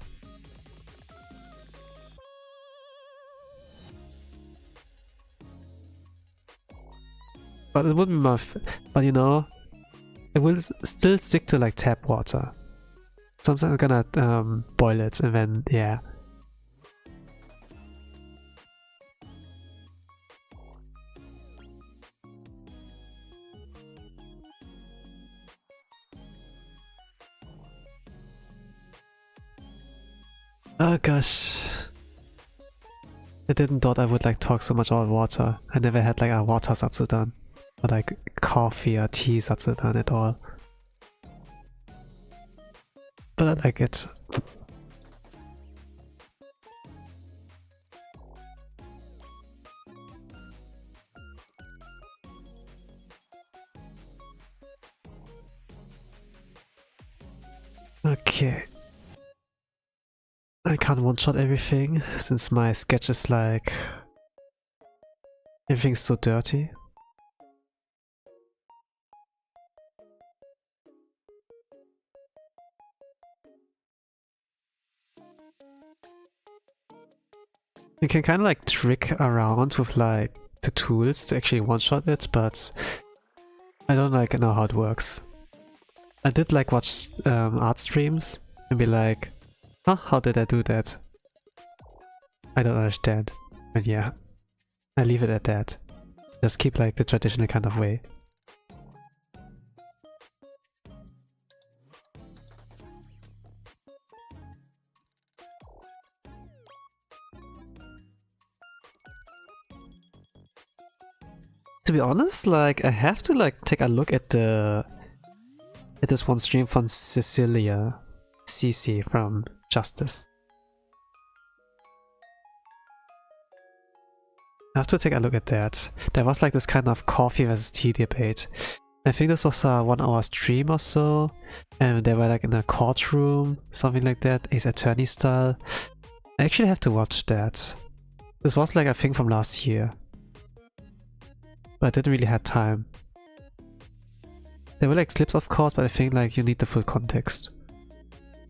But it wouldn't be my but you know, it will still stick to like tap water. Sometimes I'm gonna boil it and then, yeah. Oh gosh. I didn't thought I would like talk so much about water. I never had like a water satsudan. Or like coffee or tea satsudan at all. But I like it. Okay. I can't one-shot everything, since my sketch is like... everything's so dirty. You can kind of like trick around with like the tools to actually one-shot it, but I don't like know how it works. I did like watch art streams and be like, huh, how did I do that? I don't understand. But yeah, I leave it at that. Just keep like the traditional kind of way. To be honest, like I have to like take a look at this one stream from Cecilia CC from Justice. I have to take a look at that. There was like this kind of coffee versus tea debate. I think this was a 1 hour stream or so, and they were like in a courtroom, something like that, Ace Attorney style. I actually have to watch that. This was like a thing from last year, but I didn't really have time. There were like clips of course, but I think like you need the full context.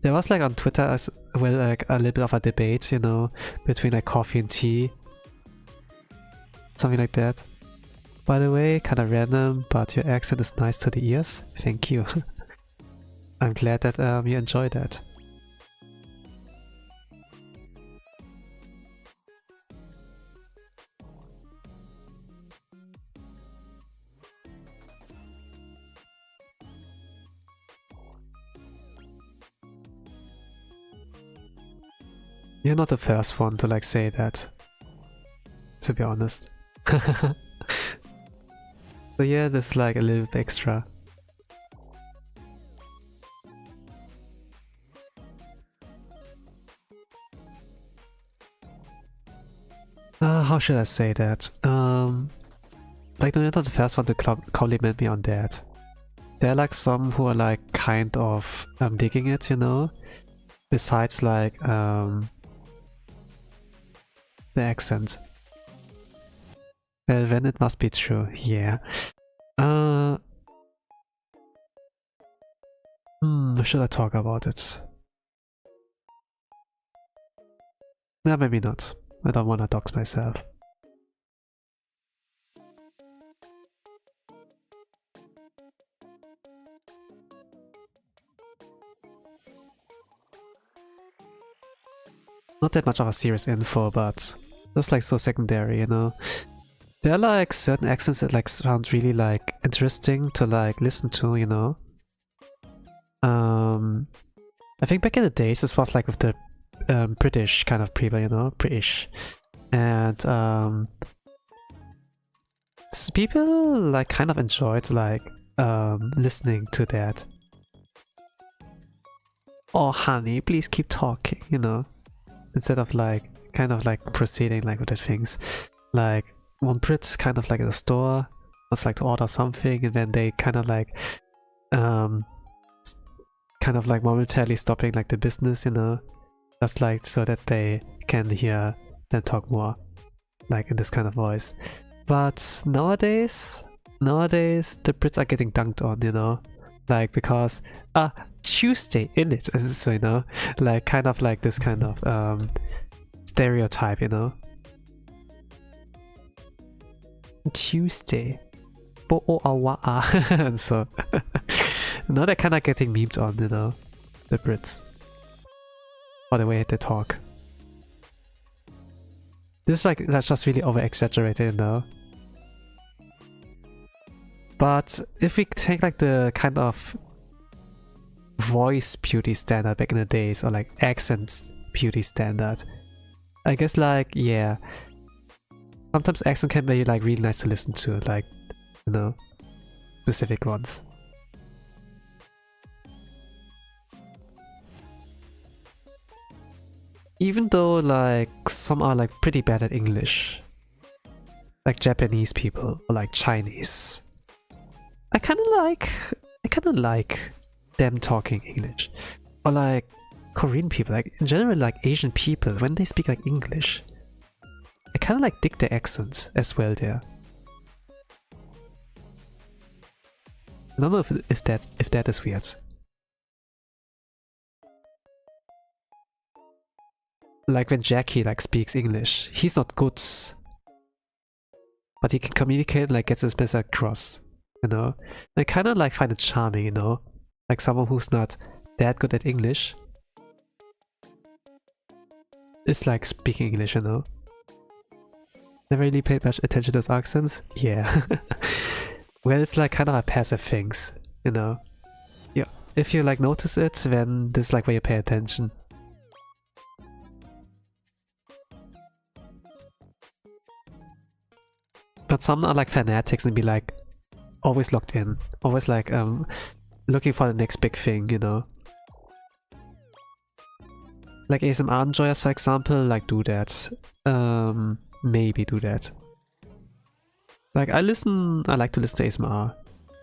There was like on Twitter as well like a little bit of a debate, you know, between like coffee and tea. Something like that. By the way, kinda random, but your accent is nice to the ears. Thank you. I'm glad that you enjoyed that. You're not the first one to like say that, to be honest. So yeah, this is like a little bit extra. How should I say that? Like you're not the first one to compliment me on that. There are like some who are like kind of digging it, you know? Besides like the accent. Well, then it must be true, yeah. Should I talk about it? Yeah, maybe not. I don't wanna dox myself. Not that much of a serious info, but just like so secondary, you know. There are like certain accents that like sound really like interesting to like listen to, you know. I think back in the days this was like with the British kind of people, you know, British. And people like kind of enjoyed like listening to that. Oh honey, please keep talking, you know. Instead of like kind of like proceeding like with the things. Like one Brit kind of like at the store wants like to order something, and then they kind of like momentarily stopping like the business, you know, just like so that they can hear them talk more like in this kind of voice. But nowadays the Brits are getting dunked on, you know, like because Tuesday in it, so, you know, like kind of like this kind of stereotype, you know. Tuesday. And so now they're kind of getting memed on, you know, the Brits, or the way they talk. This is like, that's just really over exaggerated, you know. But if we take like the kind of voice beauty standard back in the days, or like accent beauty standard, I guess like, yeah, sometimes accent can be like really nice to listen to, like, you know, specific ones. Even though like some are like pretty bad at English, like Japanese people or like Chinese, I kind of like them talking English. Or like Korean people, like in general like Asian people, when they speak like English, I kind of like dig their accents as well there. I don't know if that is weird. Like when Jackie like speaks English, he's not good, but he can communicate, like gets his message across, you know. I kind of like find it charming, you know, like someone who's not that good at English is like speaking English, you know. Never really paid much attention to those accents. Yeah. Well, it's like kind of a passive things, you know. Yeah, if you like notice it, then this is like where you pay attention. But some are like fanatics and be like always locked in, always like looking for the next big thing, you know. Like ASMR enjoyers, for example, like do that. Maybe do that. Like I like to listen to ASMR.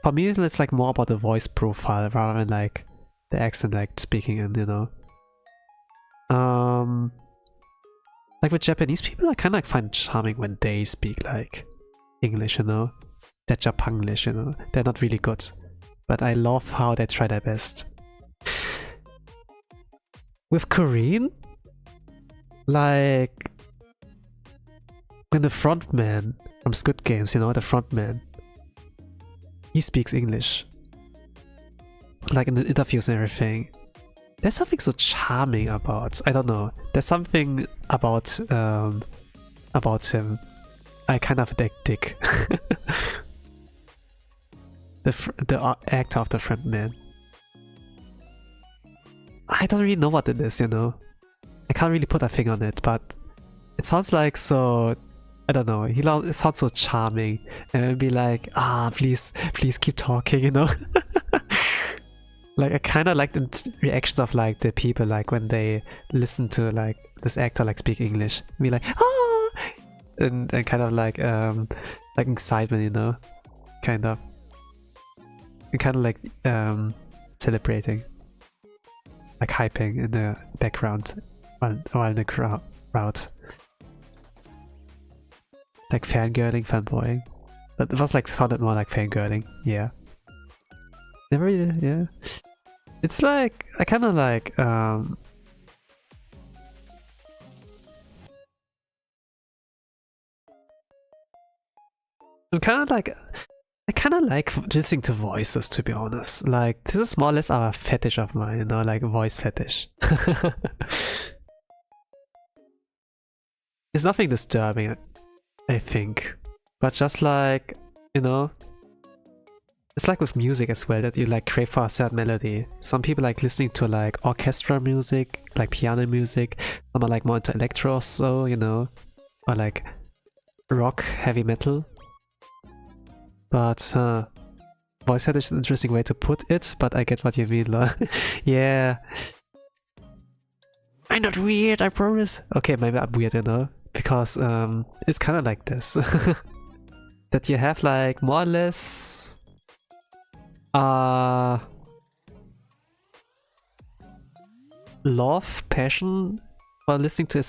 For me, it's like more about the voice profile rather than like the accent like speaking in, you know. Like with Japanese people, I kind of like find it charming when they speak like English, you know. That Japanglish, you know. They're not really good, but I love how they try their best. With Korean, like when the frontman from Squid Games, you know, the frontman, he speaks English, like in the interviews and everything. There's something so charming about, I don't know, there's something about him I kind of dig. the actor of the frontman. I don't really know what it is, you know. I can't really put a thing on it, but it sounds like so, I don't know, it sounds so charming, and it'd be like, please keep talking, you know. Like I kind of like the reactions of like the people, like when they listen to like this actor like speak English, be like, and kind of like excitement, you know, kind of, and kind of like celebrating, like hyping in the background while in the crowd, like fangirling, fanboying. But it was like sounded more like fangirling, yeah. Never really, yeah. It's like I kind of like I'm kind of like I kind of like listening to voices, to be honest. Like, this is more or less a fetish of mine, you know, like voice fetish. It's nothing disturbing, I think. But just like, you know, it's like with music as well, that you like crave for a certain melody. Some people like listening to like orchestra music, like piano music. Some are like more into electro or so, you know, or like rock, heavy metal. But voice fetish is an interesting way to put it, but I get what you mean, Lol. Yeah. I'm not weird, I promise. Okay, maybe I'm weird, you know, because it's kind of like this. That you have like more or less love, passion for listening to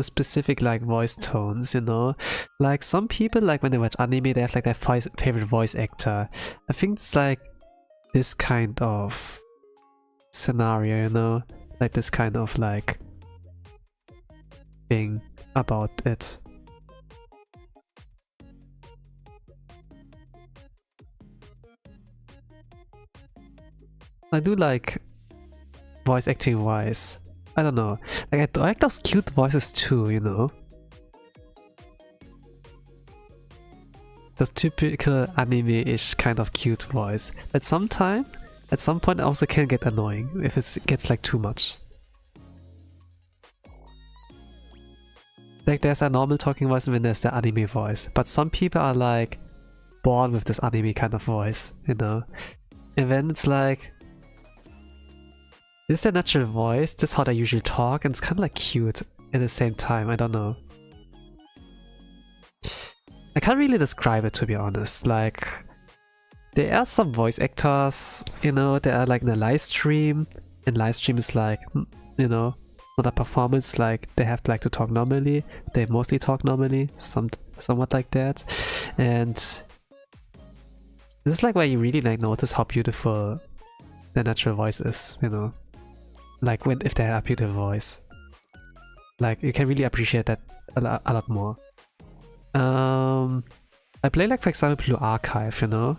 specific like voice tones, you know. Like some people, like when they watch anime, they have like their favorite voice actor. I think it's like this kind of scenario, you know, like this kind of like thing about it. I do like voice acting wise. I don't know. Like I like those cute voices too, you know. Those typical anime-ish kind of cute voice. At some point, it also can get annoying if it gets like too much. Like there's a normal talking voice and then there's the anime voice. But some people are like born with this anime kind of voice, you know. And then it's like, this is their natural voice, this is how they usually talk, and it's kind of like cute at the same time, I don't know. I can't really describe it, to be honest. Like, there are some voice actors, you know, they are like in a live stream, and live stream is like, you know, not a performance, like they have like to talk normally, they mostly talk normally, somewhat like that. And this is like where you really like notice how beautiful their natural voice is, you know. Like if they have a beautiful voice, like you can really appreciate that a lot more. I play like for example Blue Archive, you know,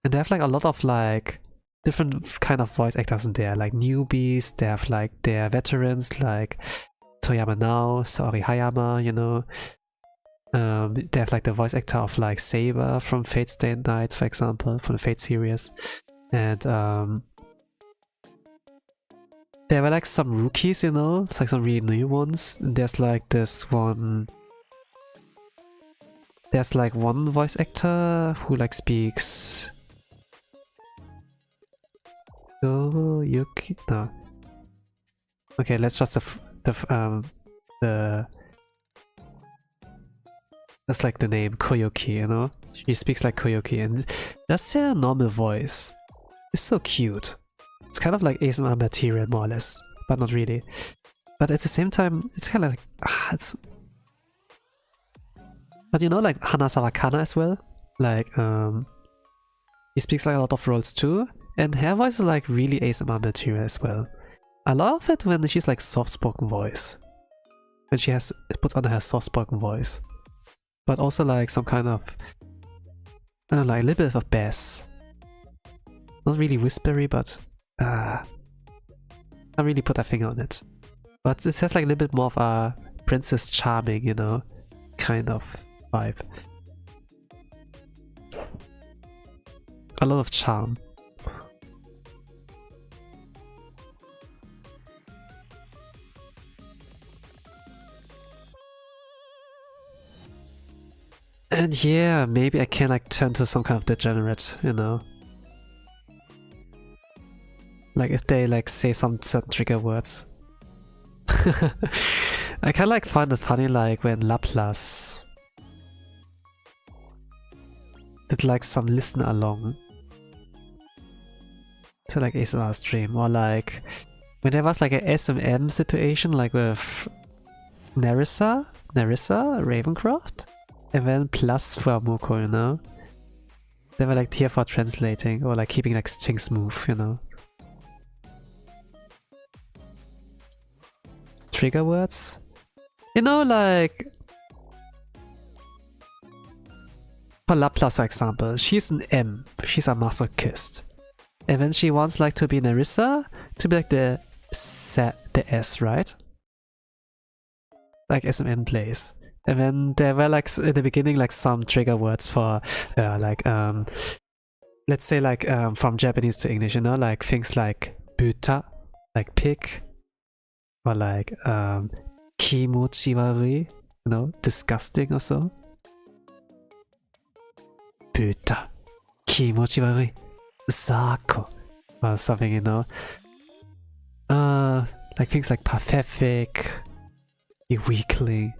and they have like a lot of like different kind of voice actors in there, like newbies. They have like their veterans like Toyama Now, Saori Hayama, you know. They have like the voice actor of like Saber from Fate Stay Night, for example, from the Fate series, and there were like some rookies, you know, it's like some really new ones. And there's like this one. There's like one voice actor who like speaks. Oh, Yuki. No. Okay, let's just that's like the name Koyuki, you know. She speaks like Koyuki, and that's their normal voice. It's so cute. It's kind of like ASMR material, more or less, but not really. But at the same time, it's kind of like it's. But you know, like Hanazawa Kana as well. Like he speaks like a lot of roles too, and her voice is like really ASMR material as well. I love it when she's like soft-spoken voice, when she puts on her soft-spoken voice, but also like some kind of, I don't know, like a little bit of bass. Not really whispery, but I can't really put a finger on it. But it has like a little bit more of a Princess Charming, you know, kind of vibe. A lot of charm. And yeah, maybe I can like turn to some kind of degenerate, you know. Like if they like say some certain trigger words. I kinda like find it funny like when Laplace did like some listen along to like ASMR stream, or like when there was like a SMM situation like with Nerissa, Ravencroft, and then plus for Moko, you know. They were like here for translating or like keeping like things smooth, you know. Trigger words? You know, like for Laplace, for example, she's an M. She's a masochist. And then she wants like to be Nerissa, to be like the S, right? Like SMN plays. And then there were like in the beginning like some trigger words for like let's say like from Japanese to English, you know, like things like buta, like pig, or like kimochiwarui, you know, disgusting or so. Buta, kimochiwarui, sako, or something, you know. Like things like pathetic, you weakling.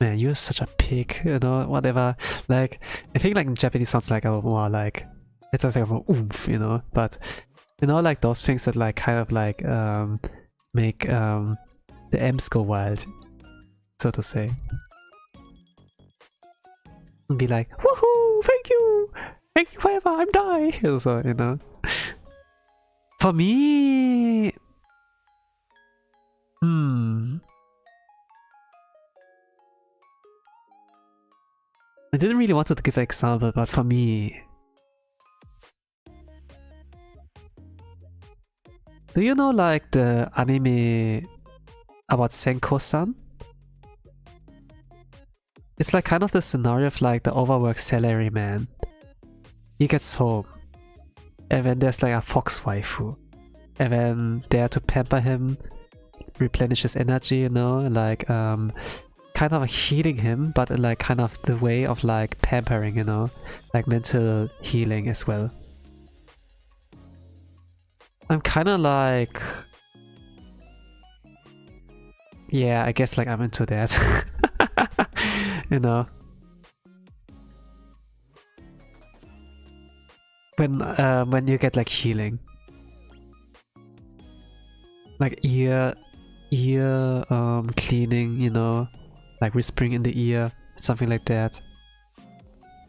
Man, you're such a pig, you know, whatever. Like, I think like in Japanese sounds like a more like, it sounds like a more oomph, you know, but you know, like those things that like kind of like make the M's go wild, so to say. And be like, woohoo, thank you forever, I'm dying. So, you know. For me, I didn't really want to give an example, but for me, do you know like the anime about Senko-san? It's like kind of the scenario of like the overworked salaryman. He gets home, and then there's like a fox waifu, and then there to pamper him, replenish his energy, you know, like kind of healing him, but in like kind of the way of like pampering, you know, like mental healing as well. I'm kind of like, yeah, I guess like I'm into that. You know, when you get like healing, like ear cleaning, you know, like whispering in the ear, something like that.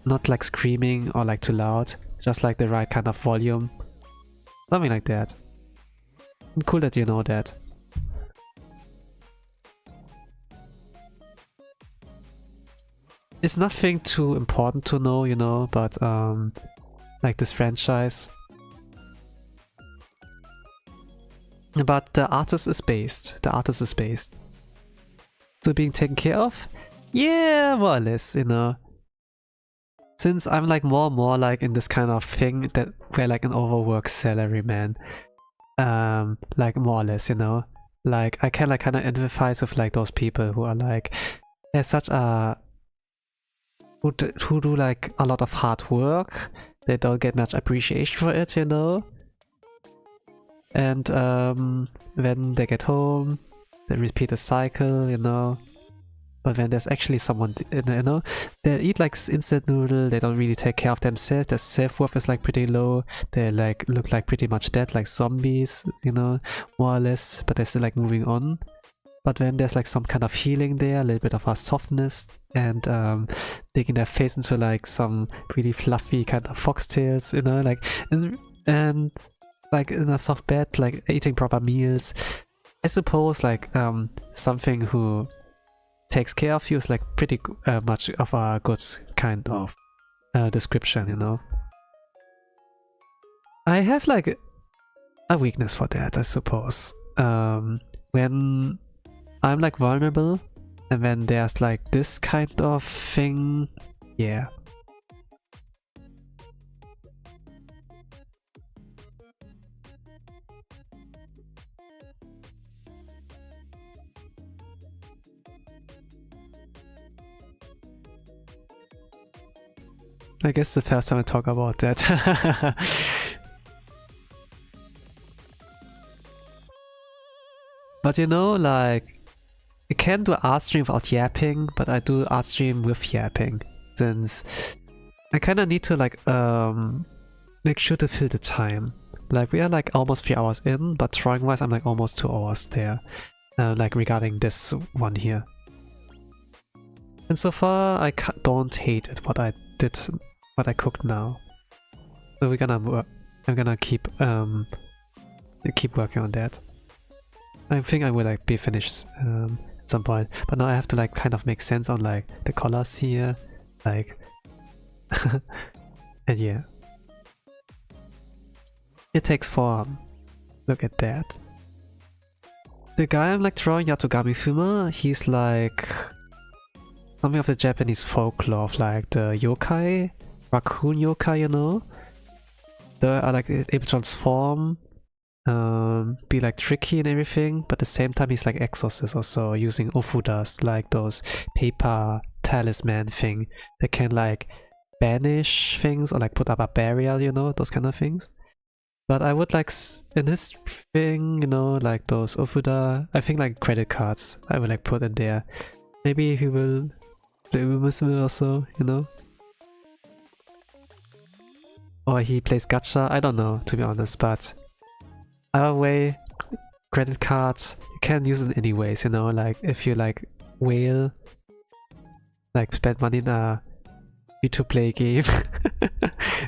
Not like screaming or like too loud, just like the right kind of volume, something like that. Cool that you know that. It's nothing too important to know, you know, but like this franchise. But the artist is based. The artist is based. So being taken care of? Yeah, more or less, you know. Since I'm like more and more like in this kind of thing that we're like an overworked salaryman. Like more or less, you know. Like I can like kind of empathize with like those people who are like, there's such a who do like a lot of hard work. They don't get much appreciation for it, you know. And when they get home, they repeat the cycle, you know. But when there's actually someone, you know, they eat like instant noodle, they don't really take care of themselves, their self-worth is like pretty low, they like look like pretty much dead, like zombies, you know, more or less, but they're still like moving on. But when there's like some kind of healing there, a little bit of a softness, and digging their face into like some really fluffy kind of foxtails, you know, like, and like in a soft bed, like eating proper meals. I suppose like something who takes care of you is like pretty much of a good kind of description, you know. I have like a weakness for that, I suppose. When I'm like vulnerable, and when there's like this kind of thing, yeah. I guess the first time I talk about that. But you know, like, I can do art stream without yapping, but I do art stream with yapping, since I kinda need to like make sure to fill the time. Like we are like almost 3 hours in, but drawing wise I'm like almost 2 hours there, like regarding this one here. And so far I don't hate it, what I did, what I cooked now. So we're gonna work. I'm gonna keep working on that. I think I will like be finished at some point, but now I have to like kind of make sense on like the colors here, Like, and yeah, it takes form. Look at that. The guy I'm like drawing, Yatogami Fuma, he's like something of the Japanese folklore of like the yokai, raccoon yokai, you know? They are like able to transform, be like tricky and everything, but at the same time he's like exorcist also, using ofudas, like those paper talisman thing that can like banish things or like put up a barrier, you know, those kind of things. But I would like, in this thing, you know, like those ofuda, I think like credit cards, I would like put in there. Maybe he will play with me also, you know? Or he plays gacha, I don't know, to be honest, but either way, credit cards, you can use it anyways, you know, like if you like whale, like spend money in a free-to-play game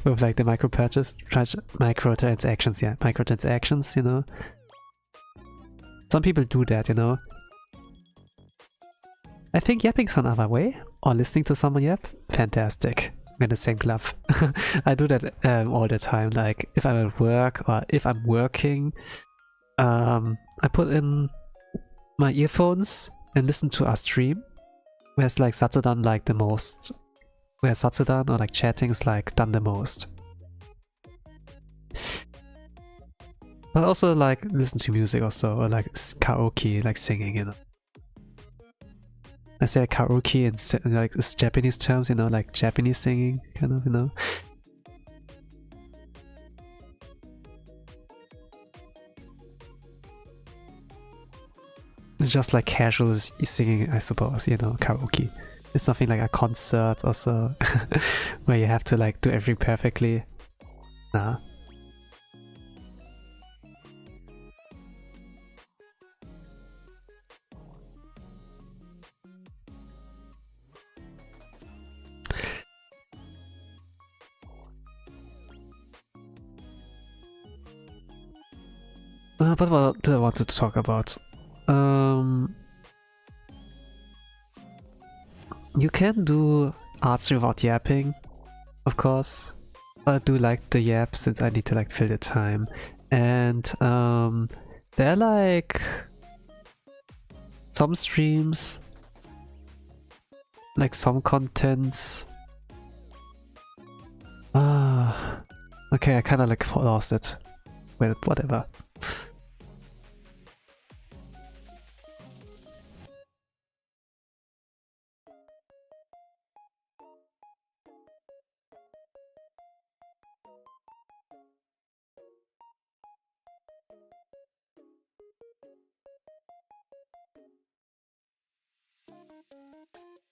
with like the microtransactions, yeah, microtransactions, you know. Some people do that, you know. I think yapping's another way, or listening to someone yap, fantastic. We're in the same club. I do that all the time, like if I'm at work or if I'm working, I put in my earphones and listen to a stream where it's like Satsudan like the most, where Satsudan or like chatting is like done the most. But also like listen to music also, or like karaoke, like singing, you know. I say like karaoke in like it's Japanese terms, you know, like Japanese singing, kind of, you know. It's just like casual singing, I suppose, you know, karaoke. It's nothing like a concert also, where you have to like do everything perfectly. Nah. But what did I want to talk about? You can do arts without yapping, of course. I do like the yap since I need to like fill the time. And there are like some streams, like some contents. Okay, I kinda like lost it. Well, whatever.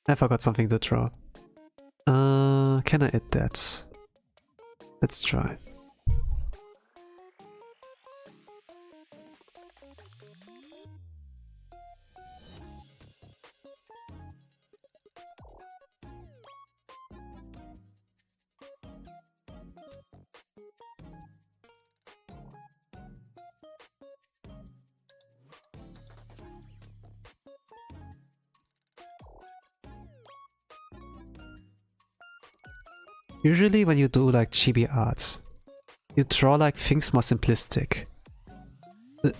I forgot something to draw. Can I edit that? Let's try. Usually when you do like chibi art, you draw like things more simplistic. In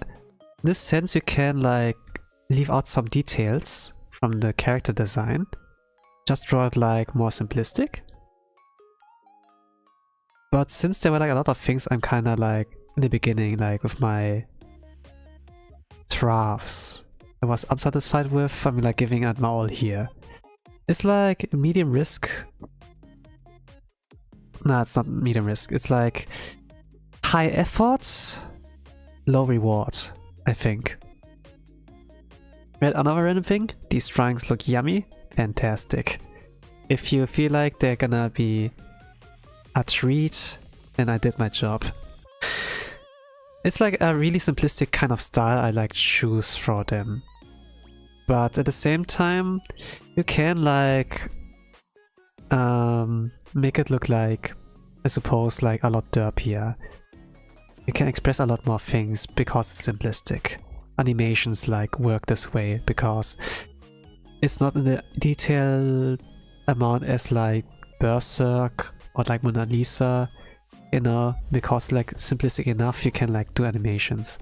this sense you can like leave out some details from the character design, just draw it like more simplistic. But since there were like a lot of things I'm kinda like in the beginning, like with my drafts I was unsatisfied with, I'm like giving it my all here. It's like medium risk. Nah, it's not medium risk. It's like high effort, low reward, I think. Another random thing, these drawings look yummy, fantastic. If you feel like they're gonna be a treat, then I did my job. It's like a really simplistic kind of style I like choose for them. But at the same time, you can like make it look like, I suppose, like a lot derpier. You can express a lot more things because it's simplistic. Animations like work this way because it's not in the detail amount as like Berserk or like Mona Lisa, you know, because like simplistic enough you can like do animations.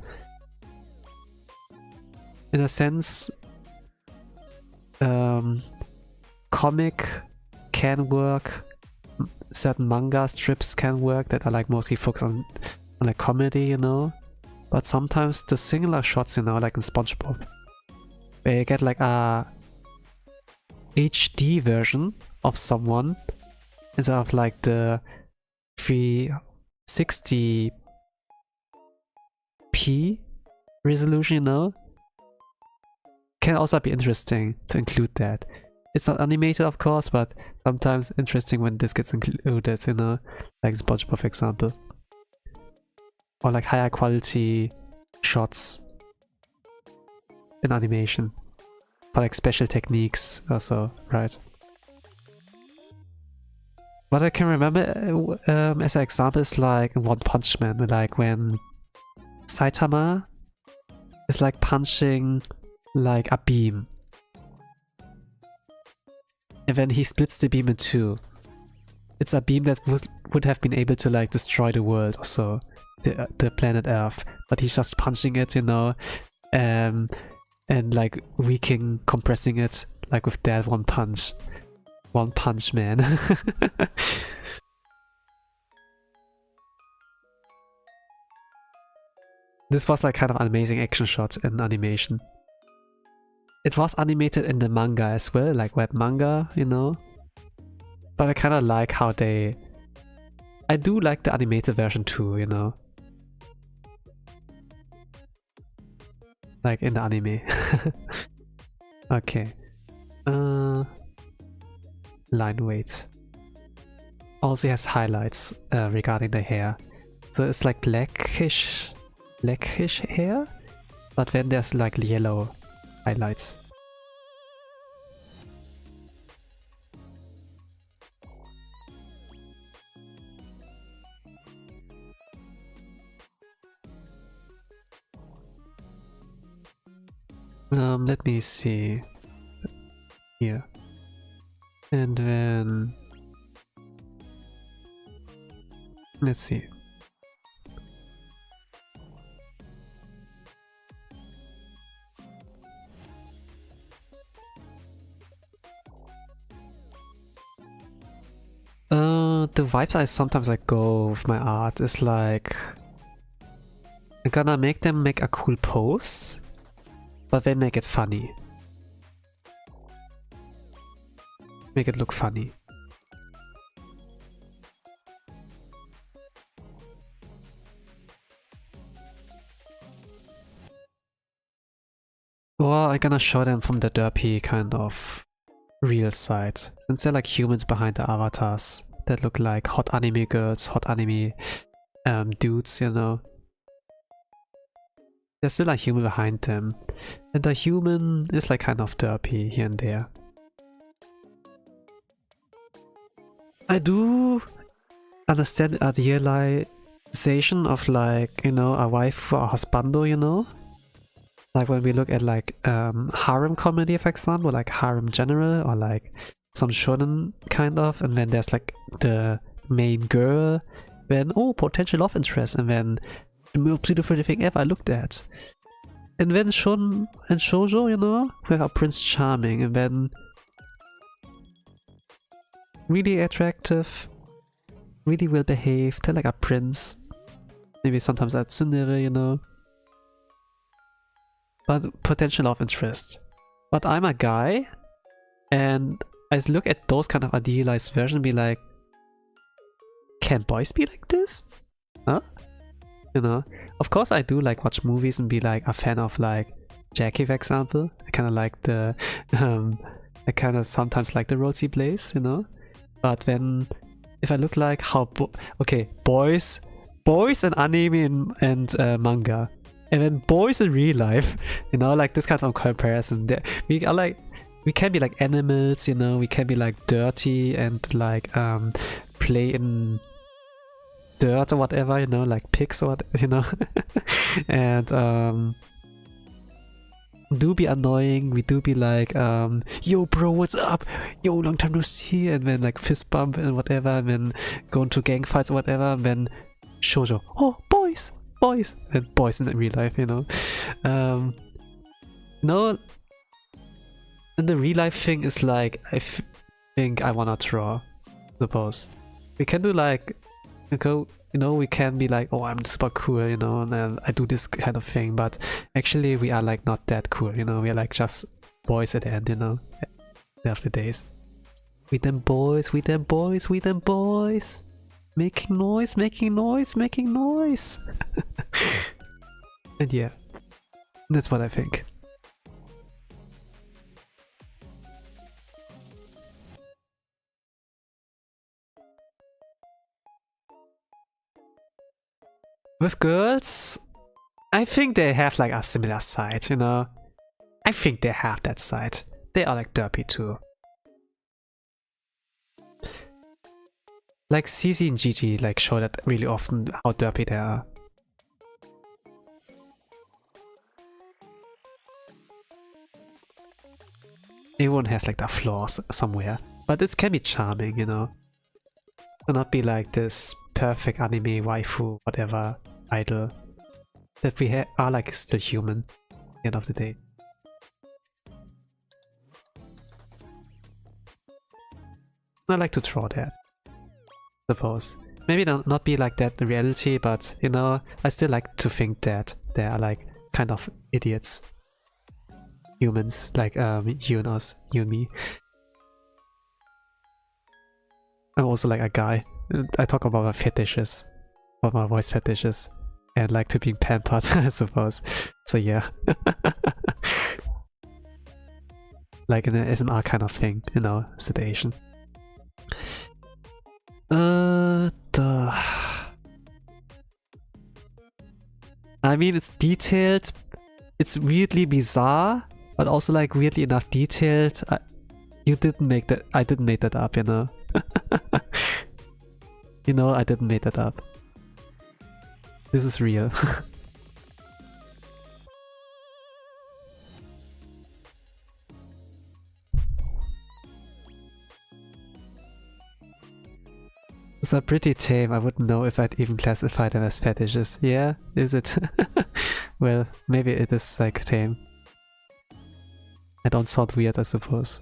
In a sense, comic can work, certain manga strips can work that are like mostly focused on like comedy, you know, but sometimes the singular shots, you know, like in SpongeBob, where you get like a HD version of someone instead of like the 360p resolution, you know, can also be interesting to include that. It's not animated, of course, but sometimes interesting when this gets included, you know, like SpongeBob, for example. Or like higher quality shots in animation. For like special techniques also, right? What I can remember as an example is like in One Punch Man, like when Saitama is like punching like a beam. And then he splits the beam in two. It's a beam that would have been able to like destroy the world or so, the planet Earth. But he's just punching it, you know, and like compressing it like with that one punch. One Punch Man. This was like kind of an amazing action shot in animation. It was animated in the manga as well, like web manga, you know. But I kind of like how they... I do like the animated version too, you know. Like in the anime. Okay. Line weight. Also has highlights regarding the hair. So it's like blackish hair, but then there's like yellow highlights. Let me see. Here. And then... let's see. The vibes I sometimes like go with my art is like... I'm gonna make them make a cool pose, but then make it funny. Make it look funny. Or I'm gonna show them from the derpy kind of real side, since they're like humans behind the avatars that look like hot anime girls, hot anime dudes, you know. There's still a human behind them, and the human is like kind of derpy here and there. I do understand the idealization of like, you know, a wife for a husbando, you know? Like when we look at like harem comedy, for example, like harem general, or like some shonen kind of, and then there's like the main girl, then oh, potential love interest, and then the most beautiful thing ever I looked at. And then shonen and shoujo, you know, we have a Prince Charming, and then really attractive, really well behaved, they're like a prince. Maybe sometimes a tsundere, you know. But potential love interest. But I'm a guy, and I look at those kind of idealized versions and be like, can boys be like this? Huh? You know? Of course I do like watch movies and be like a fan of like Jackie, for example. I kind of like the, I kind of sometimes like the roles he plays, you know? But then, if I look like how, okay, boys in anime and manga, and then boys in real life, you know, like this kind of comparison. We are like, we can be like animals, you know, we can be like dirty and like play in dirt or whatever, you know, like pigs or what, you know. And do be annoying, we do be like, yo bro, what's up? Yo, long time no see, and then like fist bump and whatever, and then go into gang fights or whatever, and then shoujo, oh, boys, and boys in real life, you know. No, and the real life thing is like, I think I wanna draw, suppose. We can do like, we can be like, oh, I'm super cool, you know, and then I do this kind of thing, but actually we are like not that cool, you know, we are like just boys at the end, you know, at the end of the days. We them boys, making noise. And yeah, that's what I think. With girls, I think they have like a similar side, you know? I think they have that side. They are like derpy too. Like CC and GG like show that really often how derpy they are. Everyone has like their flaws somewhere, but it can be charming, you know? To not be like this perfect anime waifu, whatever, idol. That we are like still human at the end of the day. I like to draw that, suppose. Maybe not be like that in reality, but you know, I still like to think that they are like kind of idiots. Humans, like you and us, you and me. I'm also like a guy. I talk about my fetishes, about my voice fetishes, and like to being pampered, I suppose. So yeah. Like in an SMR kind of thing, you know, sedation. I mean, it's detailed, it's weirdly bizarre, but also like weirdly enough detailed. You didn't make that, I didn't make that up, you know. You know, I didn't make that up. This is real. Those are pretty tame. I wouldn't know if I'd even classify them as fetishes. Yeah, is it? Well, maybe it is like tame. I don't sound weird, I suppose.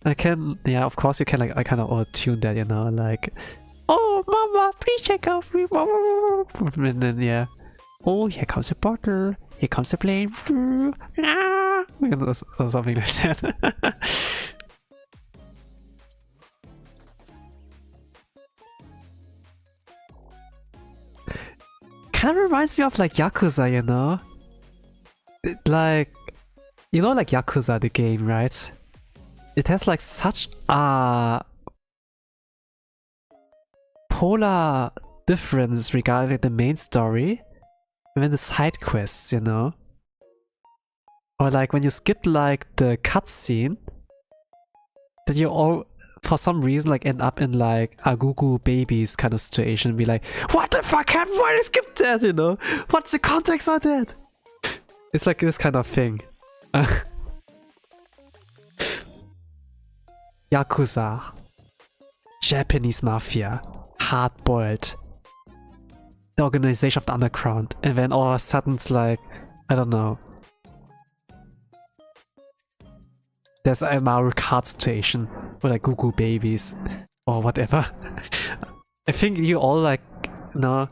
I can, yeah, of course you can, like, I kind of auto-tune that, you know, like, oh, mama, please check out me, and then, yeah, oh, here comes a bottle, here comes a plane, or something like that. Kind of reminds me of, like, Yakuza, you know? Like, you know, like, Yakuza, the game, right? It has like such a polar difference regarding the main story and then the side quests, you know? Or like when you skip like the cutscene, that you all for some reason like end up in like a Gugu babies kind of situation and be like, what the fuck happened? Why did I skip that, you know? What's the context of that? It's like this kind of thing. Yakuza, Japanese mafia, hard-boiled, the organization of the underground, and then all of a sudden it's like, I don't know, there's a Mario Kart situation, or like Gugu babies, or whatever. I think you all like, you know,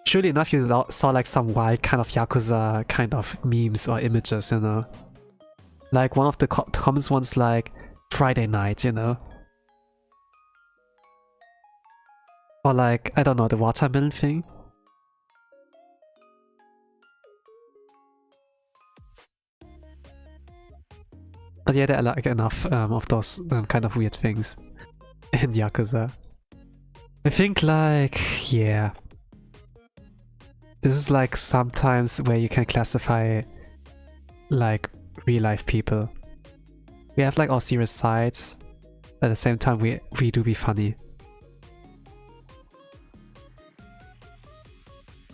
surely enough you saw like some wild kind of Yakuza kind of memes or images, you know. Like one of the common ones like Friday night, you know? Or like, I don't know, the watermelon thing? But yeah, there are like enough of those kind of weird things in Yakuza. I think like, yeah. This is like sometimes where you can classify like real life people. We have like our serious sides, but at the same time we do be funny.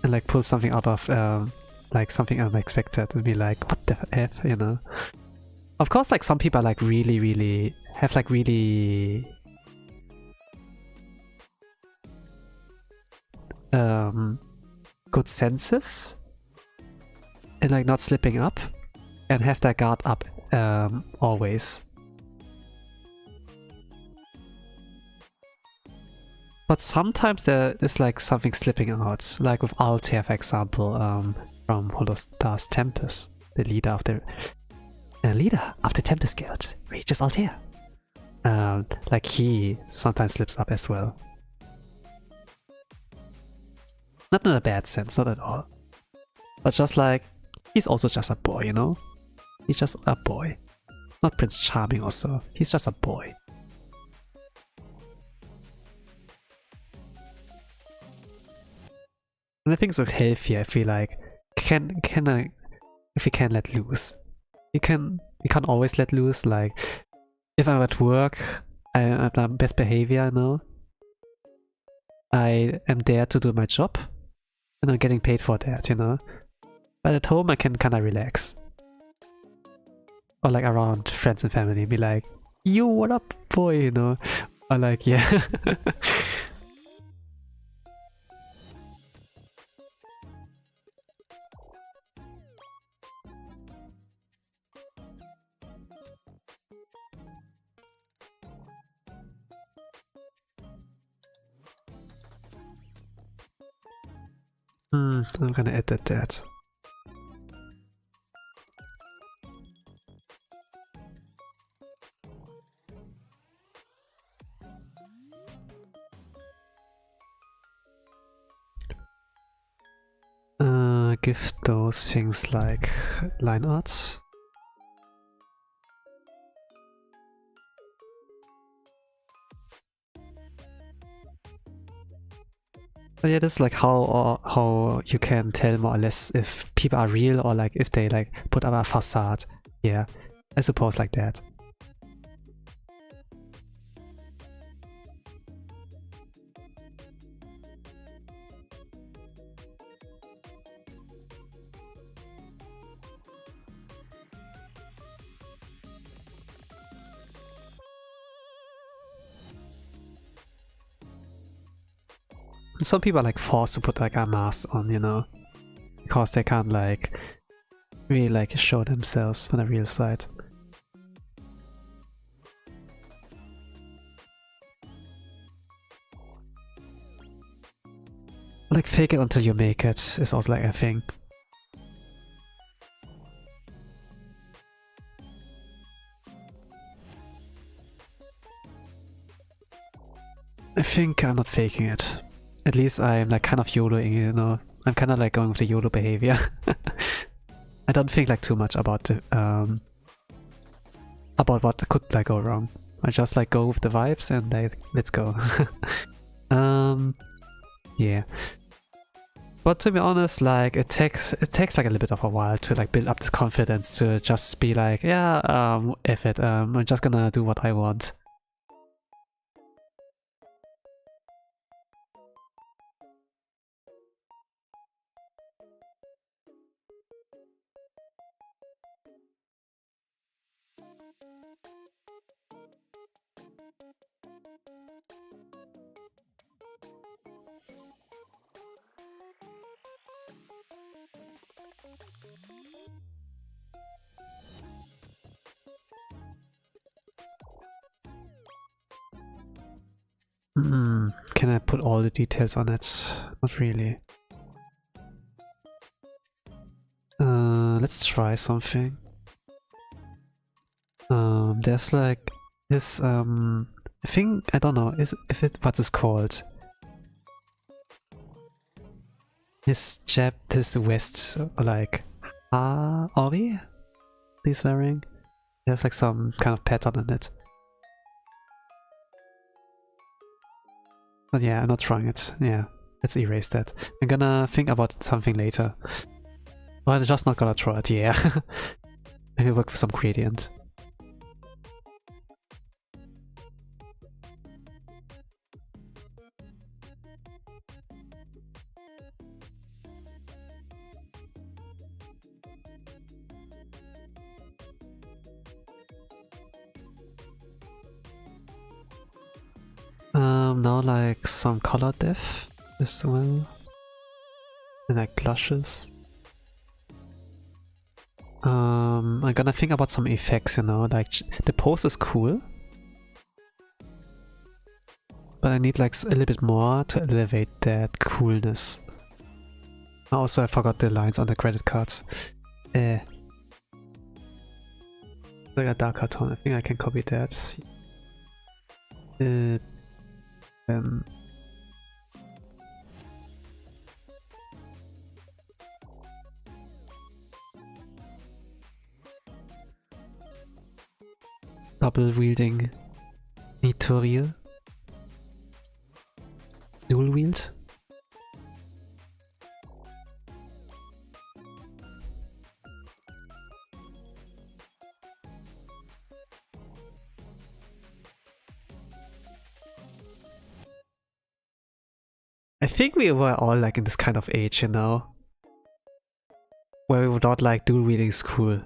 and like pull something out of like something unexpected and be like, what the F, you know? Of course, like some people are like really have like really good senses and like not slipping up and have their guard up always. But sometimes there is like something slipping out, like with Altair, for example, from Holostars Tempest, the leader of the Tempest Guild, Regis Altair. Like he sometimes slips up as well. Not in a bad sense, not at all. But just like, he's also just a boy, you know? He's just a boy. Not Prince Charming also, he's just a boy. And I think it's healthier if we like if we can let loose. We can't always let loose. Like if I'm at work, I'm at best behavior, you know. I am there to do my job, and I'm getting paid for that, you know. But at home, I can kind of relax, or like around friends and family, be like, "Yo, what up, boy?" You know, or like, yeah. I'm gonna edit that. Give those things like line art. But yeah, this is like how you can tell more or less if people are real or like if they like put up a facade. Yeah, I suppose like that. Some people are like forced to put like a mask on, you know, because they can't like really like show themselves on the real side. Like fake it until you make it is also like a thing. I think I'm not faking it. At least I'm like kind of YOLOing, you know. I'm kind of like going with the YOLO behavior. I don't think like too much about the about what could like go wrong. I just like go with the vibes and like let's go. Yeah. But to be honest, like it takes like a little bit of a while to like build up this confidence to just be like, yeah, F it, I'm just gonna do what I want. Can I put all the details on it? Not really. Let's try something. There's like this I think, I don't know if it's what it's called. This vest, like Ori he's wearing. There's like some kind of pattern in it. But yeah, I'm not trying it. Yeah, let's erase that. I'm gonna think about something later. Well, I'm just not gonna try it, yeah. Maybe work with some gradient. Now like some color depth as well. And like blushes. I'm gonna think about some effects, you know, like the pose is cool. But I need like a little bit more to elevate that coolness. Also, I forgot the lines on the credit cards. Like a darker tone, I think I can copy that. Then double wielding Nitorio. Dual wield. I think we were all like in this kind of age, you know, where we thought like dual wielding is cool.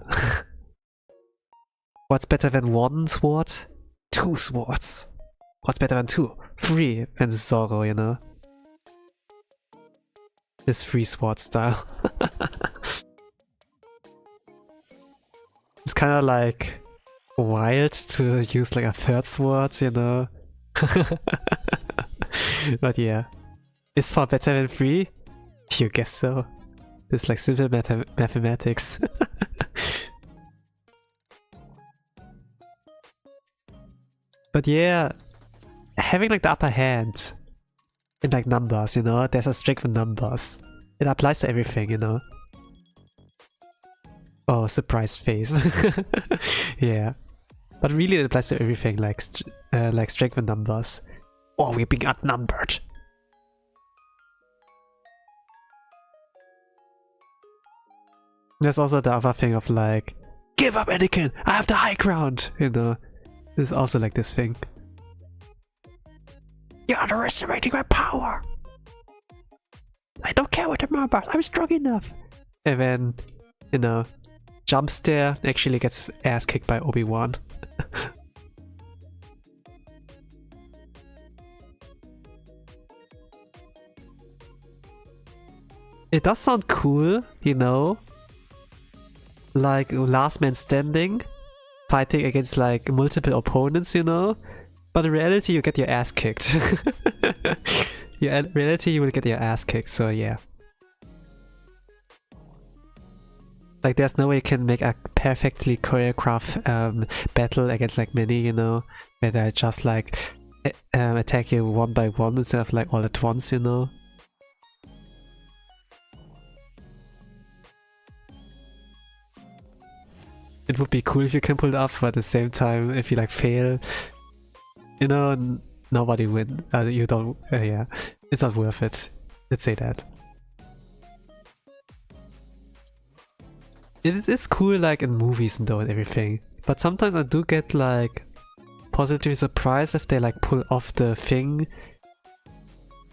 What's better than one sword? Two swords. What's better than two? Three. And Zoro, you know. This free sword style. It's kind of like wild to use like a third sword, you know. But yeah. Is 4 better than 3? You guess so. It's like simple mathematics. But yeah, having like the upper hand in like numbers, you know, there's a strength in numbers. It applies to everything, you know. Oh, surprise face. Yeah. But really it applies to everything, like strength in numbers. Oh, we're being outnumbered. There's also the other thing of like, give up Anakin, I have the high ground, you know. There's also like this thing. You're underestimating my power! I don't care what the numbers, I'm strong enough! And then, you know, jumps there, actually gets his ass kicked by Obi-Wan. It does sound cool, you know? Like last man standing, fighting against like multiple opponents, you know? But in reality you get your ass kicked. Yeah, in reality you will get your ass kicked, so yeah. Like there's no way you can make a perfectly choreographed battle against like many, you know? Where they just like attack you one by one instead of like all at once, you know? It would be cool if you can pull it off, but at the same time, if you like fail, you know, nobody win. You don't. Yeah, it's not worth it. Let's say that. It is cool, like in movies and though and everything. But sometimes I do get like positively surprised if they like pull off the thing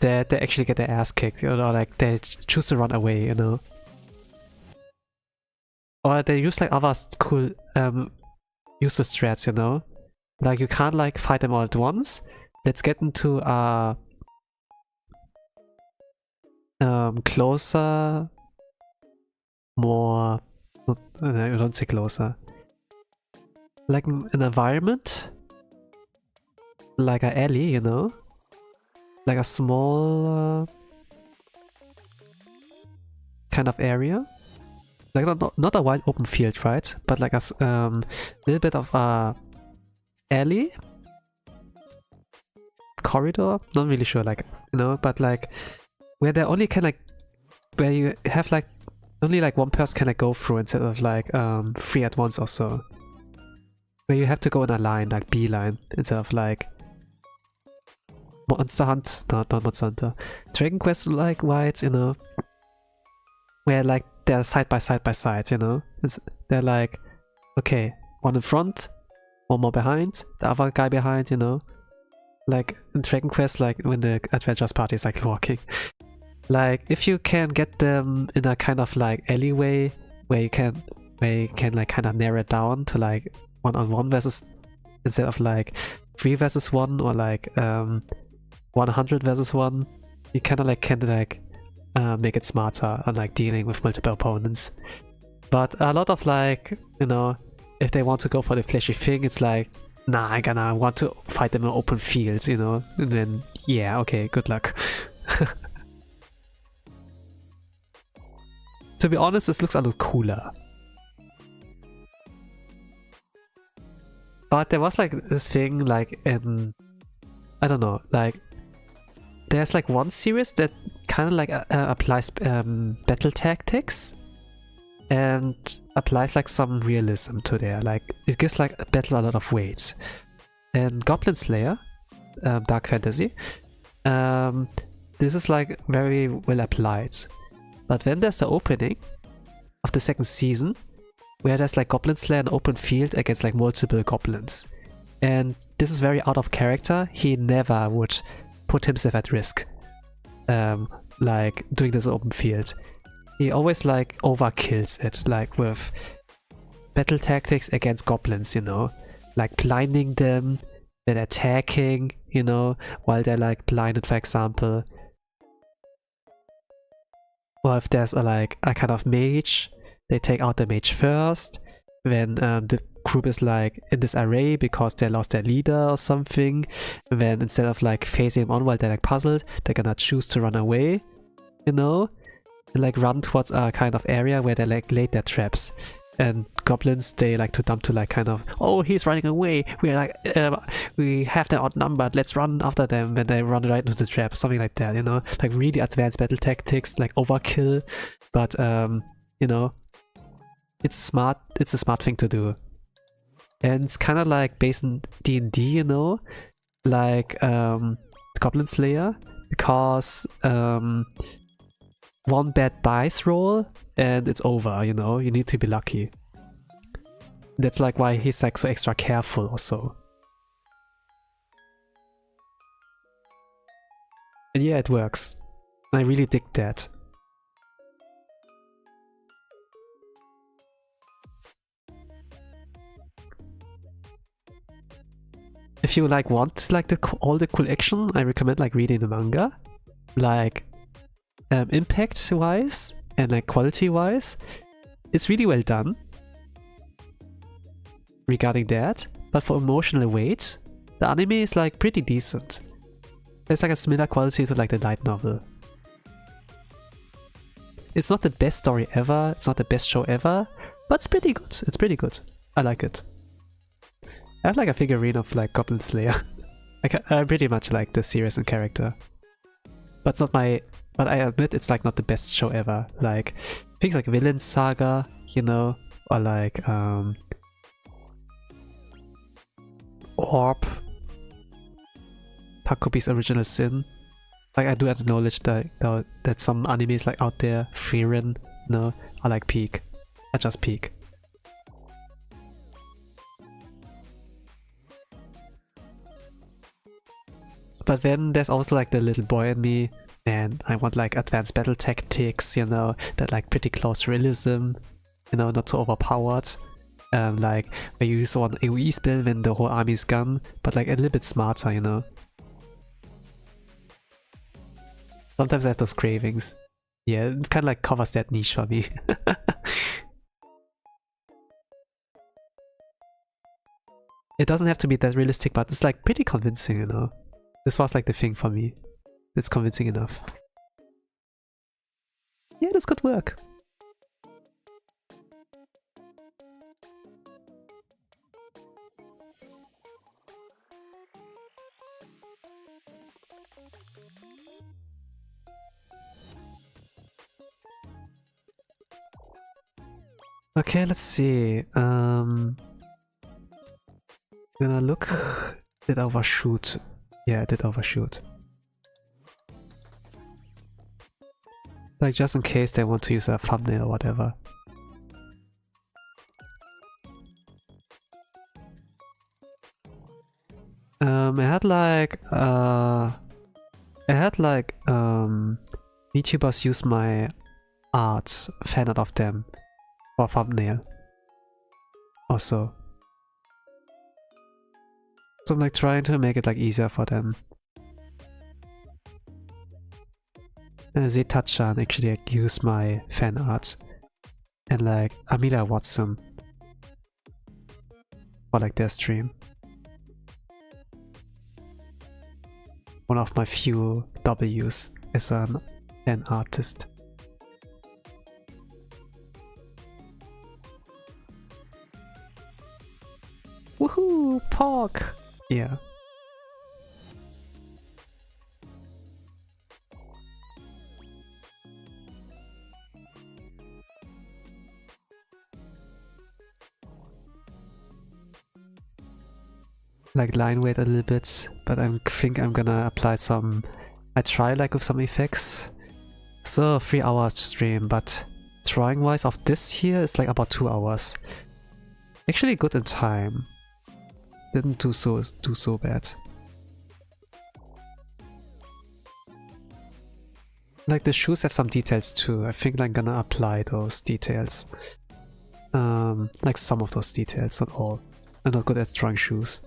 that they actually get their ass kicked, or like they choose to run away, you know. Or they use like other cool useless strats, you know? Like you can't like fight them all at once. Let's get into a closer, more... I don't say closer. Like an environment. Like an alley, you know? Like a small kind of area. Like not a wide open field, right? But like a little bit of a alley, corridor. Not really sure, like, you know, but like where they only can like, where you have like only like one person can like go through instead of like 3 at once or so. Where you have to go in a line, like beeline, instead of like Monster Hunt, not Monster Hunter, Dragon Quest like wide, you know, where like they're side by side, you know? They're like, okay, one in front, one more behind, the other guy behind, you know? Like in Dragon Quest, like when the Adventures party is like walking. Like if you can get them in a kind of like alleyway where you can like kind of narrow it down to like 1-on-1 versus, instead of like 3 versus 1 or like 100 versus 1, you kind of like can like make it smarter on like dealing with multiple opponents. But a lot of like, you know, if they want to go for the flashy thing, it's like, nah, I'm gonna want to fight them in open fields, you know? And then, yeah, okay, good luck. To be honest, this looks a lot cooler. But there was like this thing like in, I don't know, like there's like one series that kind of like applies battle tactics and applies like some realism to there. Like it gives like battles a lot of weight. And Goblin Slayer, Dark Fantasy, this is like very well applied. But then there's the opening of the second season where there's like Goblin Slayer in open field against like multiple goblins. And this is very out of character. He never would put himself at risk, like doing this in open field. He always like overkills it, like with battle tactics against goblins, you know, like blinding them, then attacking, you know, while they're like blinded, for example. Or if there's like a kind of mage, they take out the mage first, then the group is like in this array because they lost their leader or something. And then instead of like facing them on while they're like puzzled, they're gonna choose to run away, you know, and like run towards a kind of area where they like laid their traps. And goblins, they like to dump to like kind of, oh, he's running away, we're like, we have them outnumbered, let's run after them. When they run right into the trap, something like that, you know, like really advanced battle tactics, like overkill. But you know, it's smart, it's a smart thing to do. And it's kind of like based in D&D, you know, like Goblin Slayer, because one bad dice roll and it's over, you know, you need to be lucky. That's like why he's like so extra careful also. And yeah, it works. I really dig that. If you like want like all the cool action, I recommend like reading the manga. Like impact wise and like quality wise, it's really well done regarding that. But for emotional weight, the anime is like pretty decent. There's like a similar quality to like the light novel. It's not the best story ever, it's not the best show ever, but it's pretty good. It's pretty good. I like it. I have like a figurine of like Goblin Slayer. I pretty much like the series and character. But it's not my... But I admit it's like not the best show ever. Like things like Villain Saga, you know, or like Orb, Takobi's Original Sin. Like I do acknowledge that some animes like out there, Frieren, you know, are like peak. I just peak. But then there's also like the little boy in me, and I want like advanced battle tactics, you know, that like pretty close realism, you know, not so overpowered. Like where you use one AoE spell when the whole army is gone, but like a little bit smarter, you know. Sometimes I have those cravings. Yeah, it kind of like covers that niche for me. It doesn't have to be that realistic, but it's like pretty convincing, you know. This was like the thing for me. It's convincing enough. Yeah, this could work. Okay, let's see. I'm gonna look. Did I overshoot? Yeah, I did overshoot. Like just in case they want to use a thumbnail or whatever. I had like YouTubers use my art, fan art of them for thumbnail. Also. So I'm like trying to make it like easier for them. Zeta-chan actually like, used my fan art, and like Amelia Watson for like their stream. One of my few W's as an artist. Woohoo! Pork! Yeah. Like line weight a little bit, but I think I'm gonna apply some. I try like with some effects. So 3 hour stream, but drawing wise of this here is like about 2 hours. Actually good in time. Didn't do so bad. Like the shoes have some details too. I think I'm gonna apply those details. Like some of those details, not all. I'm not good at drawing shoes.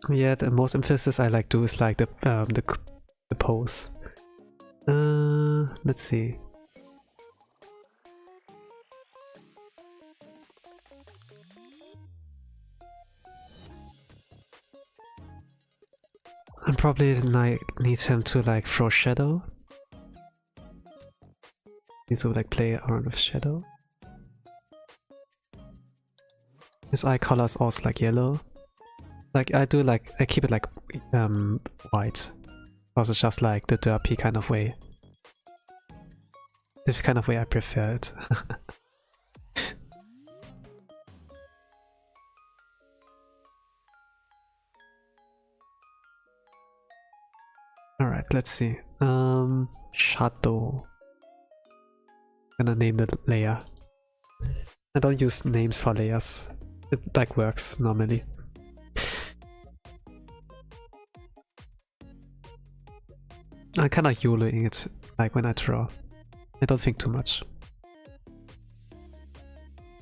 Yeah, the most emphasis I like do is like the pose. Let's see. I probably need him to like throw shadow. Need to like play around with shadow. His eye color is also like yellow. Like I keep it like white. Because it's just like the derpy kind of way. This kind of way I prefer it. Alright, let's see. Shadow. I'm gonna name the layer. I don't use names for layers. It like works normally. I kind of YOLOing it, like when I draw. I don't think too much.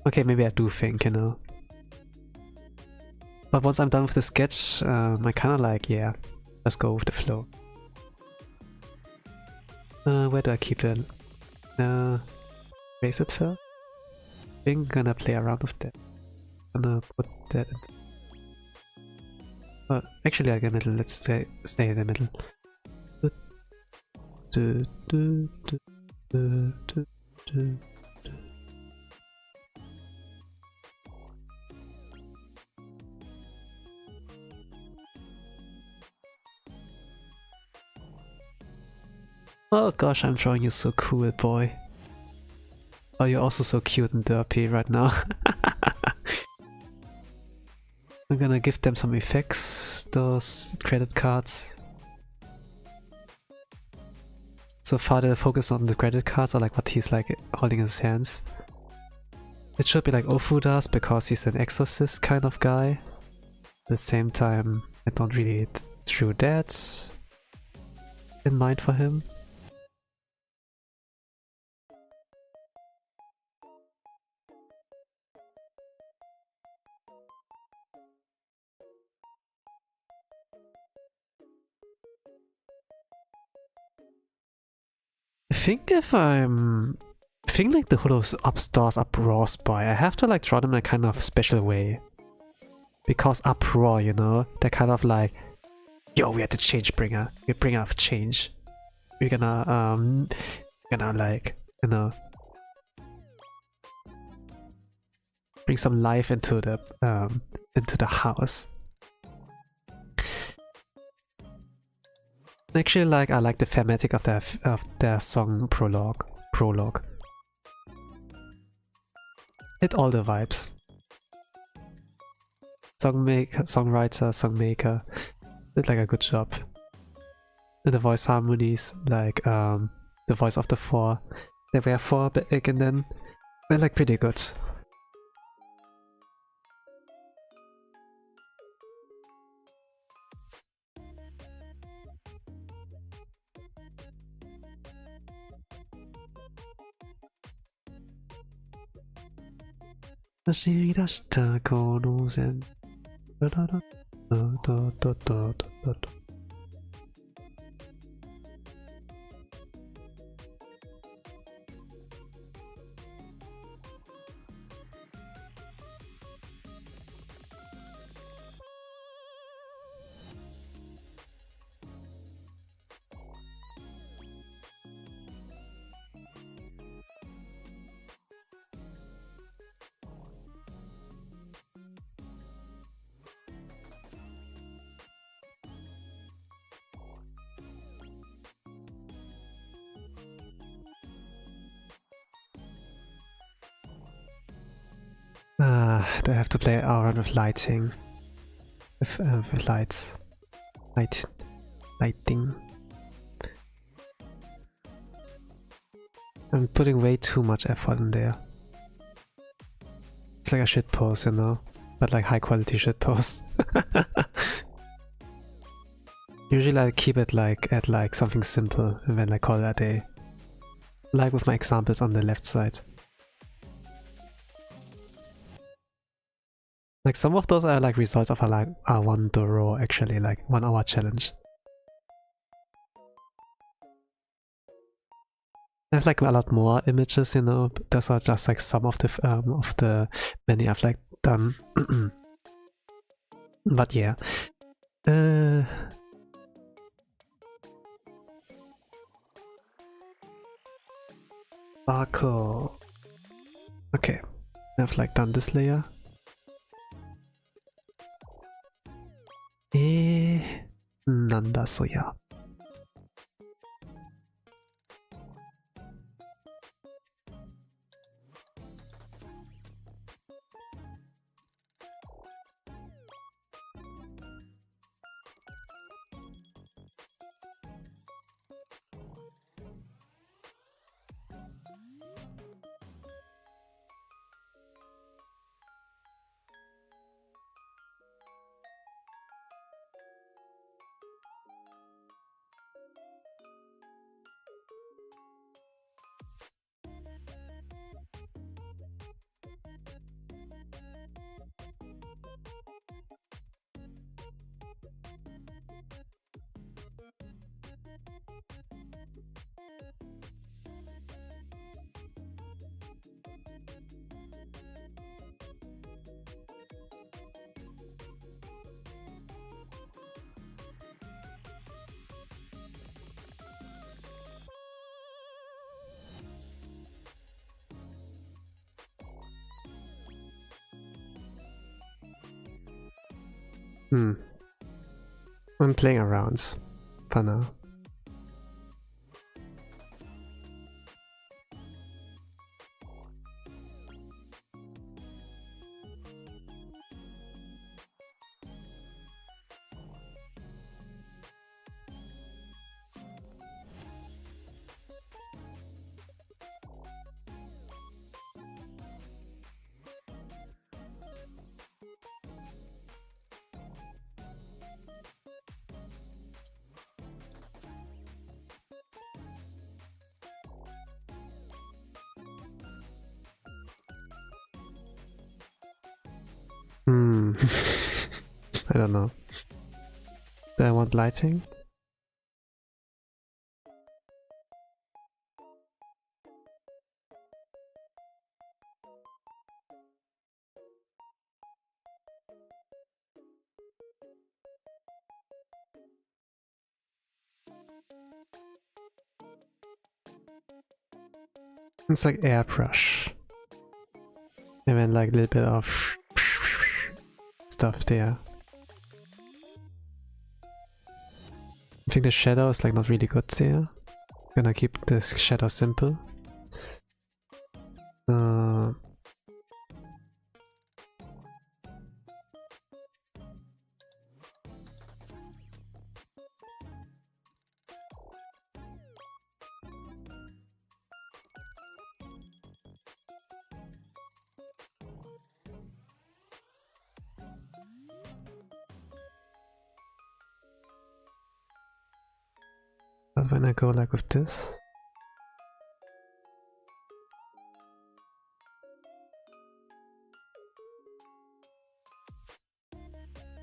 Okay, maybe I do think, you know. But once I'm done with the sketch, I kind of like, yeah, let's go with the flow. Where do I keep the... erase it first? I think I'm gonna play around with that. I'm gonna put that in. Actually, like the middle, let's stay in the middle. Oh gosh, I'm drawing you so cool, boy. Oh, you're also so cute and derpy right now. I'm gonna give them some effects, those credit cards. So far the focus on the credit cards are like what he's like holding in his hands. It should be like Ofu does because he's an exorcist kind of guy. At the same time, I don't really drew that in mind for him. I think if I'm... I think like the Holostars UPROAR by, I have to like draw them in a kind of special way. Because UPROAR, you know, they're kind of like, yo, we are the change bringer. We're bringer of change. We're gonna like, you know, bring some life into the house. Actually, like I like the thematic of their song prologue. Hit all the vibes. Songwriter, songmaker did like a good job. And the voice harmonies, like the voice of the 4 They were 4 big and then they're like pretty good. Do I have to play around with lighting? With lights. Lighting. I'm putting way too much effort in there. It's like a shitpost, you know? But like high quality shitpost. Usually I keep it like at like something simple and then like call it a day. Like with my examples on the left side. Like some of those are like results of a one Doro actually, like 1 hour challenge. I have like a lot more images, you know, but those are just like some of the many I've like done. But yeah. Sparkle. Okay, I've like done this layer. Nanda soya. I'm playing around for now. I don't know. Do I want lighting? It's like airbrush. And then like a little bit of stuff there. I think the shadow is like not really good there. Gonna keep this shadow simple. But when I go like with this,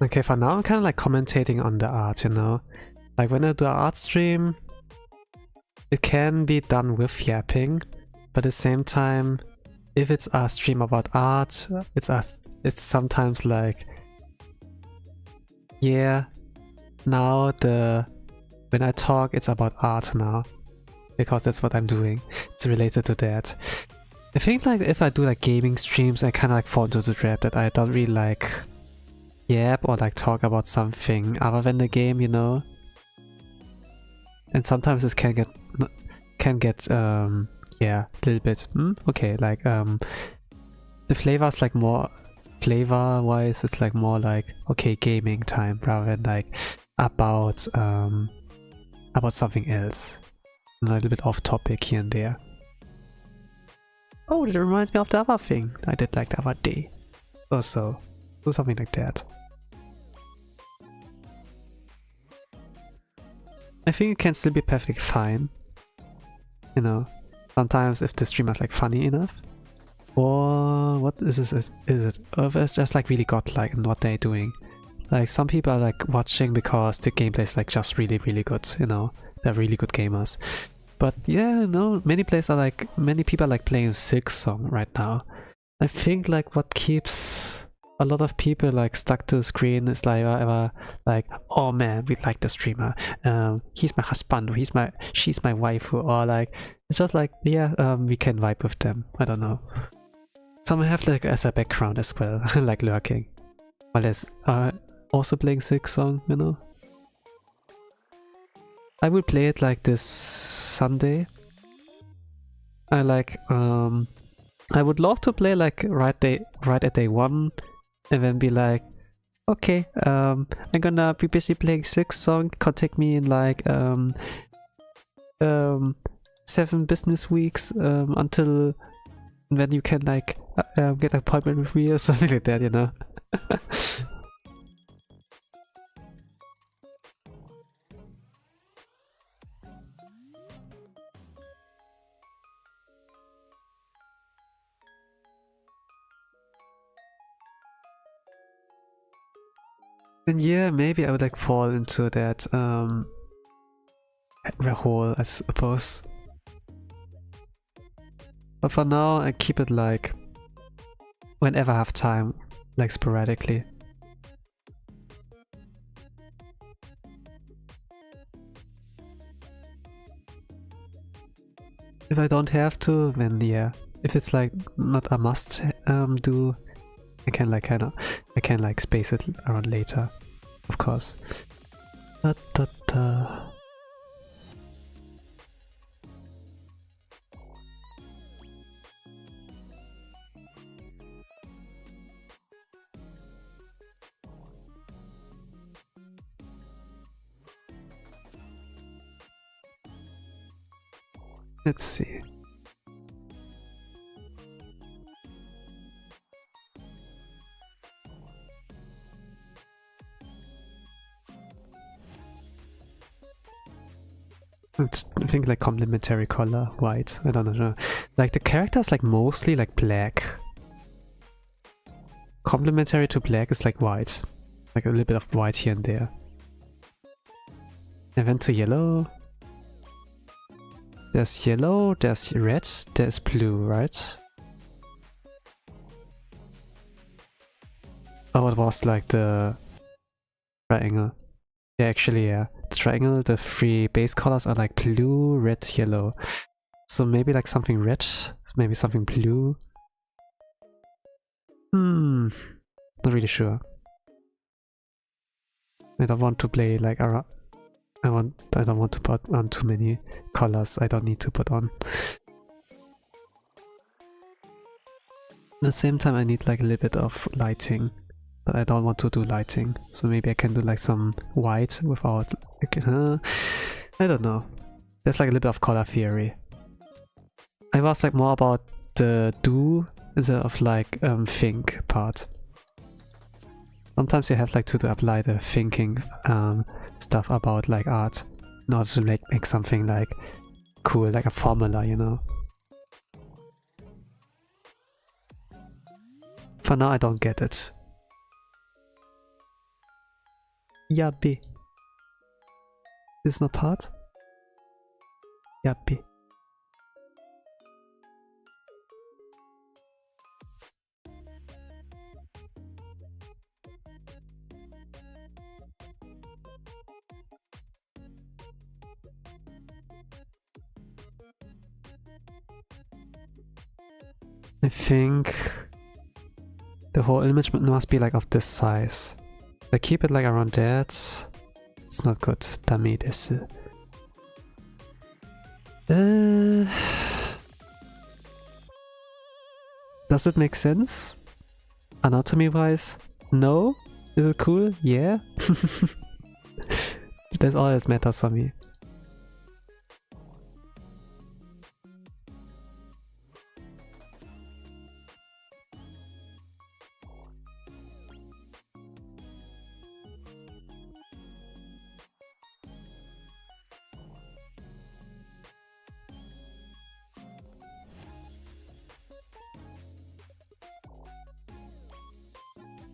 okay, for now I'm kind of like commentating on the art, you know? Like when I do an art stream, it can be done with yapping, but at the same time, if it's a stream about art, it's sometimes like, yeah, now when I talk, it's about art now, because that's what I'm doing. It's related to that. I think like if I do like gaming streams, I kind of like fall into the trap that I don't really like yap or like talk about something other than the game, you know? And sometimes this can get yeah, a little bit okay, like the flavor's like more flavor wise, it's like more like okay, gaming time rather than like about something else. A little bit off topic here and there. Oh, that reminds me of the other thing I did like the other day or so. Do something like that. I think it can still be perfectly fine. You know, sometimes if the streamer's like funny enough. Or what is this? Is it? Or if it's just like really godlike in what they're doing. Like some people are like watching because the gameplay is like just really good, you know. They're really good gamers. But yeah, no, many people are like playing Silksong right now. I think like what keeps a lot of people like stuck to the screen is like, oh man, we like the streamer. He's my husband, or she's my wife, or like it's just like, yeah, we can vibe with them. I don't know. Some have like as a background as well, like lurking. While there's also playing Silksong, you know. I will play it like this Sunday. I like I would love to play like right at day one, and then be like, okay, I'm gonna be busy playing Silksong. Contact me in like 7 business weeks until when you can like get an appointment with me or something like that, you know. And yeah, maybe I would like fall into that hole, I suppose. But for now, I keep it like whenever I have time, like sporadically. If I don't have to, then yeah. If it's like not a must do, I can like space it around later, of course. Let's see. I think like complementary color, white, I don't know. Like the character's like mostly like black. Complementary to black is like white. Like a little bit of white here and there. And then to yellow. There's yellow, there's red, there's blue, right? Oh, it was like the triangle. Yeah, actually, yeah. The triangle, the 3 base colors are like blue, red, yellow. So maybe like something red, maybe something blue. Not really sure. I don't want to play like around. I don't want to put on too many colors I don't need to put on. At the same time I need like a little bit of lighting, but I don't want to do lighting, so maybe I can do like some white without like, I don't know. There's like a little bit of color theory. I was like more about the do instead of like think part. Sometimes you have like to apply the thinking stuff about like art. in order to make something like cool, like a formula, you know. For now I don't get it. Yappy. This is not part? Yappy. I think the whole image must be like of this size. If I keep it like around that, it's not good. Dummy this. Does it make sense? Anatomy wise? No? Is it cool? Yeah? That's all that matters for me.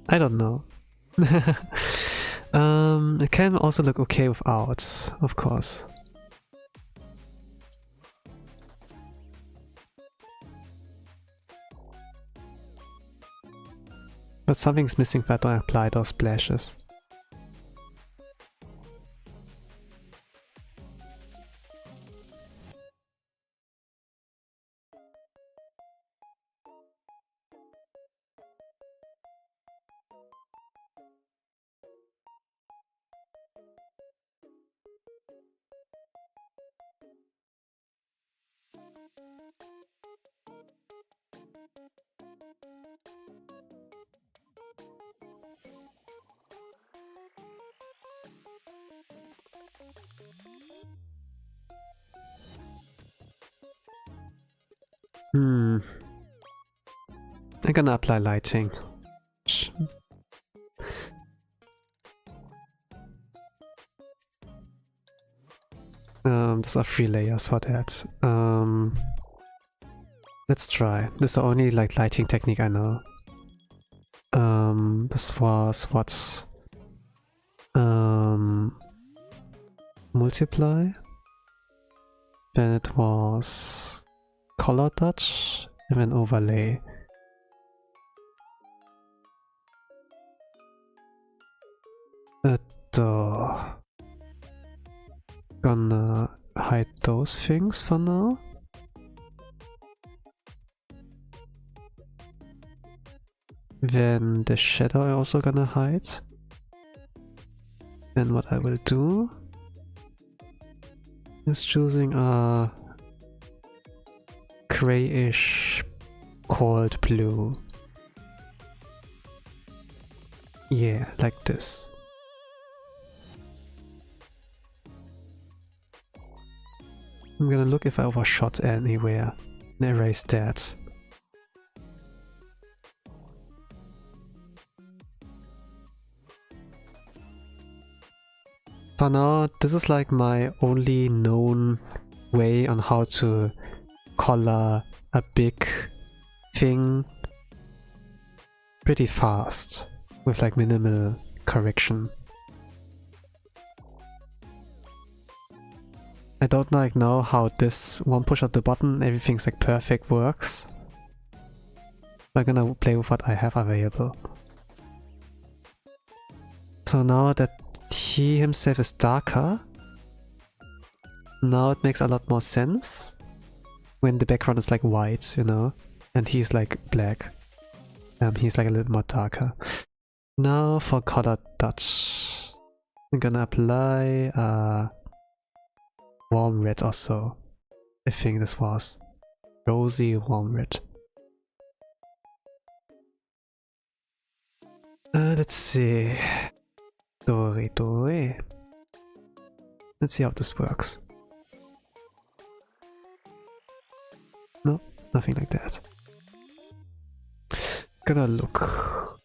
I don't know. It can also look okay without, of course. But something's missing if I don't apply those splashes. I'm gonna apply lighting. Those are 3 layers for that. Let's try. This is the only like lighting technique I know. This was what? Multiply. Then it was color touch and then overlay. Gonna hide those things for now. Then the shadow I also gonna hide. Then what I will do is choosing a grayish cold blue. Yeah, like this. I'm gonna look if I overshot anywhere and erase that. For now, this is like my only known way on how to color a big thing pretty fast with like minimal correction. I don't like know how this one push of the button, everything's like perfect works. I'm gonna play with what I have available. So now that he himself is darker, now it makes a lot more sense when the background is like white, you know, and he's like black. He's like a little more darker. Now for color touch, I'm gonna apply warm red or so. I think this was rosy warm red. Let's see. Dori. Let's see how this works. No, nothing like that. Gonna look.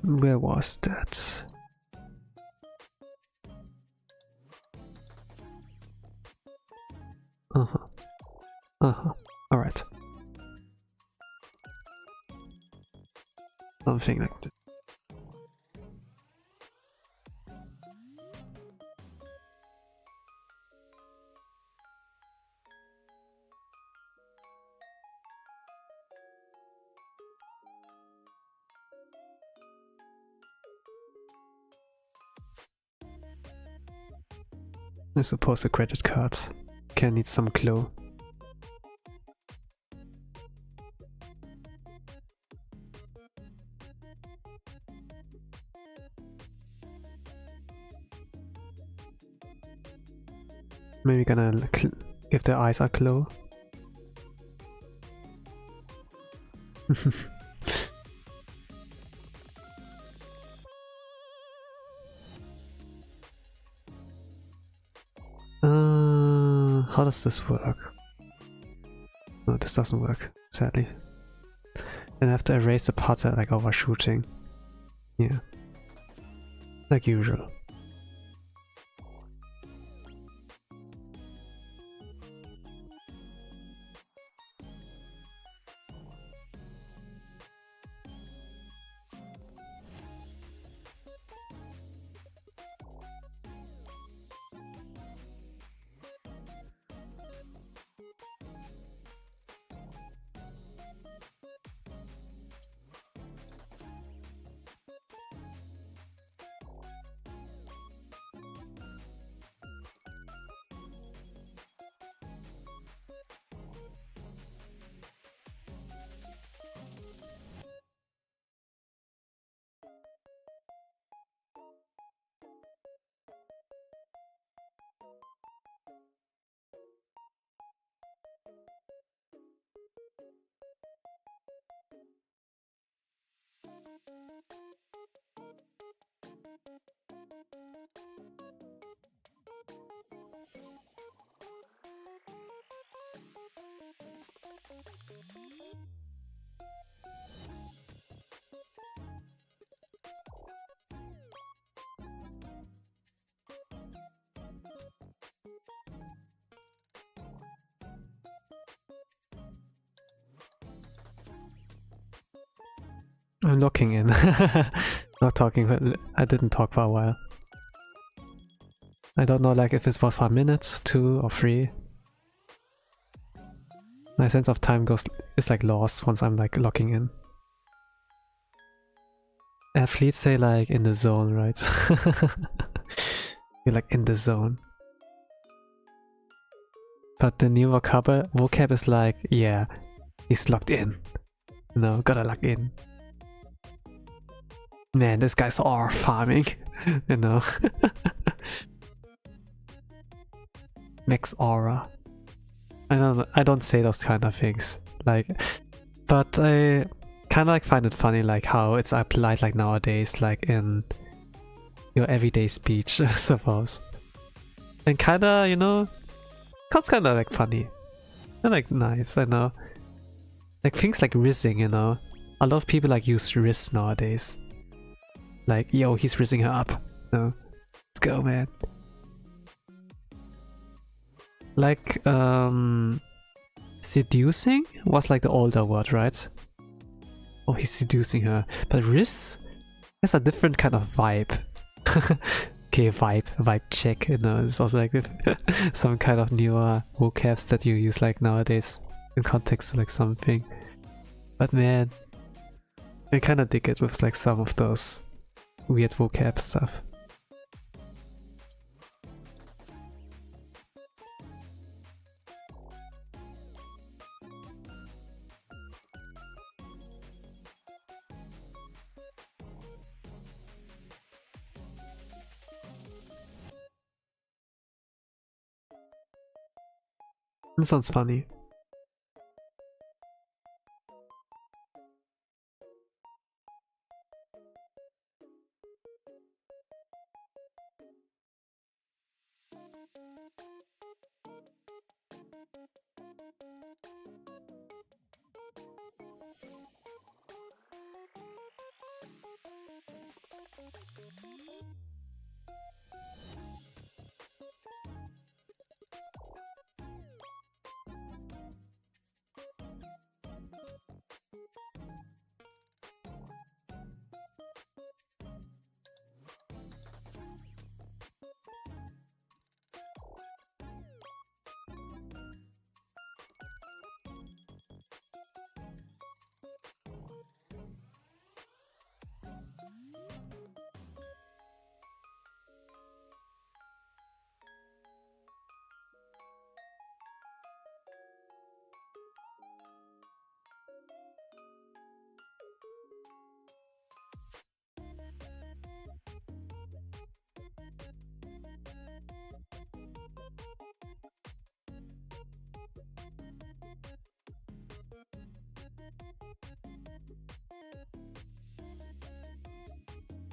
Where was that? Alright. Something like that. I suppose a credit card. Can need some glue. Maybe gonna give the eyes a glow. How does this work? No, this doesn't work, sadly. Then I have to erase the parts that are like overshooting. Yeah. Like usual. I'm looking in. Not talking, but I didn't talk for a while. I don't know like if it was 5 minutes, 2 or 3. My sense of time is like lost once I'm like locking in. Athletes say like in the zone, right? You're like in the zone. But the new vocab is like, yeah, he's locked in. You know, gotta lock in. Man, this guy's all farming, you know. Max aura. I don't say those kind of things. Like, but I kind of like find it funny like how it's applied like nowadays, like in your everyday speech, I suppose. And kinda, you know, it's kinda like funny. And like nice, I know. Like things like rizzing, you know. A lot of people like use riz nowadays. Like, yo, he's rizzing her up. No, let's go, man. Like, seducing was like the older word, right? Oh, he's seducing her. But riz has a different kind of vibe. Okay, vibe check, you know, it's also like some kind of newer vocabs that you use like nowadays in context to like something. But man, I kinda dig it with like some of those weird vocab stuff. It sounds funny.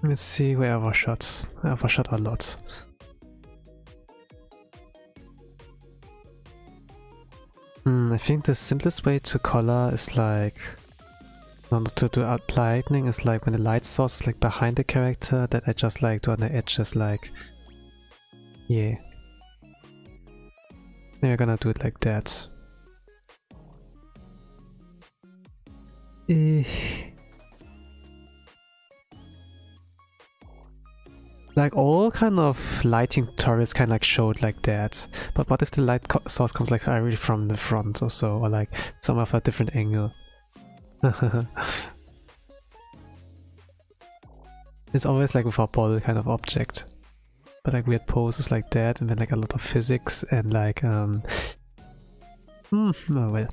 Let's see where I overshot. I overshot a lot. I think the simplest way to color is like to do lightning is like when the light source is like behind the character, that I just like do on the edges, like yeah. Maybe I'm gonna do it like that. Like all kind of lighting tutorials kind of like showed like that, but what if the light source comes like directly from the front or so, or like some of a different angle? It's always like with a ball kind of object, but like weird poses like that, and then like a lot of physics and like oh well.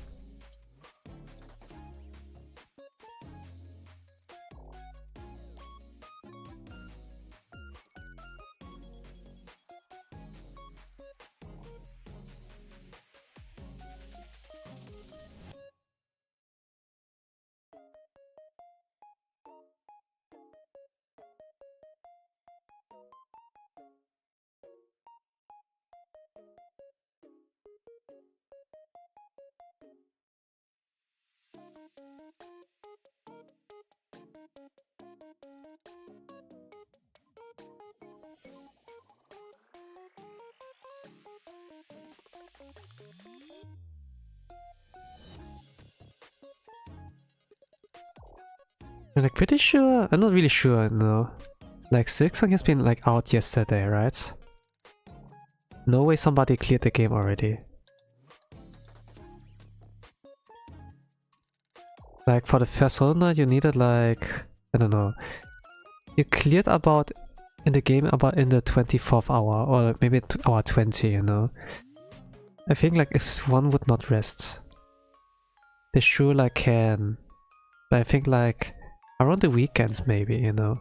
I'm like pretty sure, I'm not really sure, no. Like Silksong has been like out yesterday, right? No way somebody cleared the game already. Like for the first Hollow Knight you needed like, I don't know. You cleared about in the game about in the 24th hour or maybe hour 20, you know. I think like if one would not rest, they sure like can. But I think like around the weekends maybe, you know.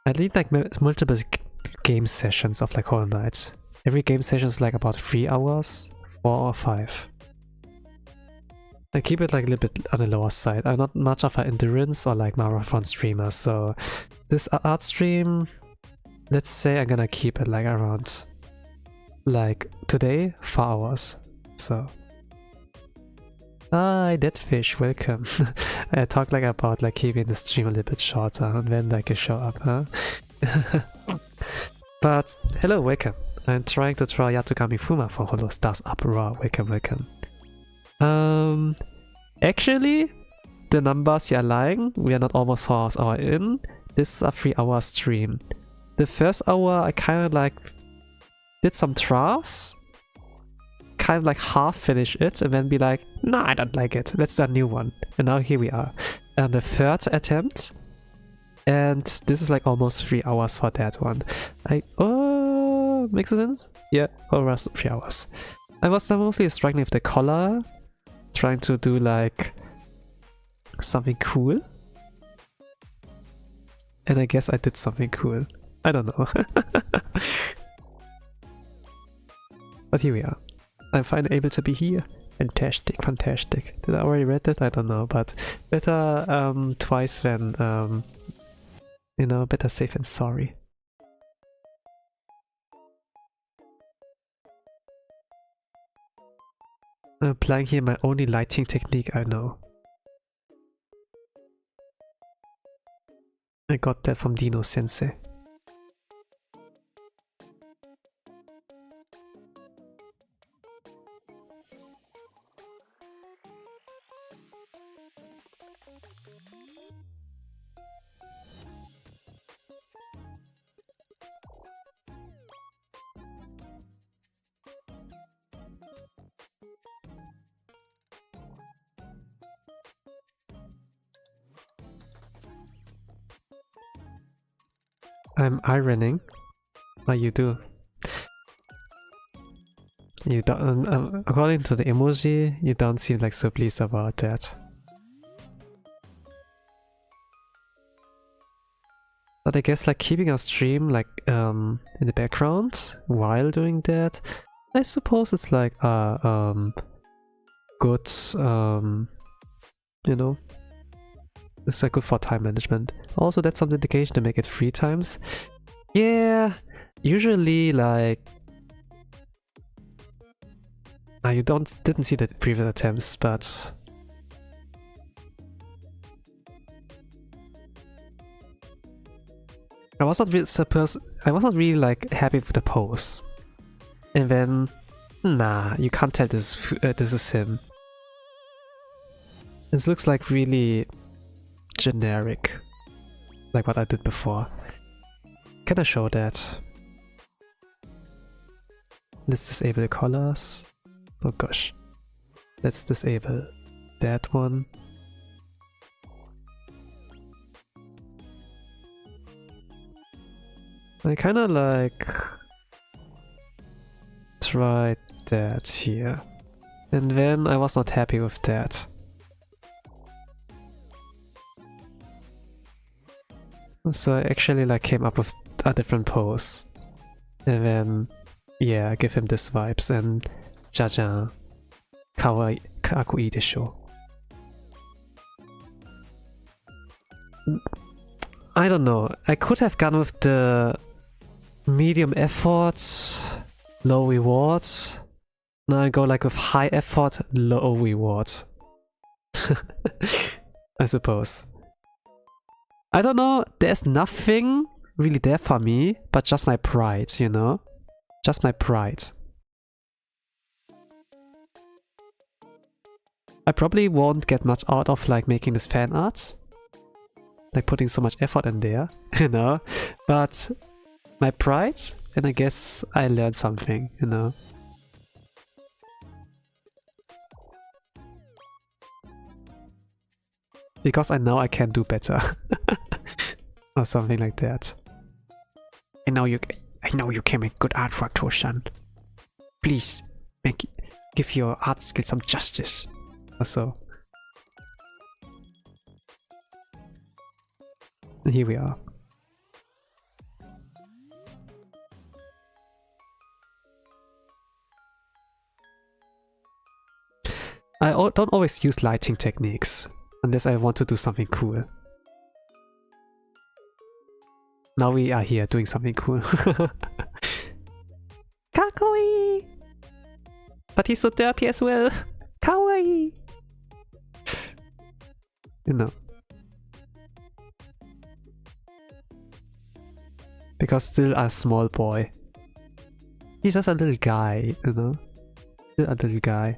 I need like multiple game sessions of like Hollow Knight. Every game session is like about 3 hours, 4 or 5. I keep it like a little bit on the lower side. I'm not much of an endurance or like marathon streamer, so this art stream, let's say I'm gonna keep it like around like today 4 hours. So hi Deadfish, welcome. I talked like about like keeping the stream a little bit shorter and then like you show up, huh? But hello, welcome. I'm trying to try Yatogami Fuma for Holostars UPROAR. Welcome, welcome. Actually, the numbers are lying. We are not almost 4 hours in. This is a 3-hour stream. The first hour I kind of like did some trials, kind of like half finish it and then be like, nah, I don't like it. Let's do a new one. And now here we are. And the third attempt. And this is like almost 3 hours for that one. Oh, makes sense? Yeah, almost 3 hours. I was mostly struggling with the color, trying to do like something cool. And I guess I did something cool. I don't know. But here we are. I'm finally able to be here. Fantastic, fantastic. Did I already read that? I don't know, but better twice than, you know, better safe than sorry. I'm applying here my only lighting technique I know. I got that from Dino Sensei. I'm ironing. What you do? You don't. According to the emoji, you don't seem like so pleased about that. But I guess like keeping our stream like in the background while doing that, I suppose it's like good you know, it's like good for time management. Also, that's some dedication to make it 3 times. Yeah, usually like you didn't see the previous attempts, but I was not really like happy with the pose. And then nah, you can't tell this is him. This looks like really generic, like what I did before. Can I show that? Let's disable the colors. Oh gosh. Let's disable that one. I kinda like tried that here. And then I was not happy with that. So I actually like came up with a different pose. And then yeah, give him this vibes and jajan. Kawaii kakui desho. I don't know. I could have gone with the medium effort, low reward. Now I go like with high effort, low reward. I suppose. I don't know, there's nothing really there for me, but just my pride, you know? Just my pride. I probably won't get much out of like making this fan art. Like putting so much effort in there, you know? But my pride, and I guess I learned something, you know? Because I know I can do better. Or something like that. I know you can make good artwork, Toshan. Please, give your art skill some justice. Or so. And here we are. I don't always use lighting techniques, unless I want to do something cool. Now we are here doing something cool. Kawaii! But he's so derpy as well. Kawaii! You know. Because still a small boy. He's just a little guy, you know. Still a little guy.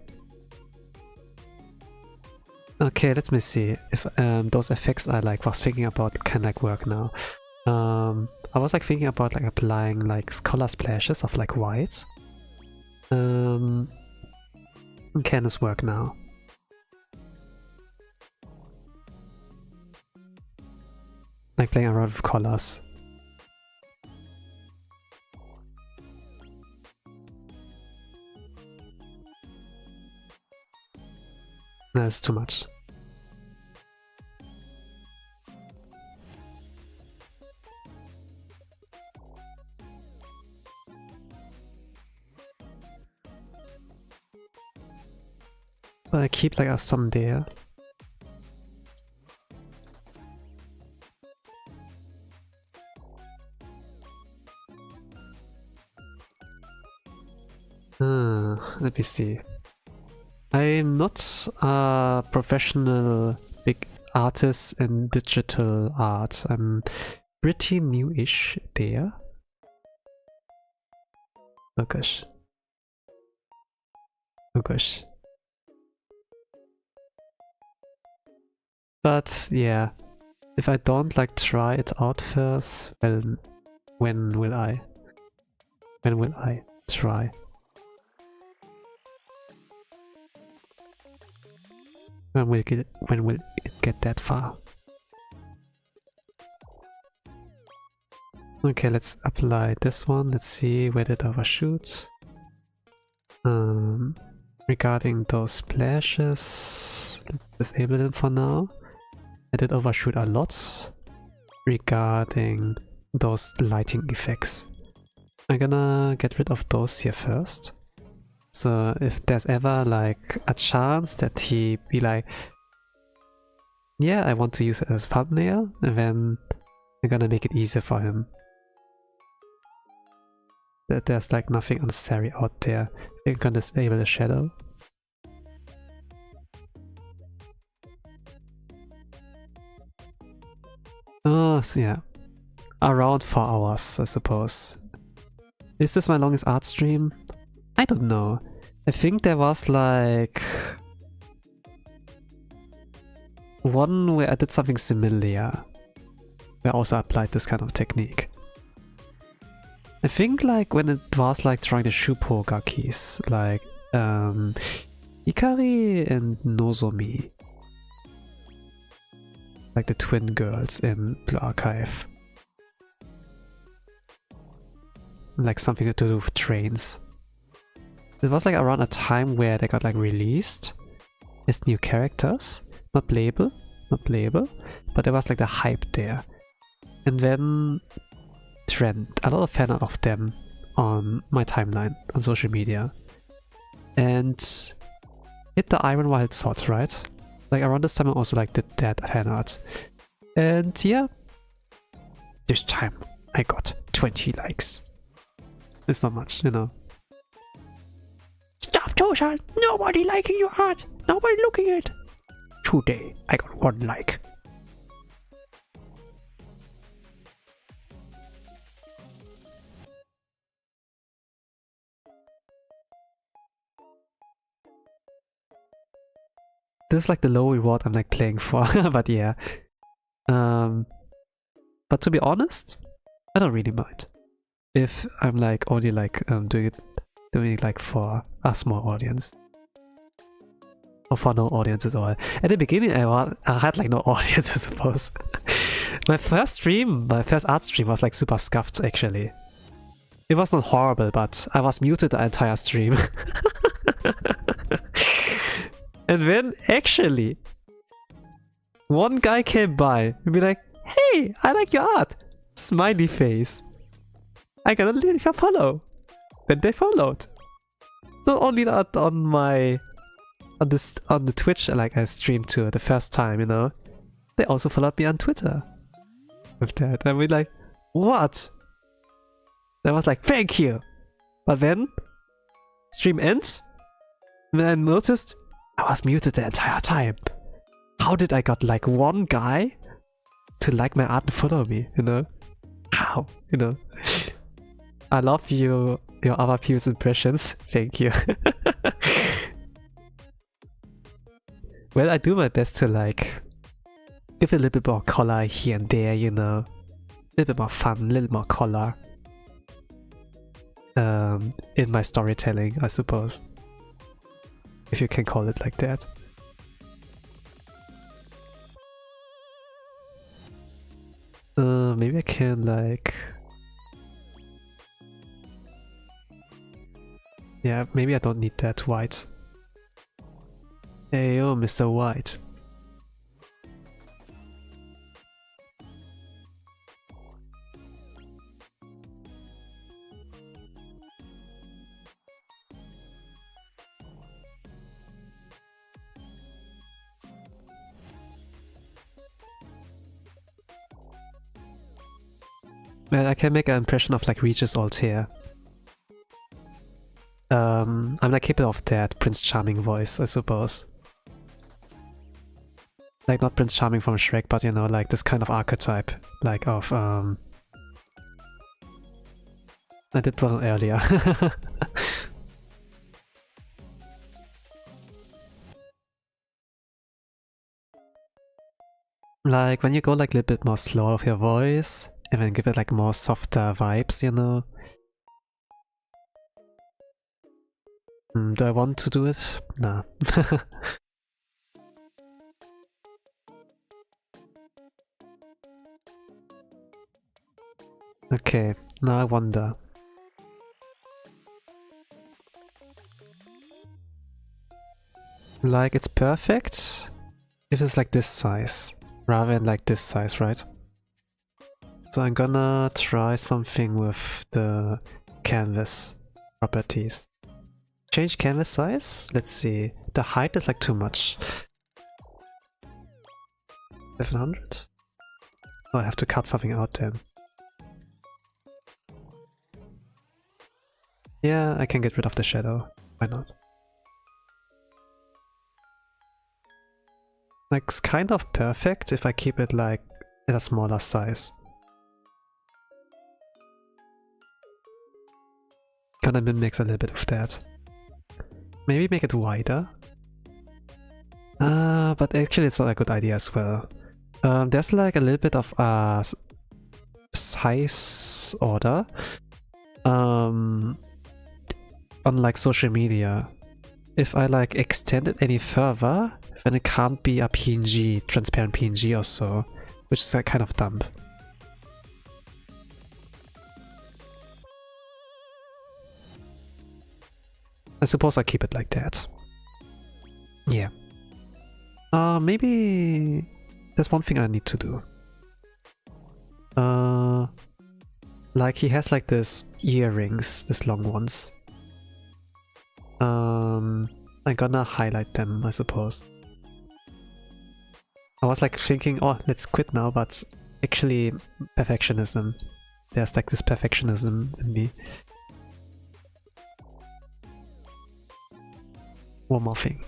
Okay, let me see if those effects I like was thinking about can like work now. I was like thinking about like applying like color splashes of like white. Can this work now? Like playing around with colors. No, it's too much. But I keep like some there. Let me see. I'm not a professional big artist in digital art. I'm pretty new-ish there. Oh gosh. Oh gosh. But yeah, if I don't like try it out first, well, when will I? When will I try? When will it get that far? Okay, let's apply this one. Let's see where did I overshoot. Regarding those splashes, let's disable them for now. I did overshoot a lot. regarding those lighting effects. I'm gonna get rid of those here first. So if there's ever like a chance that he be like, yeah, I want to use it as thumbnail, and then I'm gonna make it easier for him. That there's like nothing unnecessary out there. I'm gonna disable the shadow. Oh, so yeah. Around 4 hours, I suppose. Is this my longest art stream? I don't know. I think there was like one where I did something similar, where I also applied this kind of technique. I think like when it was like drawing the Shupogakis, like Hikari and Nozomi. Like the twin girls in Blue Archive. Like something to do with trains. It was like around a time where they got like released as new characters. Not playable, but there was like the hype there. And then a lot of fan art of them on my timeline on social media. And hit the Iron Wild Sword, right? Like around this time I also like did that fan art. And yeah, this time I got 20 likes. It's not much, you know. Stop, Toshan! Nobody liking your art! Nobody looking at it! Today I got 1 like. This is like the low reward I'm like playing for, but yeah. But to be honest, I don't really mind. If I'm like only like doing it like for a small audience. Or for no audience at all. At the beginning I had like no audience, I suppose. My first art stream was like super scuffed actually. It was not horrible, but I was muted the entire stream. And then actually, one guy came by and be like, hey, I like your art. Smiley face. I gotta leave a follow. Then they followed. Not only that on the Twitch like I streamed to the first time, you know. They also followed me on Twitter. With that. And we're like, what? And I was like, thank you. But then stream ends. And then I noticed I was muted the entire time. How did I got like one guy to like my art and follow me, you know? How? You know? I love your other people's impressions. Thank you. Well, I do my best to like give a little bit more color here and there, you know? A little bit more fun, a little more color. In my storytelling, I suppose. If you can call it like that. Maybe I can like... Yeah, maybe I don't need that white. Hey yo, Mr. White. Well, I can make an impression of like Regis Altair. I'm like capable of that Prince Charming voice, I suppose. Like not Prince Charming from Shrek, but you know, like this kind of archetype, like of I did one earlier. Like when you go like a little bit more slow with your voice, and then give it like more softer vibes, you know. Do I want to do it? Nah. Okay, now I wonder. Like it's perfect if it's like this size, rather than like this size, right? So I'm gonna try something with the canvas properties. Change canvas size? Let's see. The height is like too much. 700? Oh, I have to cut something out then. Yeah, I can get rid of the shadow. Why not? Like, it's kind of perfect if I keep it like at a smaller size. Gonna mix a little bit of that. Maybe make it wider. But actually it's not a good idea as well. There's like a little bit of size order on like social media. If I like extend it any further, then it can't be a PNG, transparent PNG or so, which is like kind of dumb. I suppose I keep it like that. Yeah. Maybe there's one thing I need to do. Like he has like this earrings, these long ones. I'm gonna highlight them, I suppose. I was like thinking, oh, let's quit now, but actually perfectionism. There's like this perfectionism in me. One more thing.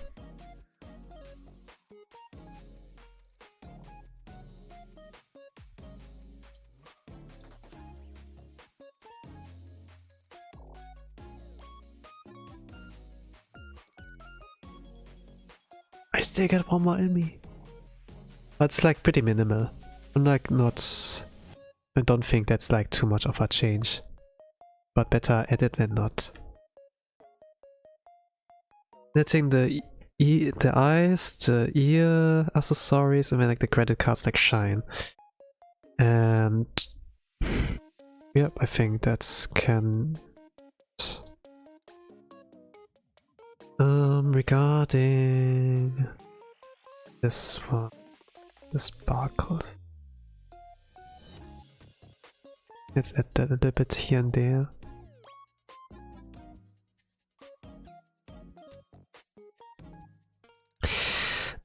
I still get one more in me. But it's like pretty minimal. I'm like not... I don't think that's like too much of a change. But better edit than not. Letting the eyes, the ear accessories, and then like the credit cards like shine. And yep, I think that's can. Regarding this one, the sparkles. Let's add that a little bit here and there.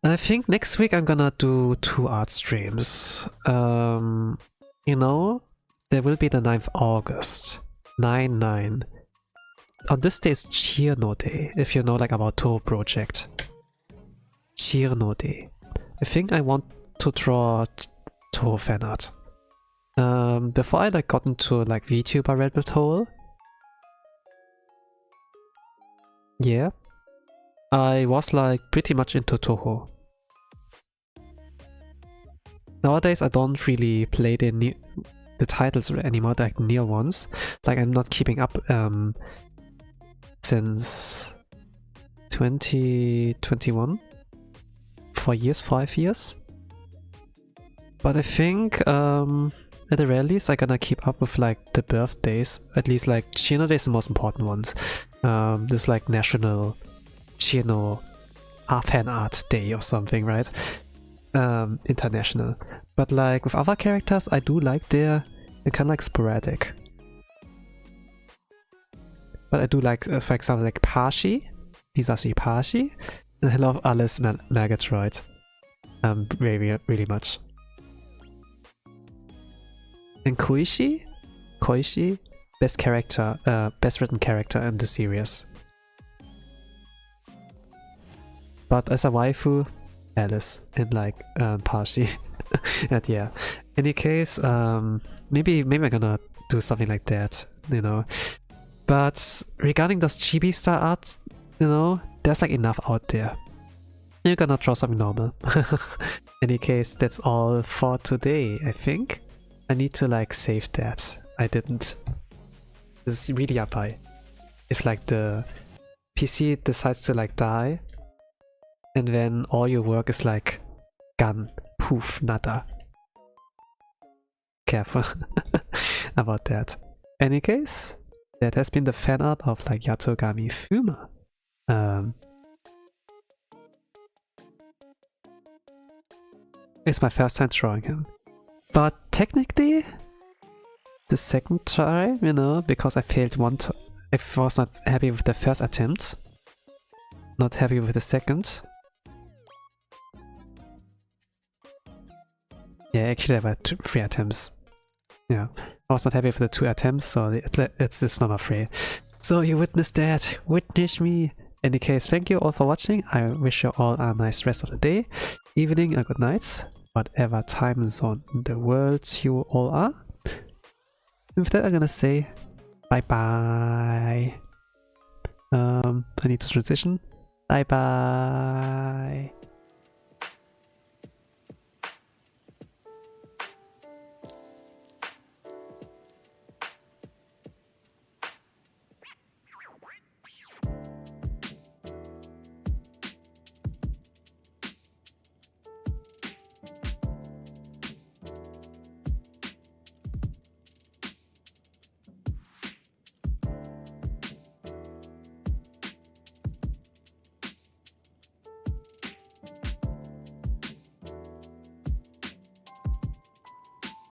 I think next week I'm gonna do 2 art streams. You know, there will be the 9th August. 9/9. On this day is Chirno Day, if you know like about Toho project. Chirno Day. I think I want to draw Toho fan art. Before I like got into like VTuber rabbit hole. Yeah. I was like pretty much into Toho. Nowadays I don't really play the titles anymore, like near ones. Like I'm not keeping up since 2021. 4 years, 5 years. But I think at the very least I'm gonna keep up with like the birthdays. At least like Chino Day is the most important ones. This like national Chino fan art day or something, right? International. But like with other characters I do like they're kind of like sporadic. But I do like for example like Pashi, Hisashi Pashi, and I love Alice Megatroid really much. And Koishi, best character, best written character in the series. But as a waifu, Alice and like Pashi. And yeah, any case, maybe I'm gonna do something like that, you know. But regarding those chibi star art, you know, there's like enough out there. You're gonna draw something normal. Any case, that's all for today, I think. I need to like save that. I didn't. This is really yabai. If like the PC decides to like die, and then all your work is like gone, poof, nada. Careful about that. Any case, that has been the fan art of like Yatogami Fuma. It's my first time drawing him. But technically, the second try, you know, because I failed I was not happy with the first attempt. Not happy with the second. Yeah, actually there were 3 attempts. Yeah, I was not happy with the 2 attempts, so it's number 3. So you witnessed that. Witness me. In any case, thank you all for watching. I wish you all a nice rest of the day, evening, a good night, whatever time zone in the world you all are. And with that, I'm gonna say bye bye. I need to transition. Bye bye.